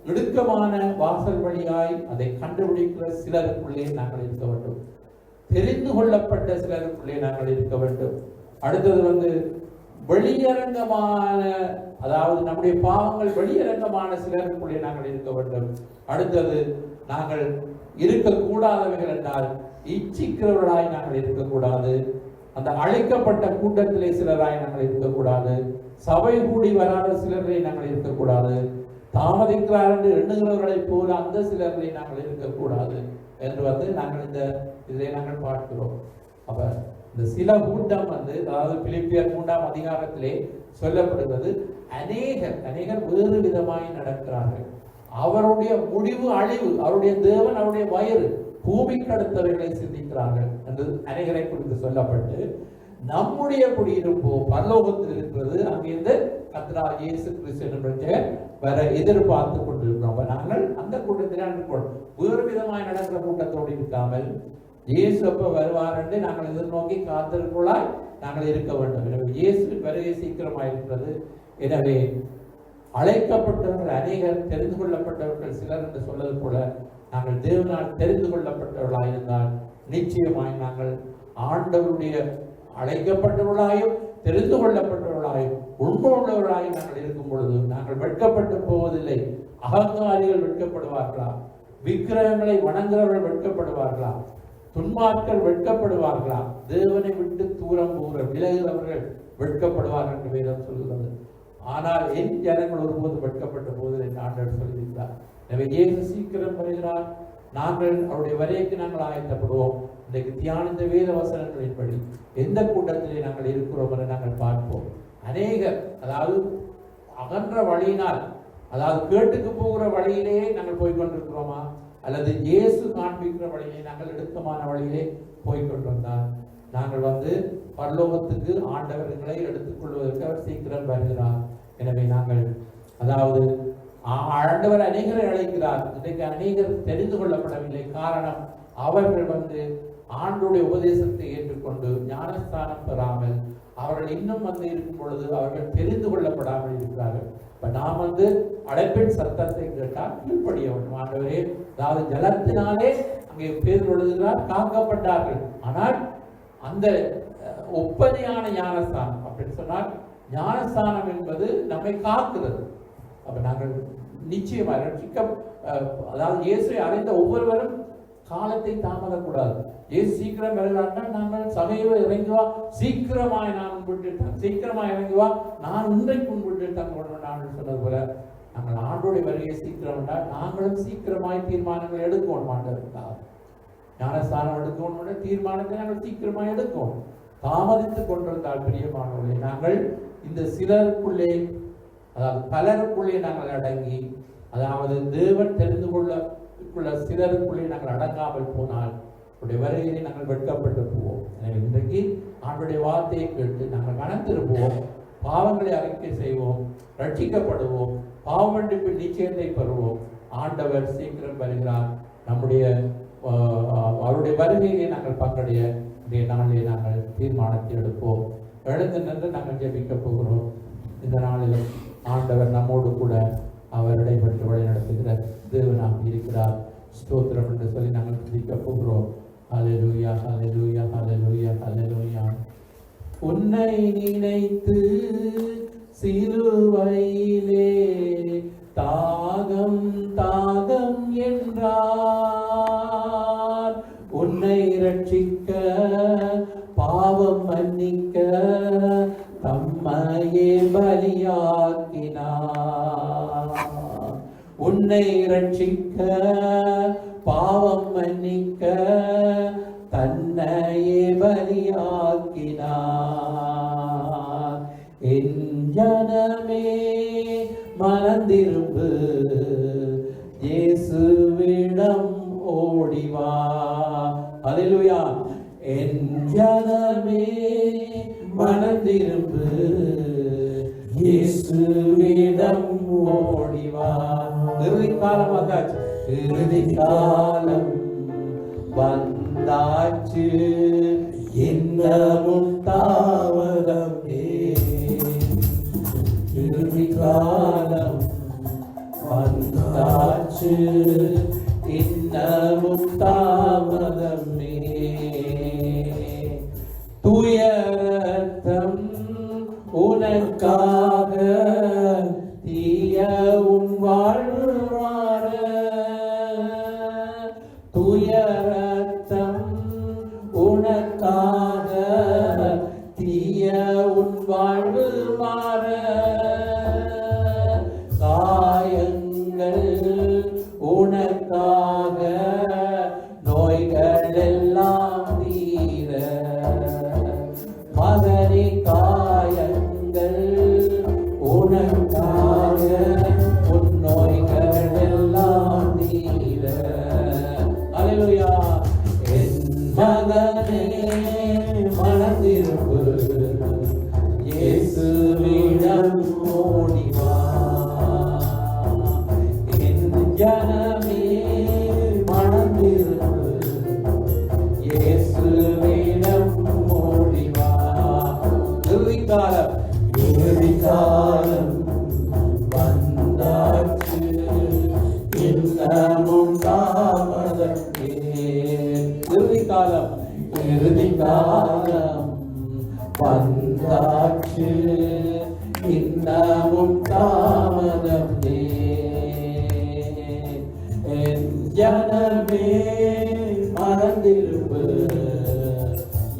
இடுக்கமான வாசல் வழியாய் அதை கண்டுபிடிக்கிற சிலருக்குள்ளே நாங்கள் இருக்க வேண்டும். தெரிந்து கொள்ளப்பட்ட சிலருக்குள்ளே நாங்கள் இருக்க வேண்டும். அடுத்தது வெளியரங்கமான, அதாவது நம்முடைய பாவங்கள் வெளியரங்கமான சிலருக்குள்ளே நாங்கள் இருக்க வேண்டும். அடுத்தது நாங்கள் இருக்கக்கூடாதவைகள் என்றால் இச்சிக்கிறவர்களாய் நாங்கள் இருக்கக்கூடாது. அந்த அழைக்கப்பட்ட கூட்டத்திலே சிலராய் நாங்கள் இருக்கக்கூடாது. சபை கூடி வராத சிலரை நாங்கள் இருக்கக்கூடாது. தாமதிக்கிறார் என்று எண்ணுகிறவர்களை போல அந்த சிலரை நாங்கள் இருக்கக்கூடாது என்று நாங்கள் இந்த இதை நாங்கள் பார்க்கிறோம். அப்ப இந்த சில கூட்டம் அதாவது பிலிப்பியர் 3ஆம் அதிகாரத்திலே சொல்லப்படுகிறது, அநேகர் வேறு விதமாய் நடக்கிறார்கள். அவருடைய முடிவு அழிவு, அவருடைய தேவன் அவருடைய வயிறு, பூமிக்கு அடுத்தவர்களை சிந்திக்கிறார்கள் என்று அநேகரை குறித்து சொல்லப்பட்டு, நம்முடைய குடியிருப்போ பரலோகத்தில் இருக்கிறது. அங்கிருந்து கர்த்தராகிய இயேசு கிறிஸ்து வர எதிர்பார்த்து கொண்டிருக்கிறோம். நாங்கள் அந்த கூட்டத்தில் இருக்கிறோம். வேறு விதமாய் நடக்கிற கூட்டத்தோடு இருக்காமல் இயேசு எப்ப வருவார் என்று நாங்கள் எதிர்நோக்கி காத்திருக்கோளாய் நாங்கள் இருக்க வேண்டும். எனவே இயேசு வருகை சீக்கிரமாக இருக்கிறது. எனவே அழைக்கப்பட்டவர்கள் அநேகர், தெரிந்து கொள்ளப்பட்டவர்கள் சிலர் என்று சொல்வது போல நாங்கள் தேவனால் தெரிந்து கொள்ளப்பட்டவர்களாக இருந்தால் நிச்சயமாய் நாங்கள் ஆண்டவருடைய அழைக்கப்பட்டவர்களாயும் தெரிந்து கொள்ளப்பட்டவர்களாயும் உண்மை உள்ளவர்களாயும் நாங்கள் இருக்கும் பொழுது நாங்கள் வெட்கப்பட்டு போவதில்லை. அகங்காரிகள் வெட்கப்படுவார்களா? விக்கிரகங்களை வணங்குறவர்கள் வெட்கப்படுவார்களா? துன்மார்கள் வெட்கப்படுவார்களா? தேவனை விட்டு தூரம் போகிற விலகுகிறவர்கள் வெட்கப்படுவார்கள் என்று வேதம் சொல்கிறது. ஆனால் என் ஜனங்கள் ஒருபோது வெட்கப்பட்ட போது என்று ஆண்டவர் சொல்லியிருக்கிறார். எனவே இயேசு சீக்கிரம் வருகிறார். நாங்கள் அவருடைய வரைக்கு நாங்கள் ஆயத்தப்படுவோம். இன்றைக்கு தியானித்த வேத வசனங்களின்படி எந்த கூட்டத்திலே நாங்கள் இருக்கிறோம் என்று நாங்கள் பார்ப்போம். அநேகர், அதாவது அகன்ற வழியினால், அதாவது கேட்டுக்கு போகிற வழியிலேயே நாங்கள் போய்கொண்டிருக்கிறோமா, அல்லது இயேசு காண்பிக்கிற வழியிலே நாங்கள் இடுக்கமான வழியிலே போய்கொண்டிருந்தால் நாங்கள் பரலோகத்துக்கு ஆண்டவர்களை எடுத்துக்கொள்வதற்கு அவர் சீக்கிரம் வருகிறார். எனவே நாங்கள், அதாவது ஆண்டவர் அநேகரை அழைக்கிறார். இன்றைக்கு அநேகர் தெரிந்து கொள்ளப்படவில்லை. காரணம், அவர்கள் ஆண்டுடைய உபதேசத்தை ஏற்றுக்கொண்டு ஞானஸ்தானம் பெறாமல் அவர்கள் இன்னும் இருக்கும் பொழுது அவர்கள் தெரிந்து கொள்ளப்படாமல் இருக்கிறார்கள். இப்ப நாம் அழைப்பின் சத்தத்தை கேட்டால் கீழ்ப்படிய வேண்டும். ஆண்டவரே, அதாவது ஜலத்தினாலே அங்கே பேர் எழுதுகிறார், காக்கப்பட்டார்கள். ஆனால் அந்த ஒப்பனையான ஞானஸ்தானம் அப்படின்னு சொன்னால், ஞானஸ்தானம் என்பது நம்மை காக்கிறது. அப்ப நாங்கள் நிச்சயமாக ரட்சிக்க, அதாவது இயேசுவை அறிந்த ஒவ்வொருவரும் காலத்தை தாமதக்கூடாது. இயேசு சீக்கிரம் வருகிறார்னா நாங்கள் சபையை இறங்குவா, சீக்கிரமாய் நான் முன்பிட்டு, சீக்கிரமாய் இறங்குவா, நான் இன்றைக்கு முன்பிட்டு நாங்கள் சொன்னது போல நாங்கள் ஆண்டோடைய வருகையை சீக்கிரம் என்றால் நாங்களும் சீக்கிரமாய் தீர்மானங்கள் எடுக்கணும். ஆண்டவருக்காக ஞானஸ்தானம் எடுக்கணும், தீர்மானத்தை நாங்கள் சீக்கிரமாய் எடுக்கணும். தாமதித்துக் கொண்டிருந்தால் பிரியமானவர்களே, நாங்கள் இந்த சிலருக்குள்ளே, அதாவது பலருக்குள்ளே நாங்கள் அடங்கி, அதாவது தேவன் தெரிந்து கொள்ள சிலருக்குள்ளே நாங்கள் அடங்காமல் போனால் அவருடைய வருகையிலே நாங்கள் வெட்கப்பட்டு போவோம். எனவே இன்றைக்கு அவருடைய வார்த்தையை கேட்டு நாங்கள் மனம் திரும்புவோம், பாவங்களை அறிக்கை செய்வோம், ரட்சிக்கப்படுவோம், பாவமன்னிப்பு நிச்சயத்தை பெறுவோம். ஆண்டவர் சீக்கிரம் வருகிறார். நம்முடைய அவருடைய வருகையிலே நாங்கள் பங்கடைய இன்றைய நாளிலே நாங்கள் தீர்மானத்தை எடுப்போம். எழுந்து நின்று நாங்கள் ஜெபிக்க போகிறோம். இந்த நாளில் ஆண்டவர் நம்மோடு கூட அவர் இடைப்பட்டு வழி நடத்துகிற தேவனாக இருக்கிறார். ஸ்தோத்திரம் என்று சொல்லி நாங்கள் துதிக்க போகிறோம். ஹல்லேலூயா, ஹல்லேலூயா, ஹல்லேலூயா, ஹல்லேலூயா. உன்னை நினைத்து சிலுவையிலே தாகம் தாகம் என்றார். உன்னை ரட்சிக்க பாவம் மன்னிக்க தம்மையே பலியாக்கினார். உன்னை ரட்சிக்க பாவம் மன்னிக்க தன்னையே பலியாக்கினார். என் ஜனமே மனந்திரும்பு, இயேசுவிடம் ஓடிவா. ஹல்லேலூயா. என் ஜனமே மனந்திரும்பு, இயேசுவிடம் ஓடிவா. இறுதி காலம் வந்தாச்சு, இறுதி காலம் வந்தாச்சு, இன்னமும் தாமதமே. இறுதி காலம் வந்தாச்சு, இன்னமும் தாமதமே. தூய ரத்தம் உனக்காக தீய உன் வாழ்வு மாற. தூய ரத்தம் உனக்காக தீய உன் வாழ்வு மாற. காயங்கள் உனக்காக நோய்கள் எல்லாம் தீர. மகனே காயங்கள் உனக்காக உன் நோய்கள் எல்லாம் தீர. அல்லேலூயா. என் மகனே மனந்திரும்பு, இயேசுவிடம் ஓடிவா. என் ஜனமே மனந்திரும்பு, இயேசுவிடம் ஓடிவா. இறுதி காலம், இறுதி காலம் வந்தாச்சு, இன்னமும் தாமதமே. இறுதி காலம், இறுதி காலம் வந்தாச்சு, இன்னமும் தாமதமே. என் ஜனமே மறந்திருப்பு,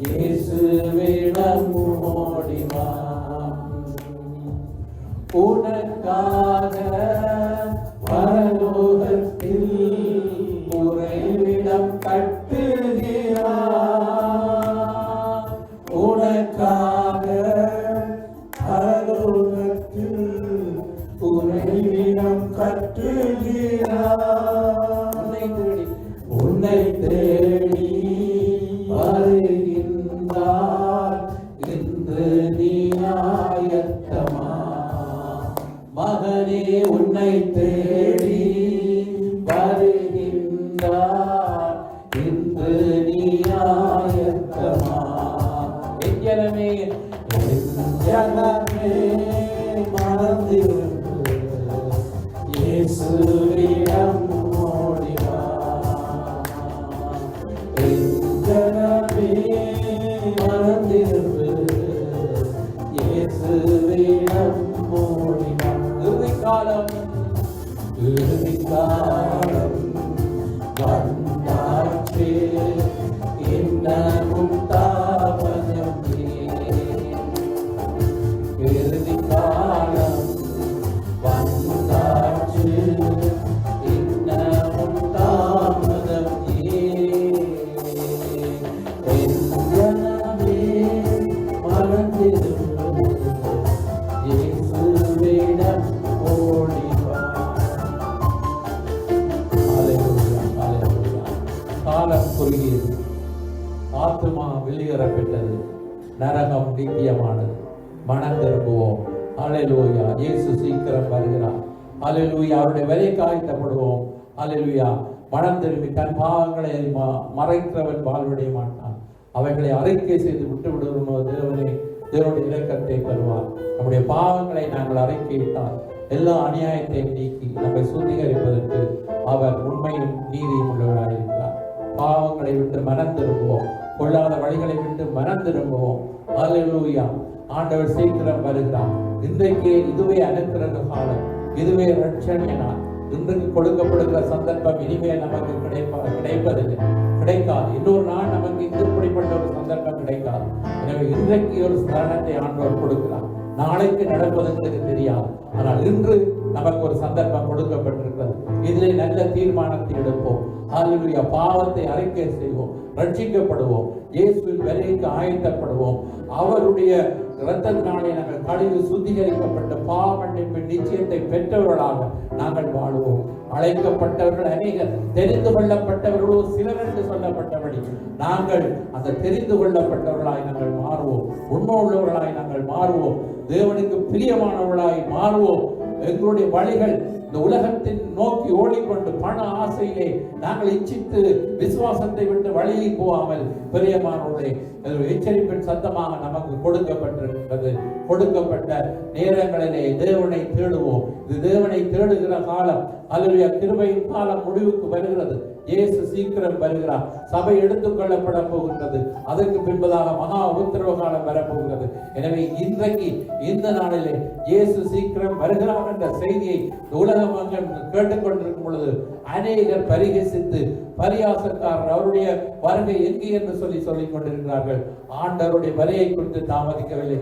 இயேசுவிடம் ஓடிவா. உனக்காக பரலோகத்தில் உறைவிடம் கட்டுகிறார். உனக்காக பரலோகத்தில் உறைவிடம் கட்டுகிறார். உன்னை தேடி வருகின்றார் இன்று நீ ஆயத்தமா. மகனே உன்னை தேடி வருகின்றார் இன்று நீ ஆயத்தமா. என் ஜனமே, என் ஜனமே மறந்திருந்து இயேசுவிடம் ஓடிவா. என் ஜனமே மறந்திருந்து இயேசுவிடம் ஓடிவா. இறுதி காலம், ஆத்துமா வெளியேறப்பட்டது, நரகம் நித்தியமானது. மனம் திரும்புவோம். அல்லேலூயா. இயேசு சீக்கிரம் வருகிறார். அல்லேலூயா. அவருடைய வரை காய்த்தப்படுவோம். அல்லேலூயா. மனம் திரும்பி தன் பாவங்களை மறைக்கிறவன் வாழ்வடைய மாட்டான். அவைகளை அறிக்கை செய்து விட்டு விடுவோமோ தேவனுடைய இரக்கத்தை பெறுவார். நம்முடைய பாவங்களை நாங்கள் அறிக்கையிட்டால் எல்லா அநியாயத்தையும் நீக்கி நம்மை சுத்திகரிப்பதற்கு அவர் உண்மையும் நீதியும் உள்ளவராயிருக்கிறார். பாவங்களை விட்டு மனம் திரும்புவோம். கொள்ளாத வழிகளை விட்டு மனம் திரும்புவோம். அல்லேலூயா. ஆண்டவர் சீக்கிரம் வருகிறார். இன்றைக்கு இதுவே அனுக்கிரக காலம், இதுவே ரட்சணை நாள். இன்றைக்கு கொடுக்கப்படுகிற சந்தர்ப்பம் இனிமேல் நமக்கு கிடைப்பதில்லை, கிடைக்காது. இன்னொரு நாள் நமக்கு இப்படிப்பட்ட ஒரு சந்தர்ப்பம் கிடைக்காது. எனவே இன்றைக்கு ஒரு ஸ்தானத்தை ஆண்டவர் கொடுக்கிறார். நாளைக்கு நடப்பதற்கு தெரியாது, ஆனால் இன்று நமக்கு ஒரு சந்தர்ப்பம் கொடுக்கப்பட்டிருக்கிறது. இதிலே நல்ல தீர்மானத்தை எடுப்போம். அல்லேலூயா. பாவத்தை அறிக்கை செய்வோம், ரட்சிக்கப்படுவோம், இயேசுவின் வேலைக்கு ஆயத்தப்படுவோம். அவருடைய இரத்தத்தினாலே நாங்கள் கழுவி சுத்திகரிக்கப்பட்ட பாவ மன்னிப்பின் நிச்சயத்தை பெற்றவர்களாக நாங்கள் வாழுவோம். அழைக்கப்பட்டவர்கள் அநேகர், தெரிந்து கொள்ளப்பட்டவர்களோ சிலர் என்று சொல்லப்பட்டபடி நாங்கள் அந்த தெரிந்து கொள்ளப்பட்டவர்களாய் நாங்கள் மாறுவோம். உண்மை உள்ளவர்களாய் நாங்கள் மாறுவோம். தேவனுக்கு பிரியமானவர்களாய் மாறுவோம். எங்களுடைய வழிகள் இந்த உலகத்தின் நோக்கி ஓடிக்கொண்டு பண ஆசையிலே நாங்கள் இச்சித்து விசுவாசத்தை விட்டு வழியை போகாமல் பிரியமானவர்களே எச்சரிப்பின் சத்தமாக நமக்கு கொடுக்கப்பட்டிருக்கிறது. கொடுக்கப்பட்ட நேரங்களிலே தேவனை தேடுவோம். இது தேவனை தேடுகிற காலம். அல்லேலூயா. கிருபையின் காலம் முடிவுக்கு வருகிறது. இயேசு சீக்கிரம் வருகிறார். சபை எடுத்துக் கொள்ளப்பட போகின்றது. அதற்கு பின்பதாக மகா உத்தரவு காலம் வரப்போகிறது. எனவே இன்றைக்கு இந்த நாளிலே இயேசு சீக்கிரம் வருகிறார் என்ற செய்தியை உலகம் கேட்டுக்கொண்டிருக்கும் பொழுது அநேகர் பரிகசித்து பரியாசக்காரர் அவருடைய வருகை எங்கே என்று சொல்லிக் கொண்டிருக்கிறார்கள். ஆண்டவருடைய வருகை குறித்து தாமதிக்கவில்லை,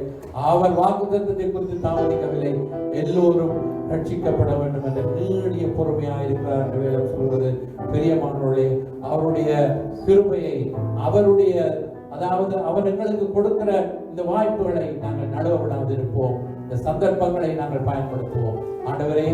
அவர் வாக்குத்தத்தத்தை குறித்து தாமதிக்கவில்லை. எல்லோரும் ரட்சிக்கப்பட வேண்டும் என்ற நீடிய பொறுமையாக இருக்கிறார் என்று வேதம் சொல்கிறது. பிரியமானவர்களே, அவருடைய கிருபையை, அவருடைய அதாவது அவர் எங்களுக்கு கொடுக்கிற இந்த வாய்ப்புகளை நாங்கள் நழுவ விடாது இருப்போம். இந்த சந்தர்ப்பங்களை நாங்கள் பயன்படுத்துவோம். ஆண்டவரே,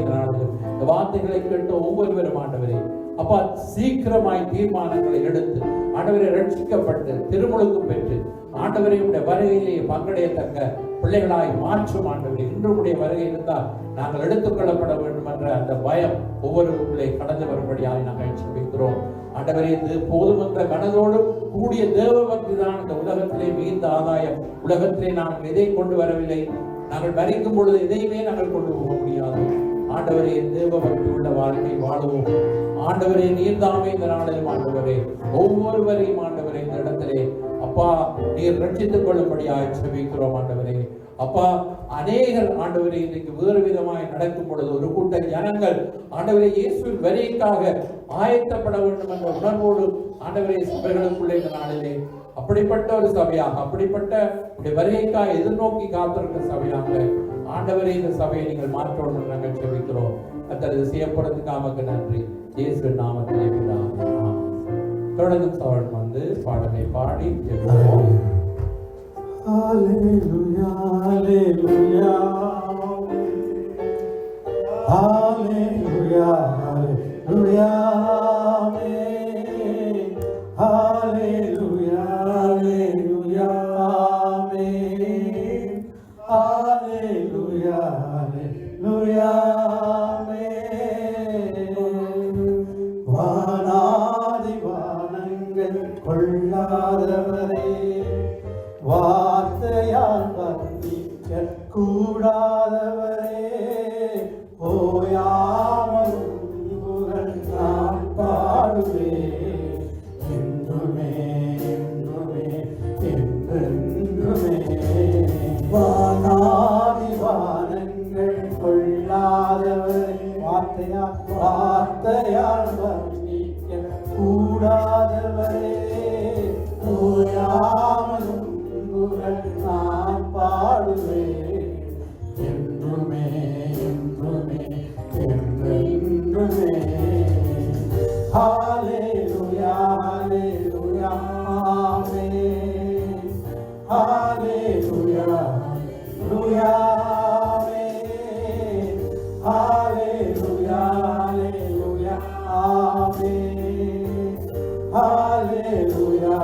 இந்த வார்த்தைகளை கேட்டு ஒவ்வொருவரும் ஆண்டவரே அப்பா சீக்கிரமாய் தீர்மானங்களை எடுத்து ஆண்டவரை ரட்சிக்கப்பட்டு திருமுழுக்கு பெற்று ஆண்டவரை உடைய வருகையிலே பங்கடையத்தக்க பிள்ளைகளாய் மாற்றும் ஆண்டவரே. இன்றுடைய வருகை இருந்தால் நாங்கள் எடுத்துக்கொள்ளப்பட வேண்டும் என்ற அந்த பயம் ஒவ்வொருவர்களே கடந்து வரும்படியாக நாங்கள் ஜெபிக்கிறோம். ஆண்டவரே, இது போதும் என்ற மனதோடு கூடிய தேவ பக்தி தான் இந்த உலகத்திலே மிகுந்த ஆதாயம். உலகத்திலே நாங்கள் எதை கொண்டு வரவில்லை. நாங்கள் மரிக்கும் பொழுது எதையுமே நாங்கள் கொண்டு போக முடியாது. ஆண்டவரே, தேவ பக்தி உள்ள வாழ்க்கை வாழுவோம். ஆண்டவரே, நீர்தாமே இந்த நாளிலும் ஆண்டவரே ஒவ்வொருவரையும் ஆண்டவரே இந்த இடத்திலே அப்பா நீர் ரட்சித்துக் கொள்ளும்படியாக ஜெபிக்கிறோம். ஆண்டவரே அப்பா, அநேகர் ஆண்டவரே இன்றைக்கு வேறு விதமாய் நடக்கும் பொழுது ஒரு கூட்ட ஜனங்கள் ஆண்டவரே இயேசுவின் வருகைக்காக ஆயத்தப்பட வேண்டும் என்ற உணர்வோடு ஆண்டவரே சபைகளுக்குள்ளே இந்த நாளிலே அப்படிப்பட்ட ஒரு சபையாக, அப்படிப்பட்ட வருகைக்காக எதிர்நோக்கி காத்திருக்கிற சபையாக ஆண்டவரே இந்த சபையை நீங்கள் மாற்றோடு நாங்கள் ஜெபிக்கிறோம். கர்த்தர் செய்யப்படுறதுக்காக நன்றி. இயேசுவின் நாமத்திலே பிதாவே. தொடர்ந்து சவால் வந்து பாடலை பாடி ஜெபிப்போம். Hallelujah, hallelujah, hallelujah, hallelujah, hallelujah, hallelujah, hallelujah, hallelujah. வானாதி வானங்கள் கொள்ளாதவரே, வார்த்தையால் வர்ணிக்க கூடாதவரே, ஓயாமல் புகழ் நான் பாடுவேன் என்றுமே என்றுமே என்றென்றுமே. வானாதி வானங்கள் கொள்ளாதவரே, வார்த்தையால் வர்ணிக்க கூடாதவரே, ஓயாமலும் நான் பாடுவேன் என்றுமே என்றுமே என்றென்றுமே. ஹல்லேலூயா, ஹல்லேலூயா, ஆமென். ஹல்லேலூயா, ஹல்லேலூயா, ஆமென். ஹல்லேலூயா, ஹல்லேலூயா, ஆமென். Hallelujah,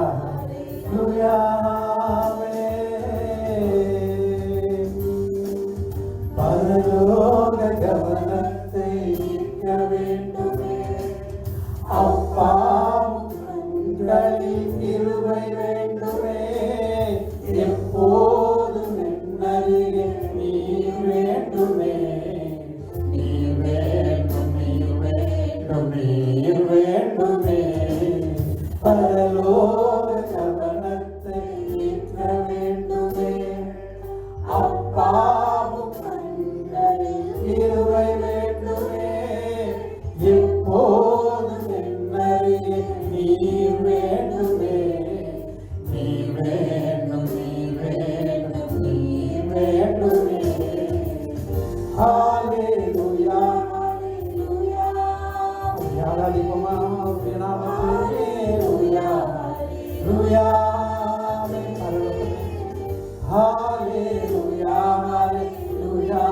Hallelujah, hallelujah,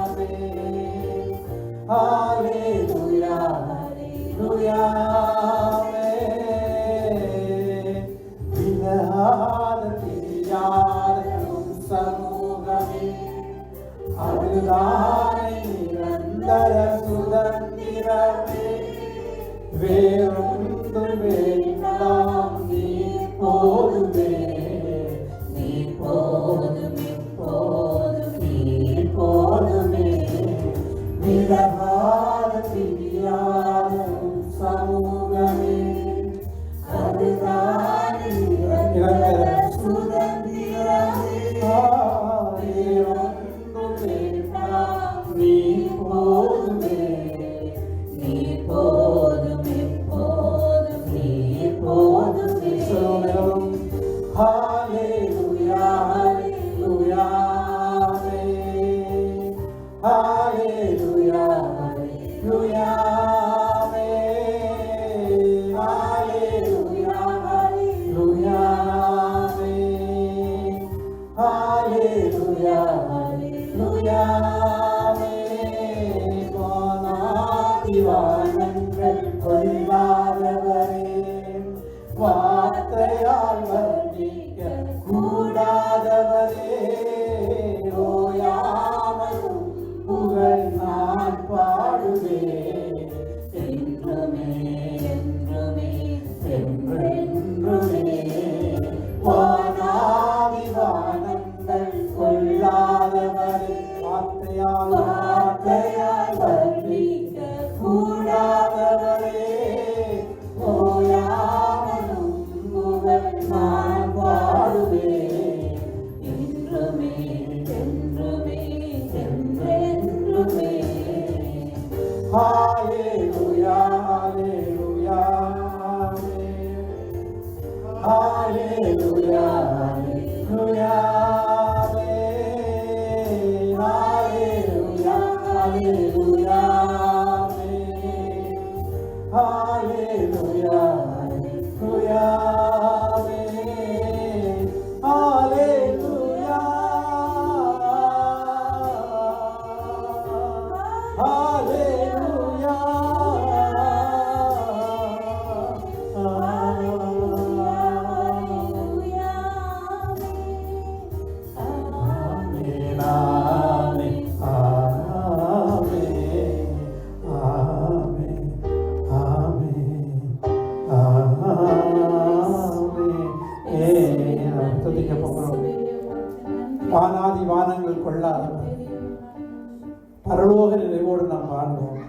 amen. Hallelujah, hallelujah, amen. விலகாத பிரியாத உம் சமூகமே, அதுதானே நிரந்தர சுதந்திரமே. வேறொன்றும் வேண்டாம், நீ போதுமே, நீ போதுமே, போதும், நீ போதுமே. விலகாத பிரியாத உம் சமூகமே, அதுதானே நிரந்தர சுதந்திரமே. வேறொன்றும் வேண்டாம், நீ போதுமே, நீ போதுமே, போதும், நீ போதுமே. சொல்லுவோம். Hallelujah, hallelujah, amen. Hallelujah, hallelujah, amen. Hallelujah, hallelujah, amen. Hallelujah, hallelujah, amen. வானாதிவானங்கள் கொள்ளாதவரே, வார்த்தையால் வர்ணிக்க கூடாதவரே, ஓயாமலும் புகழ் நான் பாடுவேன் என்றுமே, என்றுமே, என்றென்றுமே. வானாதிவானங்கள் கொள்ளாதவரே, வார்த்தையால் வர்ணிக்க கூடாதவரே, ஓயாமலும் புகழ் நான் பாடுவேன் என்றுமே, என்றுமே, என்றென்றுமே. Hallelujah, hallelujah, amen. Hallelujah, hallelujah, amen. Hallelujah, hallelujah, amen. Hallelujah, hallelujah, amen. Hallelujah, hallelujah, amen, amen, amen, amen. துதிக்க போகிறோம். வானாதி வானங்கள் கொள்ளாதவர், பரலோக நிறைவோடு நாம் வாழ்வோம்.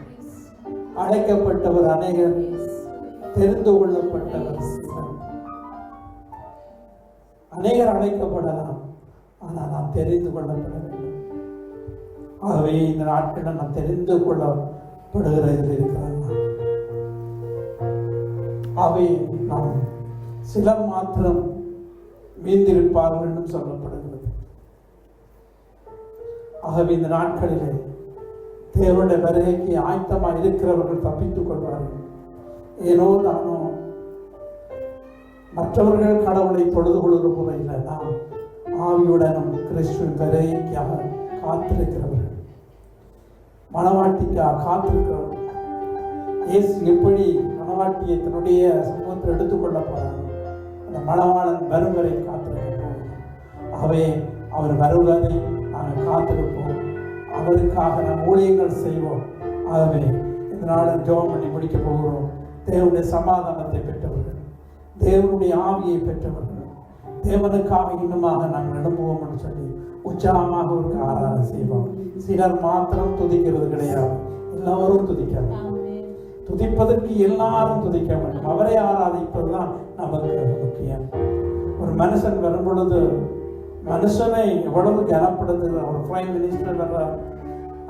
அழைக்கப்பட்டவர் அநேகர், தெரிந்து கொள்ளப்பட்டவர் சிலர். அநேகர் அழைக்கப்படலாம், ஆனால் நாம் தெரிந்து கொள்ளப்பட வேண்டும். ஆகவே இந்த நாட்களில் நாம் தெரிந்து கொள்ளப்படுகிற இதில் இருக்கிறாங்க. ஆகவே நாம் சிலர் மாத்திரம் மீந்திருப்பார்கள் என்றும் சொல்லப்படுகிறது. ஆகவே இந்த நாட்களிலே தேவனுடைய வருகைக்கு ஆயத்தமாக இருக்கிறவர்கள் தப்பித்துக் கொள்வார்கள். ஏனோ தானோ மற்றவர்கள் கடவுளை பொழுது கொள்வது போல இல்லை, நாம் ஆவியுடனும் கிறிஸ்துவின் வருகைக்காக காத்திருக்கிறவர்கள், மணவாட்டிக்காக காத்திருக்கிறவர்கள். இயேசு எப்படி மணவாட்டியை தன்னுடைய சமூகத்தில் எடுத்துக்கொள்ள போறாங்க, அந்த மணவாளன் வரும் வரை காத்திருக்கிறோம். ஆகவே அவர் வருவதை நாங்கள் காத்திருப்போம், அவருக்காக நாம் ஊழியங்கள் செய்வோம். ஆகவே இந்த நாளில் ஜெபம் பண்ணி முடிக்க போகிறோம். தேவனுடைய சமாதானத்தை பெற்றவர்கள், தேவனுடைய ஆவியை பெற்றவர்கள், தேவனுக்காக இன்னுமாக நாங்கள் எழும்புவோம் என்று சொல்லி உற்சாகமாக ஒரு ஆராதனை செய்வோம். சிலர் மாத்திரம் துதிக்கிறது கிடையாது, எல்லோரும் துதிக்கலாம். துதிப்பதற்கு எல்லாரும் துதிக்க வேண்டும். அவரை ஆராதிப்பதுதான் நமக்கு முக்கியம். ஒரு மனுஷன் வரும் பொழுது மனுஷனை எவ்வளவு கனப்படுத்துகிற ஒரு பிரைம் மினிஸ்டர் வர்றார்,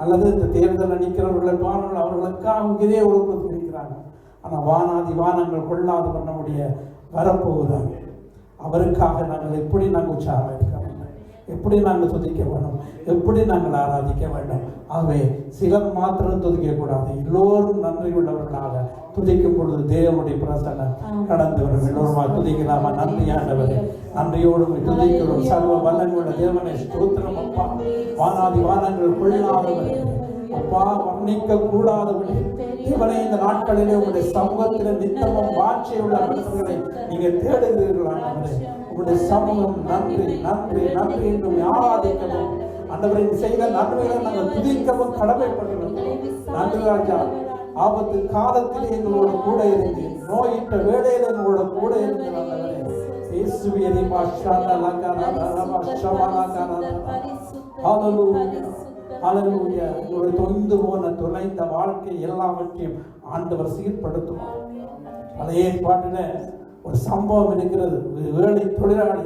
அல்லது இந்த தேர்தலில் நிற்கிறவர்களை பாருங்கள், அவர்களுக்காக இதே ஒழுங்கு துதிக்கிறாங்க. ஆனால் வானாதி வானங்கள் கொள்ளாது நம்முடைய வரப்போகிறாங்க. அவருக்காக நாங்கள் எப்படி நாங்கள் உற்சாகம் இருக்க வேண்டும். எப்படி நாங்கள் துதிக்க வேண்டும், எப்படி நாங்கள் ஆராதிக்க வேண்டும். ஆகவே சிலர் மாத்திரம் துதிக்கக்கூடாது, எல்லோரும் நன்றி உள்ளவர்களாக துதிக்கும் பொழுது தேவனுடைய பிரசன்னம் கடந்து வரும். எல்லோருமா துதிக்கலாமா? நன்றி ஆண்டவரே, நன்றியோடு துதிக்கிறோம். சர்வ வல்லமையுள்ள தேவனை ஸ்தோத்திரம் அப்பா. வானாதி வானங்கள் கொள்ளாதவரே அப்பா, வர்ணிக்க கூடாதவரே இவனை இந்த நாட்களிலே உங்களுடைய சமூகத்தில் நித்தமும் வாட்சியுள்ள மனிதர்களை நீங்க தேடுகிறீர்களான உங்களுடைய சமூகம் நன்றி நன்றி நன்றி என்றும் ஆராதிக்கவும் ஆண்டவரை செய்த நன்மைகளை நாங்கள் துதிக்கவும் கடமைப்படுகிறோம். நன்றி ராஜா. ஆபத்து காலத்தில் எங்களோட கூட இருந்து, நோயிட்ட வேளையில் எங்களோட கூட இருந்து ஆண்டவரே இயேசுவின் மாஷாஅல்லா ஹல்லேலூயா. ஒரு தொய்ந்து போன தொலைந்த வாழ்க்கை எல்லாவற்றையும் ஆண்டவர் சீர்படுத்துவார். பழைய ஏற்பாட்டில ஒரு சம்பவம் இருக்கிறது. வேலை தொழிலாளி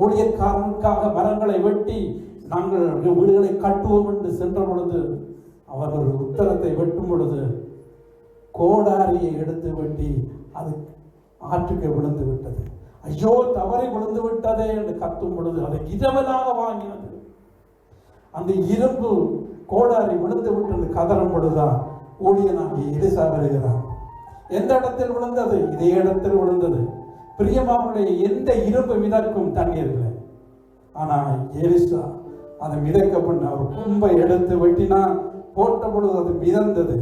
ஊழியக்காரனுக்காக மரங்களை வெட்டி நாங்கள் வீடுகளை கட்டுவோம் என்று சென்ற பொழுது அவர் ஒரு உத்தரத்தை வெட்டும் பொழுது கோடாரியை எடுத்து வெட்டி அது ஆற்றுக்கு விழுந்து விட்டது. ஐயோ, தவறி விழுந்து விட்டதே என்று கத்தும் பொழுது அதை இரவலாக வாங்கினது. அந்த இரும்பு கோடாரி விழுந்து விட்டது கதறும் பொழுதுதான் ஊழியனாகி எலிசா வருகிறார். எந்த இடத்தில் விழுந்தது? இதே இடத்தில் விழுந்தது. பிரியமாவுடைய எந்த இரும்பு மிதக்கும் தண்ணீர் இல்லை. ஆனால் எலிசா அதை மிதக்க பண்ண அவர் கும்பை எடுத்து வெட்டினான். போட்ட பொழுது அது மிதந்தது.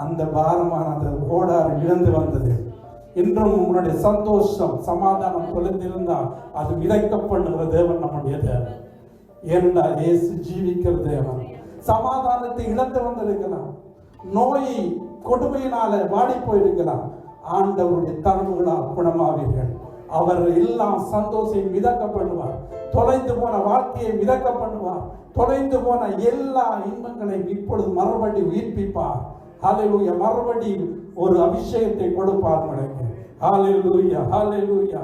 அந்த பாரமான அந்த கோடாரி மிதந்து வந்தது. இன்றும் உங்களுடைய சந்தோஷம் சமாதானம் தொலைந்திருந்தால் அது மிதக்க பண்ணுகிற தேவன் நம்முடைய தேவன். ஏனென்றால் இயேசு ஜீவிக்கிற தேவன். சமாதானத்தை இழந்து வந்திருக்கலாம், நோய் கொடுமையினால வாடி போயிருக்கலாம், ஆண்டவருடைய தரவுகளால் குணமாவீர்கள். அவர் எல்லாம் சந்தோஷம் மிதக்க பண்ணுவார். தொலைந்து போன வாழ்க்கையை மிதக்க பண்ணுவார். தொலைந்து போன எல்லா இன்பங்களையும் இப்பொழுது மறுபடி உயிர்ப்பிப்பார். ஹல்லேலூயா. மறுபடி ஒரு அபிஷேகத்தை கொடுப்பார் உங்களுக்கு. ஹல்லேலூயா ஹல்லேலூயா.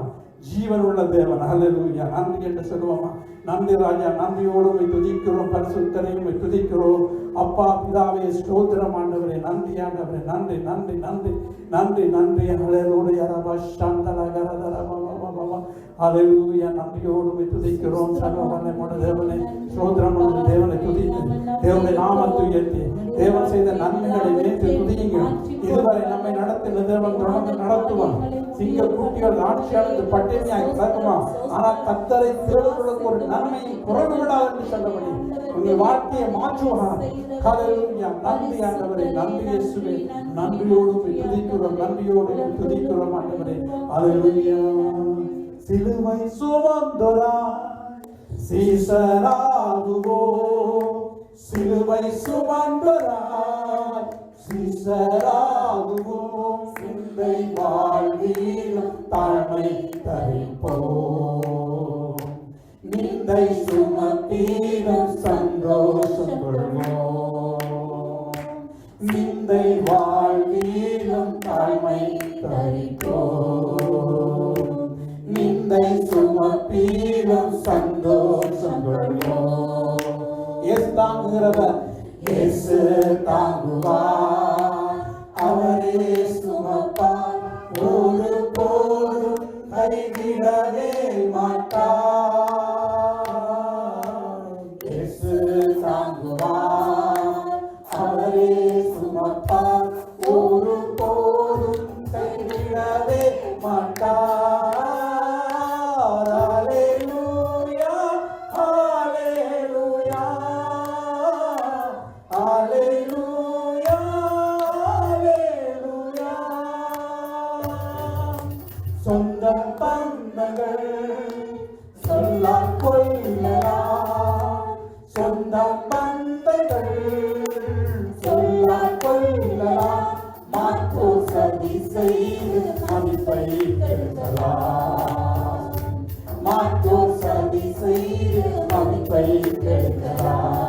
ஜீவன் உள்ள தேவன். ஹல்லேலூயா. நன்றி என்று சொல்லுவோமா? நன்றி ராஜா. நன்றியோடு துதிக்கிறோம். பரிசுத்தரையும் துதிக்கிறோம். அப்பா பிதாவே ஸ்தோத்திரம் ஆண்டவரே. நன்றி ஆண்டவரே. நன்றி நன்றி நன்றி நன்றி நன்றி. ஹல்லேலூயா. ரபா ஷாந்தலா கரதரபா பாபா. ஹல்லேலூயா. நன்றியோடு துதிக்கிறோம். சர்வ வல்லமையுள்ள தேவனை ஸ்தோத்திரம் உள்ள தேவனை துதித்து தேவனுடைய நாமத்தை உயர்த்தி தேவன் செய்த நன்மைகளை நினைத்து துதியுங்கள். இதுவரை நம்மை நடத்தின தேவன் தொடர்ந்து நடத்துவான். சிங்க குட்டிகள் ஆட்சியாளர் பட்டினியாய் கிடக்குமாம். ஆனால் கர்த்தரை தேடுவதற்கு ஒரு நன்மையும் குறைவு விடாது என்று சொல்லபடி உங்கள் வாழ்க்கையை மாற்றுவார். ஹல்லேலூயா. நன்றி ஆண்டவரே. நன்றி இயேசுவே. நன்றியோடு துதிக்கிறோம். நன்றியோடு துதிக்கிறோம் ஆண்டவரே. ஹல்லேலூயா. சிலுவை சுமந்தோராய் சீசராகுவோம். சிலுவை சுமந்தோராய் சீசராகுவோம். சிந்தை வாழ்விலும் தாழ்மை தரிப்போம். நிந்தை சுமத்திலும் சந்தோஷம் கொள்வோம். நிந்தை வாழ்விலும் தாழ்மை தரிப்போம். நிந்தை சுமத்திலும் சந்தோஷம் கொள்வோம். இயேசு தாங்குகிறவர், இயேசு தாங்குவார். அவரே சுமப்பார். ஒரு போதும் கைவிடவே மாட்டார். இயேசு தாங்குவார். அவரே சுமப்பார். ஒரு போதும் கைவிடவே மாட்டார். ஹல்லேலூயா ஹல்லேலூயா ஹல்லேலூயா ஹல்லேலூயா. சொந்த பந்தங்கள் சொல்லால் கொள்ளலாம். சொந்த பந்தங்கள் சொல்லால் கொள்ளலாம். மாற்றோ சதி செய்து மதிப்பை கெடுக்கலாம். மாற்றோ சதி செய்து மதிப்பை கெடுக்கலாம்.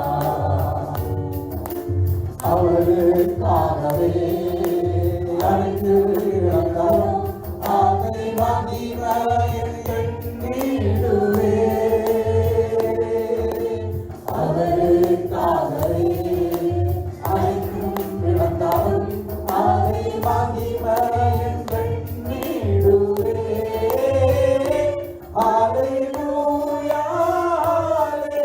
அவருக்காகவே அனைத்து இழந்தாலும் அதை மகிமையங்கள் நீடுவே. அவருக்காகவே அனைத்தும் இழந்தாலும் அதை மகிமையங்கள் நீடுவே. ஹல்லேலூயா ஹல்லேலூயா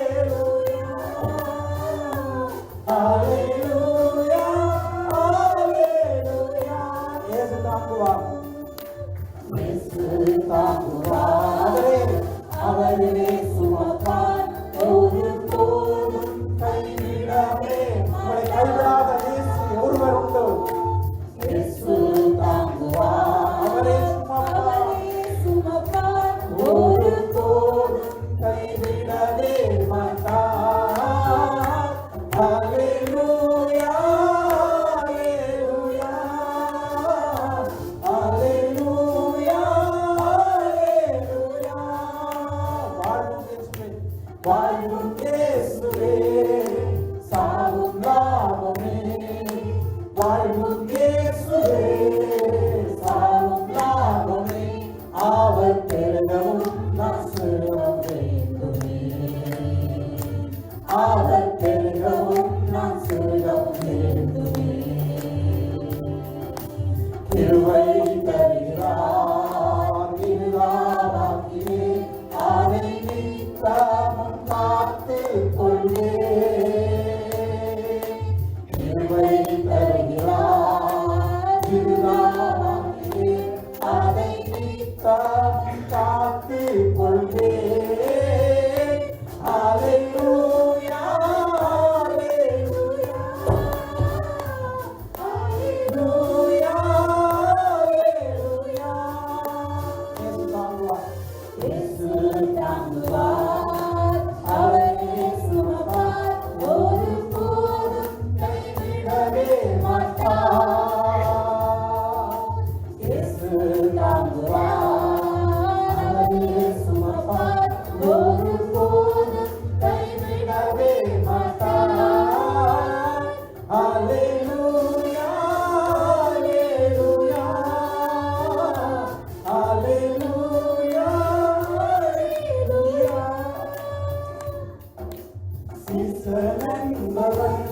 வாழ்வும் இயேசுவே, சாவும் லாபமே. வாழ்வும் இயேசுவே, சாவும் லாபமே. அவர் பெருகவும் நான் சிறுவும் வேண்டுமே. அவர் பெருகவும் நான் சிறுகவும் வேண்டுமே. கிருபை தருகிறார் இருளாவாக்கிலே, அதை நித்தமும் காத்துக் கொள்வே. கிருபை தருகிறார் இருளாவாக்கிலே, அதை நித்தமும் காத்துக் கொள்வே. ஹல்லேலூயா, ஹல்லேலூயா, ஹல்லேலூயா, ஹல்லேலூயா. இயேசு தாங்குவார், அவரே சுமப்பார், ஒருபோதும் கைவிடவே மாட்டார். இயேசு தாங்குவார், அவரே சுமப்பார், ஒருபோதும் கைவிடவே மாட்டார். ஹல்லேலூயா, ஹல்லேலூயா, ஹல்லேலூயா, ஹல்லேலூயா. சீசன் என்பவன்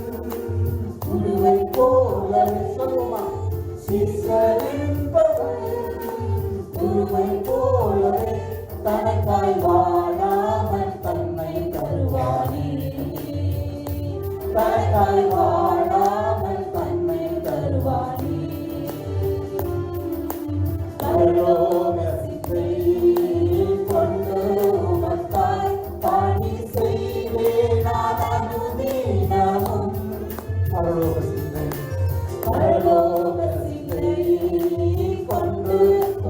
குருவை போலவே, சொல்லுமா, சீசன் என்பவன் குருவை போலவே தனக்காய் வாழாமல் தன்னை தருவானே. தனக்காய் வாழாமல் தன்னை தருவானே. பரலோக சிந்தை கொண்டு உமக்காய் பணி செய்வேன் நான் அனுதினமும். பரலோக சிந்தை, பரலோக சிந்தை கொண்டு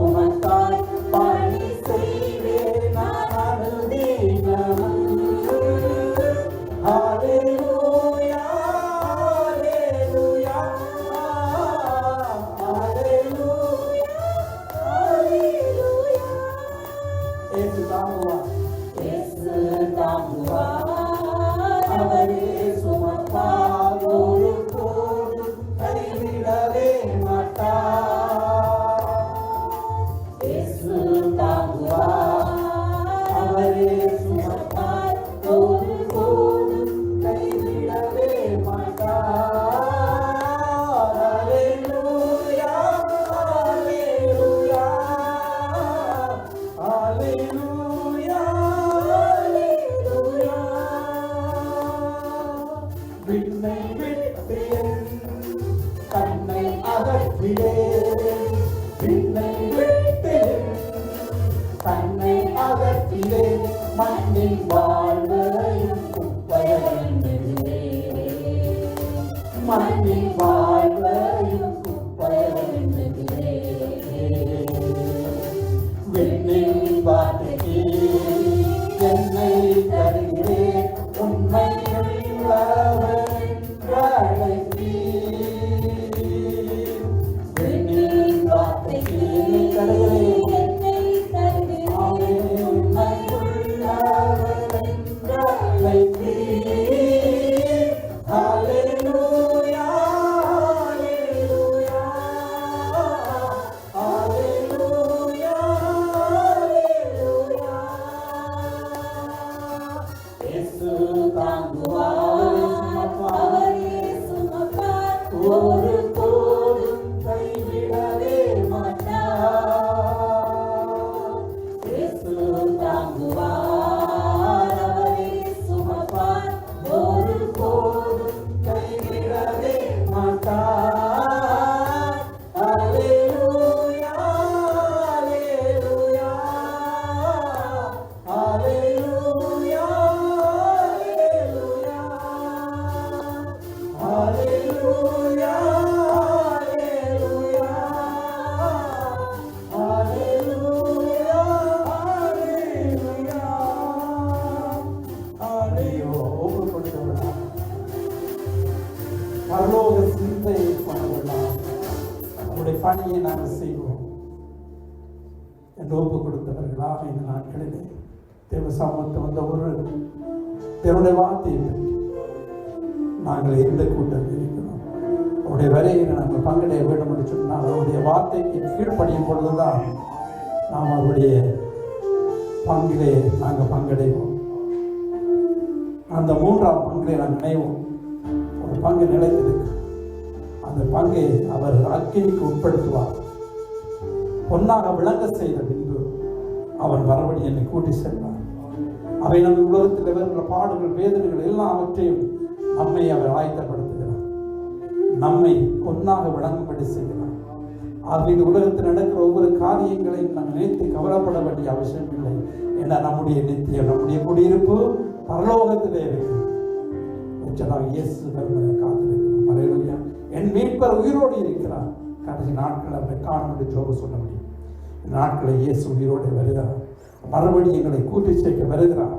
உமக்காய் பணி செய்வேன் நான் அனுதினமும். ஹல்லேலூயா, ஹல்லேலூயா, ஹல்லேலூயா, ஹல்லேலூயா. இயேசு தாங்குவார், இயேசு தாங்குவார், அவரே சுமப்பார், ஒருபோதும் கைவிடவே மாட்டார். இயேசு தாங்குவார், அவரே சுமப்பார், ஒருபோதும் கைவிடவே மாட்டார். ஹல்லேலூயா, ஹல்லேலூயா, ஹல்லேலூயா, ஹல்லேலூயா. விண்ணை விட்டு என் கண்ணை அகற்றிடேன். விண்ணை விட்டு என் கண்ணை அகற்றிடேன். மண்ணின் வாழ்வையும் குப்பையென்றுகிறேன். மண்ணின் வாழ்வையும் குப்பையென்றுகிறேன். விண்ணின் வார்த்தைக்கு என்னை தருகிறேன். உண்மை உள்ளவர் என்று அழைத்தீர். விண்ணின் வார்த்தைக்கு தருகிறேன். என்னை தருகிறேன். உண்மை உள்ளவர் என்று அழைத்தீர். ஹல்லேலூயா, ஹல்லேலூயா, ஹல்லேலூயா, ஹல்லேலூயா. இயேசு தாங்குவார், அவரே சுமப்பார், ஒருபோதும் கைவிடவே மாட்டார். இயேசு தாங்குவார், அவரே சுமப்பார், ஒருபோதும் கைவிடவே மாட்டார். ஹல்லேலூயா, ஹல்லேலூயா, ஹல்லேலூயா, ஹல்லேலூயா, ஹல்லேலூயா, ஹல்லேலூயா, ஹல்லேலூயா, ஹல்லேலூயா. ஒப்புக்கொடுத்தவர்களாம், பரலோக சிந்தையை கொண்டவர்களாம், நம்முடைய பணியை நாங்கள் செய்வோம் என்று ஒப்பு கொடுத்தவர்களாக இந்த நாட்களிலே தேவ சமூகத்தை வந்த ஒரு தேவனுடைய வார்த்தையை பற்றி நாங்கள் எந்த கூட்டத்தில் இருக்கிறோம் அவருடைய வரையில் நாங்கள் பங்கடைய வேண்டும் என்று சொன்னால் அவருடைய வார்த்தைக்கு கீழ்ப்படியும் பொழுதுதான் நாம் அவருடைய பங்கிலே நாங்கள் பங்கடைவோம். அந்த 3ஆம் பங்கிலே நாங்கள் நினைவோம். ஒரு பங்கு நிலைத்திருக்கு. அந்த பங்கை அவர் அக்கினிக்கு உட்படுத்துவார். பொன்னாக விளங்க செய்த பின்பு அவர் மறுபடி என்னை கூட்டி செல்வார். அவை நம்ம உலகத்தில் வருகிற பாடுகள் வேதனைகள் எல்லாவற்றையும் நம்மை அவர் ஆயத்தப்படுத்துகிறார். நம்மை பொன்னாக விளங்கும்படி செய்கிறார். ஆகவே இந்த உலகத்தில் நடக்கிற ஒவ்வொரு காரியங்களையும் நாம் நினைத்து கவலைப்பட வேண்டிய அவசியம் இல்லை. ஏன்னா நம்முடைய நித்தியம் நம்முடைய குடியிருப்பு பரலோகத்திலே இருக்கு. இயேசு காத்திருக்கிறோம். அல்லேலூயா. என் மீட்பர் உயிரோடு இருக்கிறார். கடைசி நாட்கள் அவரை காணும் என்று ஜோபு சொல்ல முடியும். இந்த நாட்களை இயேசு உயிரோடு வருகிறார். மறுபடியும் எங்களை கூட்டி சேர்க்க வருகிறார்.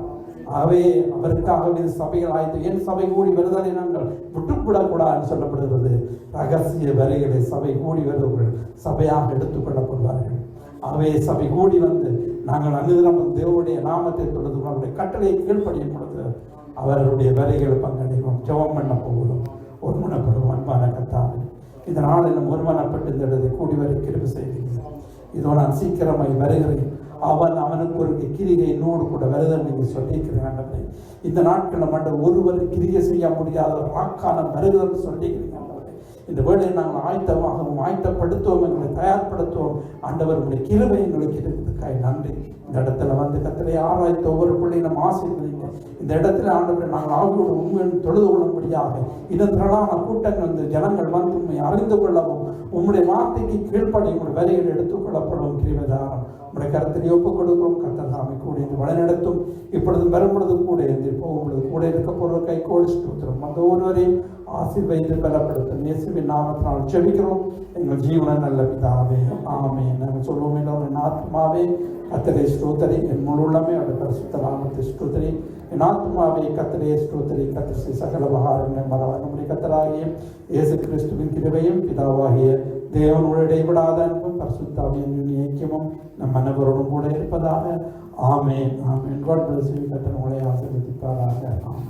ஆகவே அவருக்காகவே சபைகள் ஆய்த்து என் சபை கூடி வருதலை நாங்கள் விட்டுவிடக்கூடாதுன்னு சொல்லப்படுகிறது. ரகசிய வரைகளை சபை கூடி வருவர்கள் சபையாக எடுத்துக்கொள்ளப்படுவார்கள். ஆகவே சபை கூடி வந்து நாங்கள் அனுதினம் தேவனுடைய நாமத்தை தொழுது அவருடைய கட்டளையை கீழ்ப்படியும் பொழுது அவருடைய வரைகள் பங்கடைவோம். ஜெபம் பண்ண போகிறோம். ஒருமனப்படுவோம். அன்பான கர்த்தாவே, இந்த நாளிலும் ஒருமனப்பட்டு இந்த இடத்தை கூடி வரை கிருபை செய்தீங்க. இதோ நான் சீக்கிரமாய் வருகிறேன். அவனுக்கு ஒரு கிரிகை என்னோடு கூட வருதல் நீங்கள் சொல்லியிருக்கிறீங்க. இந்த நாட்களில் மட்டும் ஒருவர் கிரிகை செய்ய முடியாத வாக்காலம் வருகிறன்னு சொல்லியிருக்கிறீங்க. இந்த வேலையை நாங்கள் ஆயத்தமாகவும் ஆயத்தப்படுத்துவோம், எங்களை தயார்படுத்துவோம். ஆண்டவர் உங்களுடைய கிருபை எங்களுக்கு இருக்கிறதுக்காக நன்றி. இந்த இடத்துல வந்து கர்த்தரை ஆராய்த்த ஒவ்வொரு பிள்ளையும் நம்ம ஆசீர்வதிங்க. இந்த இடத்துல ஆண்டவரை நாங்கள் ஆகியோடு உண்மையை தொழுது கொள்ளும்படியாக இன்னும் திரளான கூட்டங்கள் வந்து ஜனங்கள் வந்து உண்மை அறிந்து கொள்ளவும் உங்களுடைய வார்த்தைக்கு கீழ்ப்படி உங்களுடைய வேலைகளை எடுத்துக்கொள்ளப்படும் கிருபைதாரம் உங்களுடைய கருத்தில் ஒப்புக் கொடுக்கிறோம். கர்த்தர் தாமே கூட இருந்து வழிநடத்தும். இப்பொழுது வரும்பொழுது கூட இருந்து போகும்பொழுது கூட இருக்க போகிற கை கோடி ஸ்தோத்திரம். அந்த ஒருவரையும் ஆசீர்வதித்து பலப்படுத்தும். இயேசுவின் நாமத்தினால் ஜெபிக்கிறோம் எங்கள் ஜீவன நல்ல பிதாவே, ஆமென். நாங்கள் சொல்லுவோம், என் ஆத்மாவே கர்த்தரை ஸ்தோத்திரி, என் முழு உள்ளமே அவருடைய பரிசுத்த நாமத்தை ஸ்தோத்திரி. என் ஆத்மாவே கர்த்தரை ஸ்தோத்திரி. கர்த்தர் சகல உபகாரங்கள் மறவாத நம்முடைய கர்த்தராகிய இயேசு கிறிஸ்துவின் கிருபையும் பிதாவாகிய தேவனோடு இடைவிடாத அன்பும் பரிசுத்தாவின் ஐக்கியமும் நம் அனைவரோடும் கூட இருப்பதாக. ஆமென், ஆமென். God bless you. கர்த்தர் உங்களை ஆசீர்வதிப்பாராக. ஆமென்.